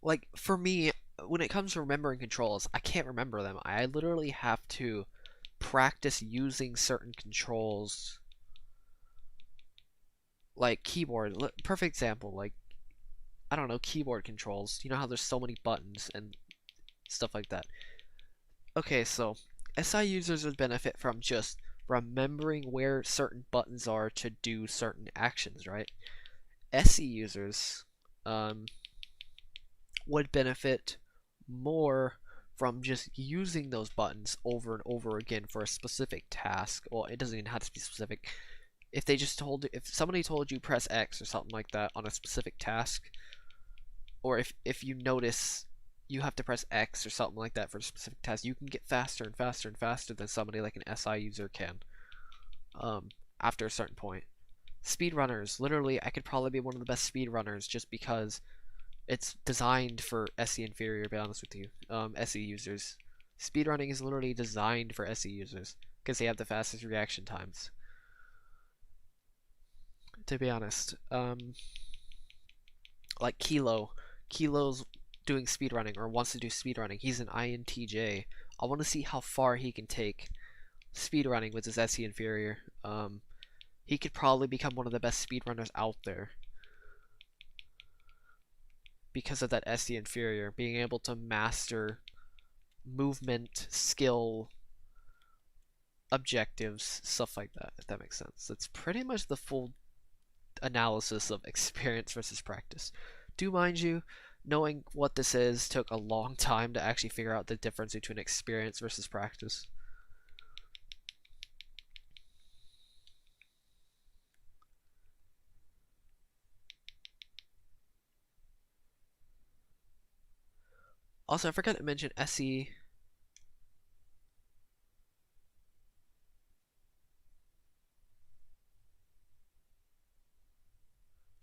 Like for me, when it comes to remembering controls, I can't remember them. I literally have to practice using certain controls, like keyboard. Perfect example, like I don't know, keyboard controls. You know how there's so many buttons and stuff like that. Okay, so SI users would benefit from just remembering where certain buttons are to do certain actions, right? SE users would benefit more from just using those buttons over and over again for a specific task. Well, it doesn't even have to be specific. If somebody told you press X or something like that on a specific task, or if you notice you have to press X or something like that for a specific task, you can get faster and faster and faster than somebody like an SI user can. After a certain point. Speedrunners, literally, I could probably be one of the best speedrunners just because it's designed for SE inferior, to be honest with you. SE users. Speedrunning is literally designed for SE users because they have the fastest reaction times. To be honest. Like Kilo's doing speedrunning or wants to do speedrunning. He's an INTJ. I want to see how far he can take speedrunning with his SE inferior. He could probably become one of the best speedrunners out there because of that SE inferior, being able to master movement, skill, objectives, stuff like that, if that makes sense. That's pretty much the full analysis of experience versus practice. Do mind you, knowing what this is took a long time to actually figure out the difference between experience versus practice. Also, I forgot to mention SE.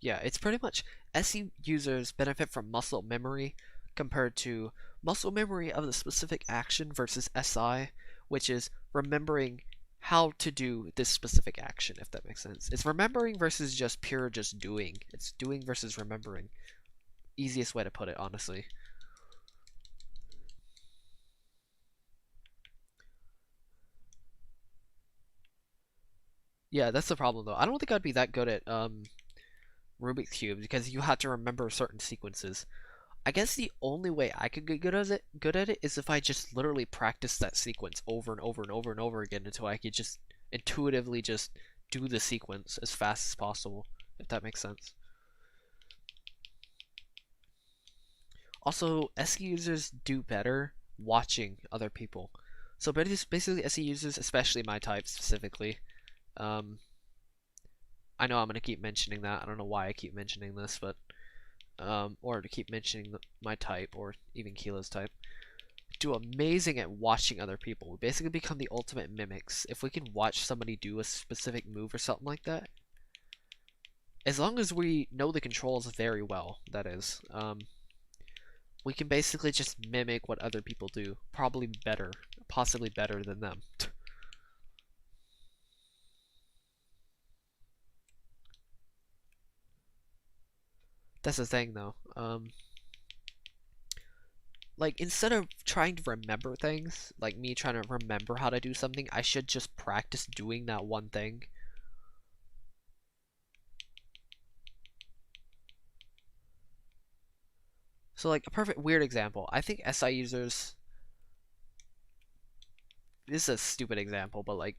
Yeah, it's pretty much SE users benefit from muscle memory compared to muscle memory of the specific action versus SI, which is remembering how to do this specific action, if that makes sense. It's remembering versus just pure just doing. It's doing versus remembering. Easiest way to put it, honestly. Yeah, that's the problem though. I don't think I'd be that good at Rubik's Cube because you have to remember certain sequences. I guess the only way I could get good at it is if I just literally practice that sequence over and over and over and over again until I could just intuitively just do the sequence as fast as possible, if that makes sense. Also, SE users do better watching other people. So basically SE users, especially my type specifically, I know I'm gonna keep mentioning that. I don't know why I keep mentioning this, but or to keep mentioning my type or even Kilo's type, do amazing at watching other people. We basically become the ultimate mimics. If we can watch somebody do a specific move or something like that, as long as we know the controls very well, that is, we can basically just mimic what other people do, probably better, possibly better than them. That's the thing though. Like instead of trying to remember things, like me trying to remember how to do something, I should just practice doing that one thing. So like a perfect weird example, I think SI users, this is a stupid example, but like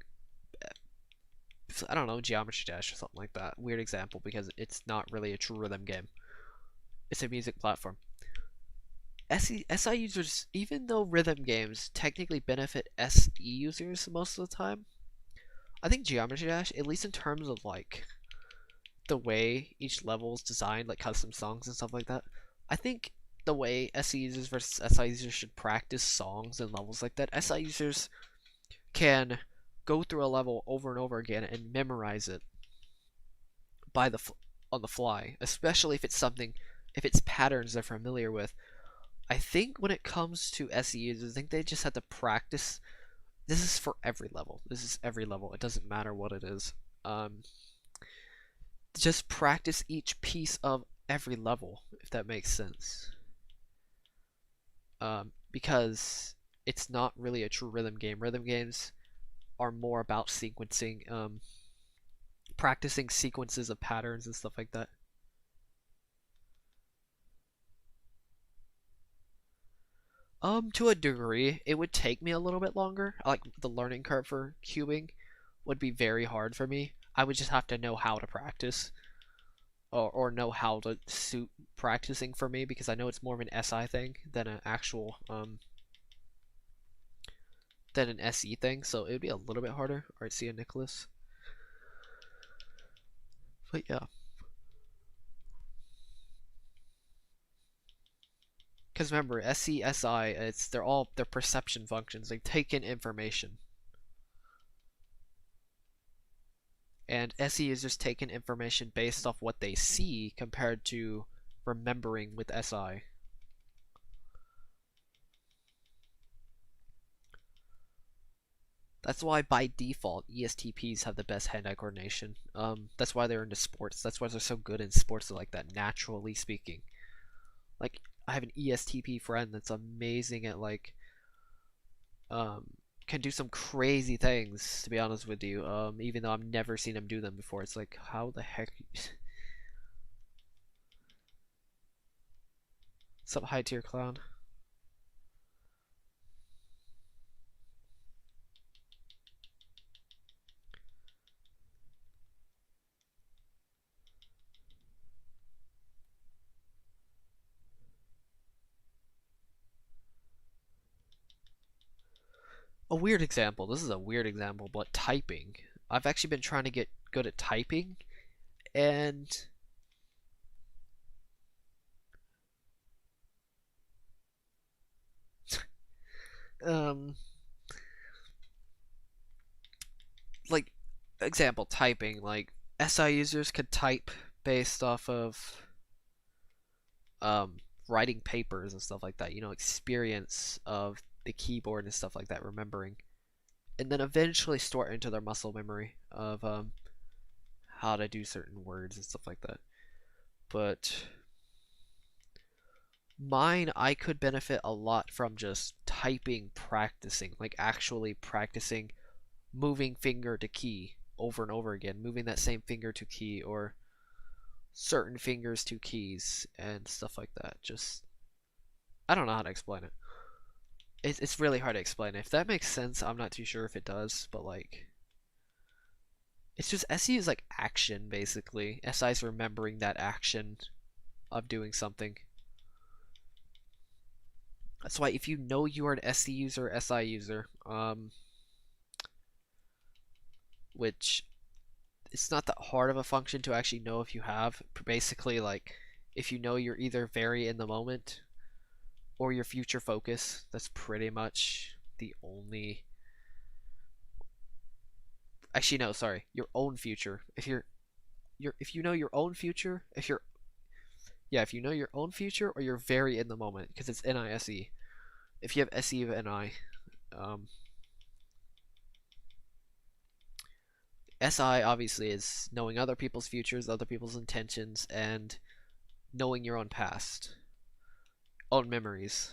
I don't know, Geometry Dash or something like that. Weird example because it's not really a true rhythm game. It's a music platform. SI users, even though rhythm games technically benefit SE users most of the time, I think Geometry Dash, at least in terms of like the way each level is designed, like custom songs and stuff like that, I think the way SE users versus SI users should practice songs and levels like that, SI users can go through a level over and over again and memorize it by on the fly, especially if it's something, if it's patterns they're familiar with. I think when it comes to SE users, I think they just have to practice. This is for every level. This is every level. It doesn't matter what it is. Just practice each piece of every level, if that makes sense. Because it's not really a true rhythm game. Rhythm games are more about sequencing, practicing sequences of patterns and stuff like that. To a degree, it would take me a little bit longer. Like the learning curve for cubing would be very hard for me. I would just have to know how to practice, or know how to suit practicing for me, because I know it's more of an SI thing than an actual than an SE thing. So it would be a little bit harder. All right, see you, Nicholas. But yeah, because remember, SE, SI, they're perception functions. They take in information. And SE users take in information based off what they see compared to remembering with SI. That's why by default ESTPs have the best hand-eye coordination. That's why they're into sports. That's why they're so good in sports like that, naturally speaking. Like I have an ESTP friend that's amazing at like can do some crazy things, to be honest with you. Even though I've never seen him do them before. It's like, how the heck Sup, high tier clown? A weird example. This is a weird example, but typing. I've actually been trying to get good at typing, and um, like example typing. Like SI users could type based off of writing papers and stuff like that. You know, experience of the keyboard and stuff like that, remembering, and then eventually store it into their muscle memory of how to do certain words and stuff like that. But mine, I could benefit a lot from just typing, practicing, like actually practicing moving finger to key over and over again, moving that same finger to key, or certain fingers to keys and stuff like that. Just, I don't know how to explain it. It's really hard to explain. If that makes sense, I'm not too sure if it does, but like, it's just SE is like action basically. SI is remembering that action of doing something. That's why if you know you are an SE user, SI user, which it's not that hard of a function to actually know if you have. Basically, like if you know you're either very in the moment or your future focus, that's pretty much the only. Actually, no, sorry, your own future. If you know your own future, if you know your own future, or you're very in the moment, because it's NISE. If you have SE of NI, SI obviously is knowing other people's futures, other people's intentions, and knowing your own past, own memories.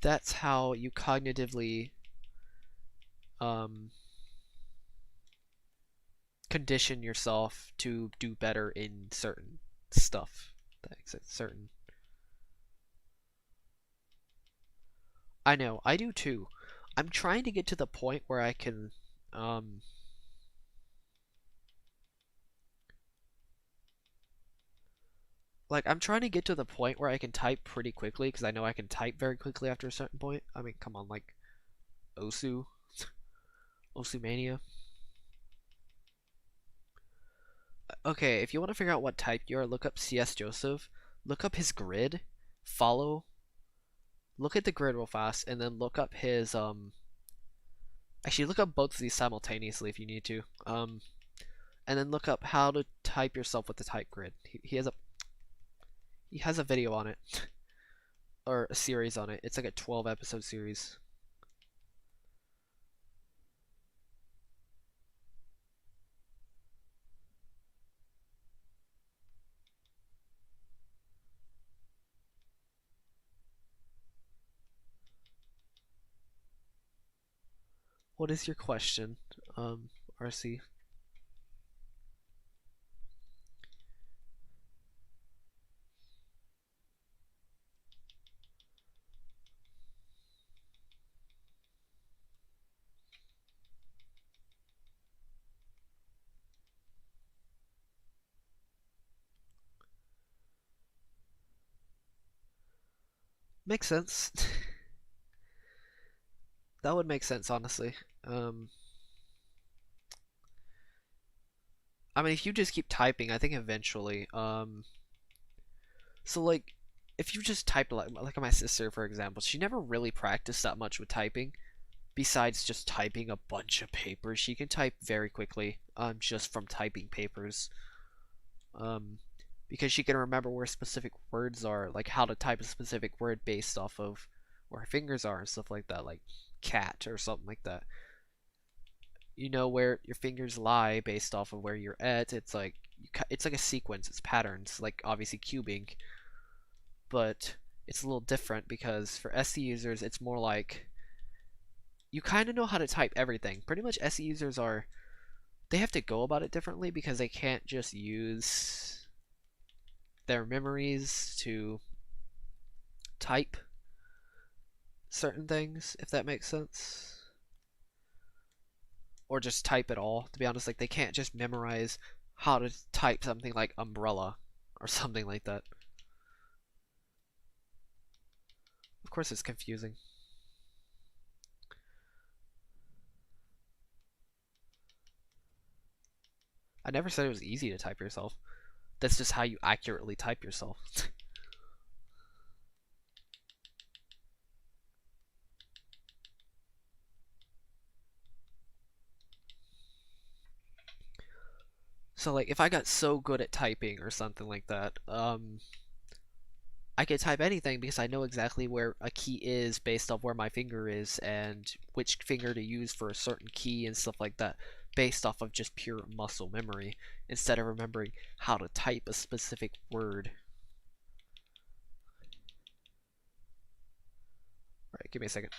That's how you cognitively um, condition yourself to do better in certain stuff. Certain. I know, I do too. I'm trying to get to the point where I can um, like I'm trying to get to the point where I can type pretty quickly because I know I can type very quickly after a certain point. I mean, come on, like Osu, Osu Mania. Okay, if you want to figure out what type you are, look up CS Joseph, look up his grid, follow, look at the grid real fast, and then look up his actually look up both of these simultaneously if you need to. And then look up how to type yourself with the type grid. He has a video on it. Or a series on it. It's like a 12 episode series. What is your question, RC? Makes sense. That would make sense, honestly. I mean, if you just keep typing, I think eventually, so like, if you just type like my sister, for example, she never really practiced that much with typing. Besides just typing a bunch of papers, she can type very quickly, just from typing papers. Um, because she can remember where specific words are, like how to type a specific word based off of where her fingers are and stuff like that, like cat or something like that. You know where your fingers lie based off of where you're at. It's like a sequence. It's patterns, like obviously cubing, but it's a little different because for SE users, it's more like you kind of know how to type everything. Pretty much SE users they have to go about it differently because they can't just use their memories to type certain things, if that makes sense. Or just type at all, to be honest. Like, they can't just memorize how to type something like umbrella or something like that. Of course, it's confusing. I never said it was easy to type yourself. That's just how you accurately type yourself. So, like, if I got so good at typing or something like that, I could type anything because I know exactly where a key is based off where my finger is and which finger to use for a certain key and stuff like that based off of just pure muscle memory instead of remembering how to type a specific word. Alright, give me a second.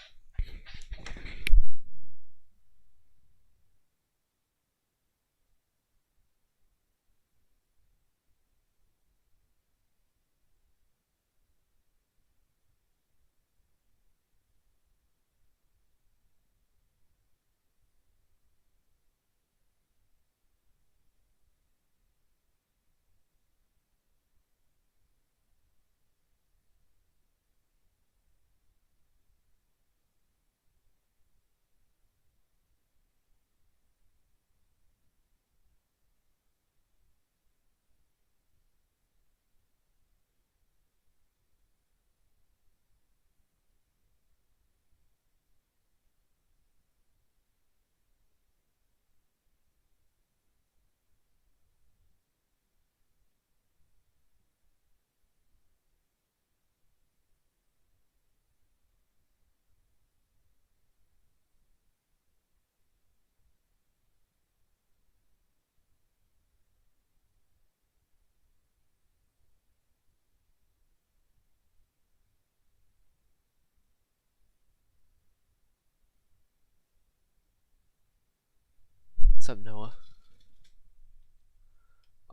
What's up, Noah?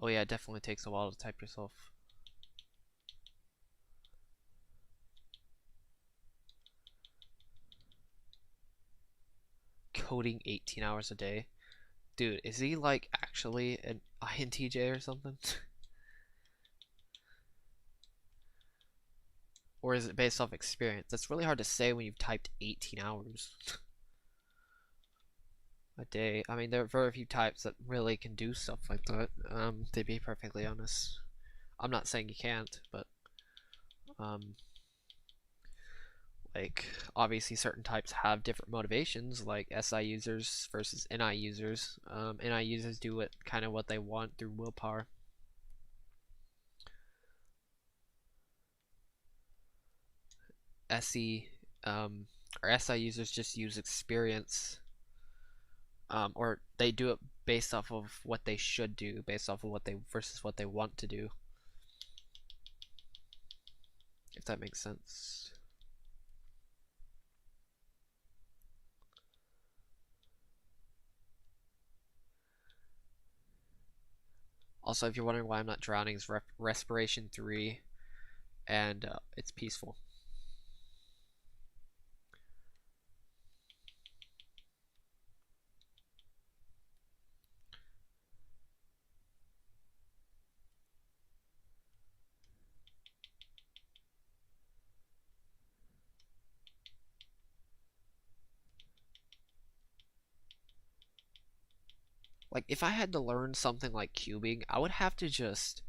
Oh yeah, it definitely takes a while to type yourself. Coding 18 hours a day? Dude, is he like actually an INTJ or something? Or is it based off experience? That's really hard to say when you've typed 18 hours a day. I mean, there are very few types that really can do stuff like that, to be perfectly honest. I'm not saying you can't, but, like, obviously certain types have different motivations, like SI users versus NI users. NI users do what they want through willpower. SE, or SI users just use experience, or they do it based off of what they should do, based off of what they versus what they want to do. If that makes sense. Also, if you're wondering why I'm not drowning, it's respiration 3, and it's peaceful. Like, if I had to learn something like cubing, I would have to just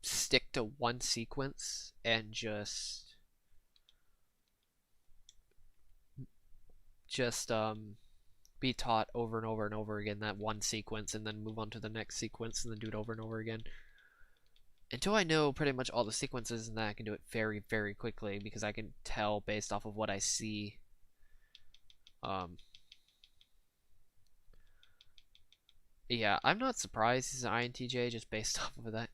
stick to one sequence and just be taught over and over and over again that one sequence, and then move on to the next sequence and then do it over and over again until I know pretty much all the sequences, and then I can do it very, very quickly because I can tell based off of what I see. Yeah, I'm not surprised he's an INTJ just based off of that.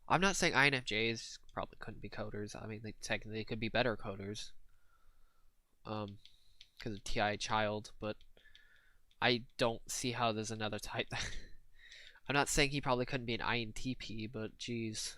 I'm not saying INFJs probably couldn't be coders. I mean, they technically could be better coders. Because of TI child, but I don't see how there's another type. I'm not saying he probably couldn't be an INTP, but geez.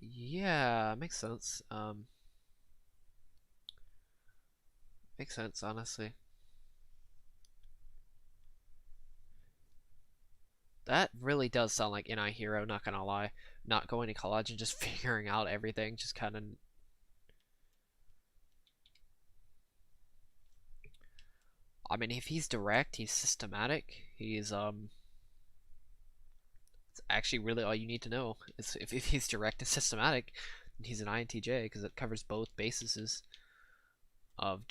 Yeah, makes sense. Makes sense, honestly. That really does sound like NI Hero, not gonna lie. Not going to college and just figuring out everything, just kind of. I mean, if he's direct, he's systematic, he's, it's actually really all you need to know. It's, if he's direct and systematic, he's an INTJ, because it covers both bases of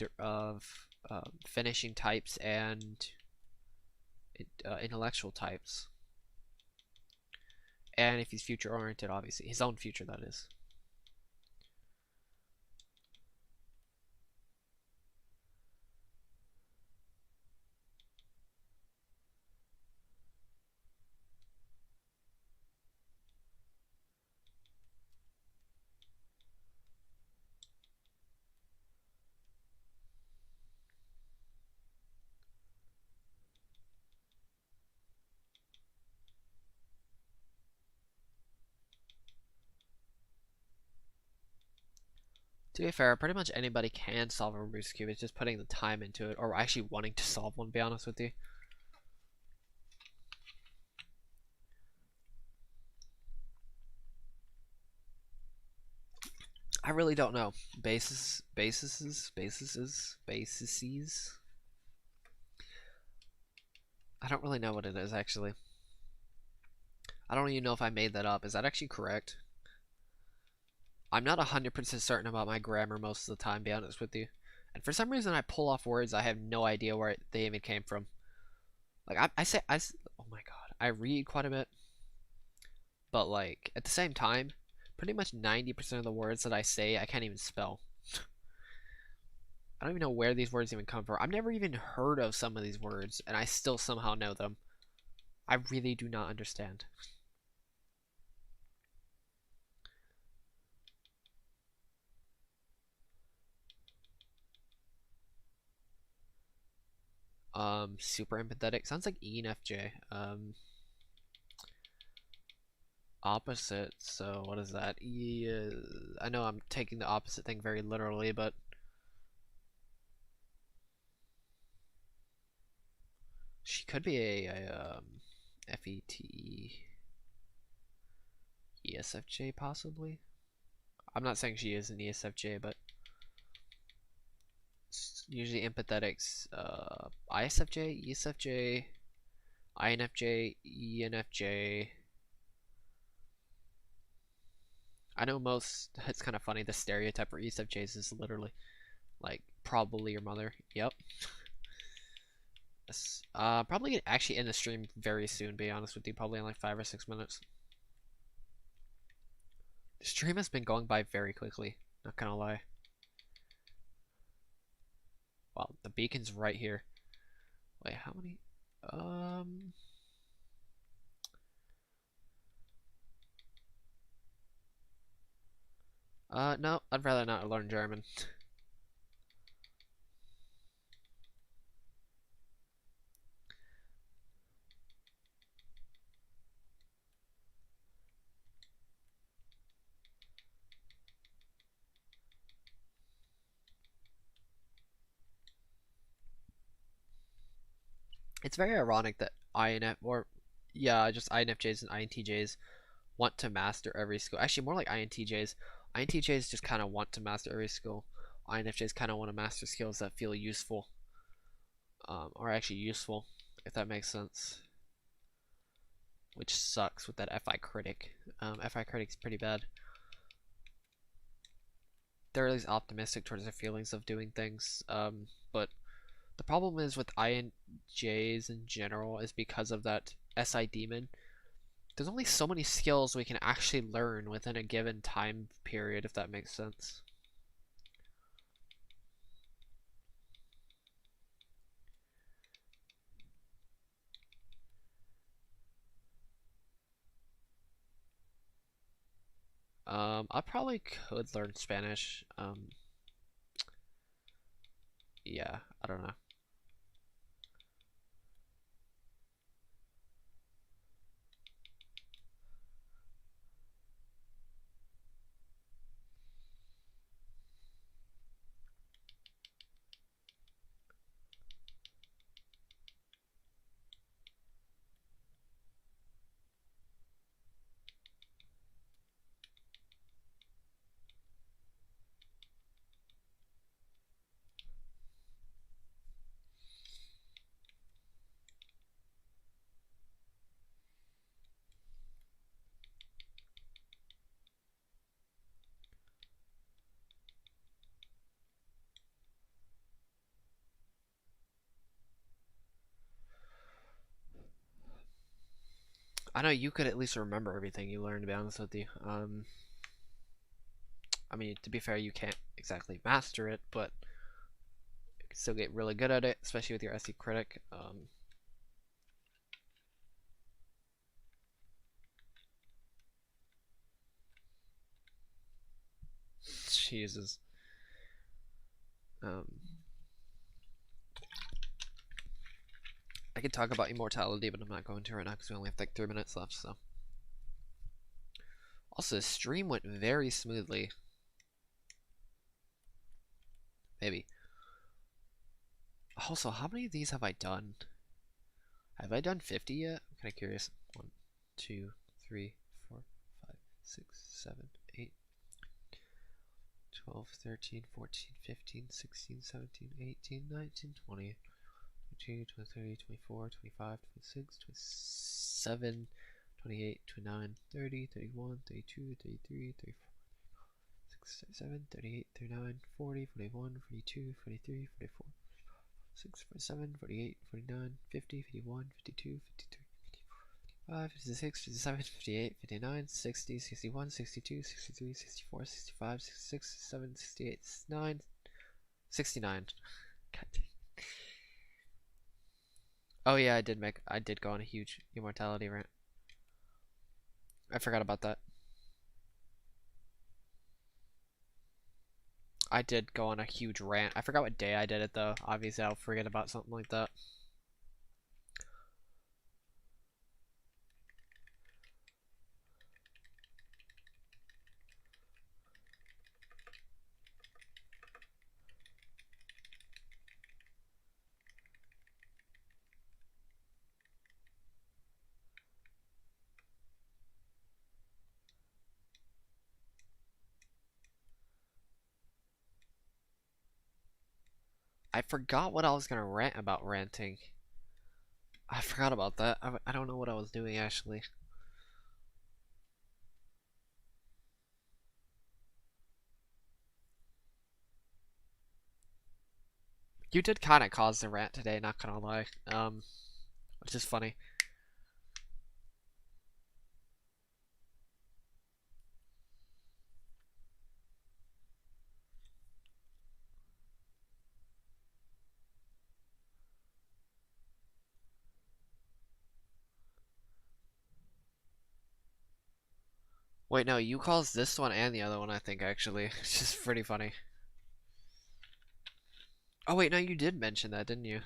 finishing types and intellectual types. And if he's future oriented, obviously his own future, that is. To be fair, pretty much anybody can solve a Rubik's Cube. It's just putting the time into it, or actually wanting to solve one, to be honest with you. I really don't know. Bases. I don't really know what it is, actually. I don't even know if I made that up. Is that actually correct? I'm not 100% certain about my grammar most of the time, to be honest with you. And for some reason, I pull off words I have no idea where they even came from. Like, oh my god, I read quite a bit. But, like, at the same time, pretty much 90% of the words that I say, I can't even spell. I don't even know where these words even come from. I've never even heard of some of these words, and I still somehow know them. I really do not understand. Super empathetic. Sounds like ENFJ. Opposite. So what is that? I know I'm taking the opposite thing very literally, but she could be a FETE ESFJ possibly. I'm not saying she is an ESFJ, but usually empathetics. ISFJ, ESFJ, INFJ, ENFJ. I know most. It's kind of funny. The stereotype for ESFJs is literally like probably your mother. Yep. Probably gonna actually end the stream very soon. Be honest with you, probably in like 5 or 6 minutes. The stream has been going by very quickly. Not gonna lie. Wow, the beacon's right here. Wait, how many? No, I'd rather not learn German. It's very ironic that just INFJs and INTJs want to master every skill. Actually, more like INTJs. INTJs just kind of want to master every skill. INFJs kind of want to master skills that feel useful. Or actually useful, if that makes sense. Which sucks with that FI critic. FI critic's pretty bad. They're always optimistic towards their feelings of doing things. But the problem is with INJs in general is because of that SI demon. There's only so many skills we can actually learn within a given time period, if that makes sense. I probably could learn Spanish. Yeah, I don't know. I know you could at least remember everything you learned, to be honest with you. I mean, to be fair, you can't exactly master it, but you can still get really good at it, especially with your SE critic. Jesus. I could talk about immortality, but I'm not going to right now because we only have like 3 minutes left, so. Also, the stream went very smoothly. Maybe. Also, how many of these have I done? Have I done 50 yet? I'm kind of curious. 1, 2, 3, 4, 5, 6, 7, 8. 12, 13, 14, 15, 16, 17, 18, 19, 20, 22, 23, 24, 25, 26, 27, 28, 29, 30, 31, 32, 33, 34, 37, 38, 39, 40, 41, 42, 43, 44, 6, 47, 48, 49, 50, 51, 52, 53, 55, 56, 57, 58, 59, 60, 61, 62, 63, 64, 65, 66, 67, 68, 69, 69. God dang. Oh yeah, I did go on a huge immortality rant. I forgot about that. I did go on a huge rant. I forgot what day I did it though. Obviously I'll forget about something like that. I forgot what I was gonna rant about ranting. I forgot about that. I don't know what I was doing actually. You did kind of cause the rant today, not gonna lie. Which is funny. Wait, no, you caused this one and the other one, I think, actually. It's just pretty funny. Oh, wait, no, you did mention that, didn't you?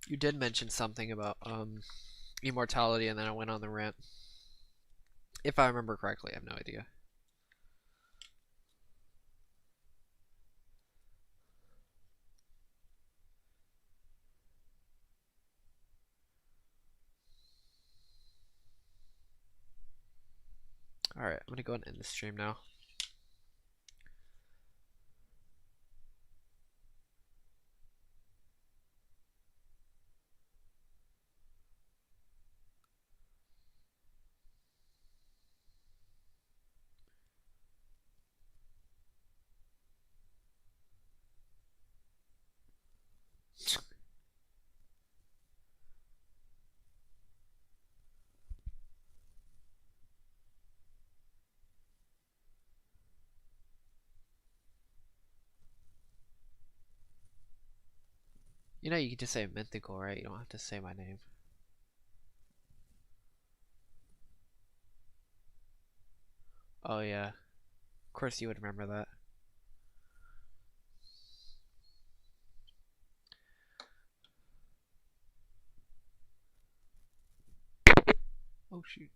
You did mention something about, immortality, and then I went on the rant. If I remember correctly, I have no idea. Alright, I'm gonna go ahead and end the stream now. You know, you can just say mythical, right? You don't have to say my name. Oh, yeah. Of course you would remember that. Oh, shoot.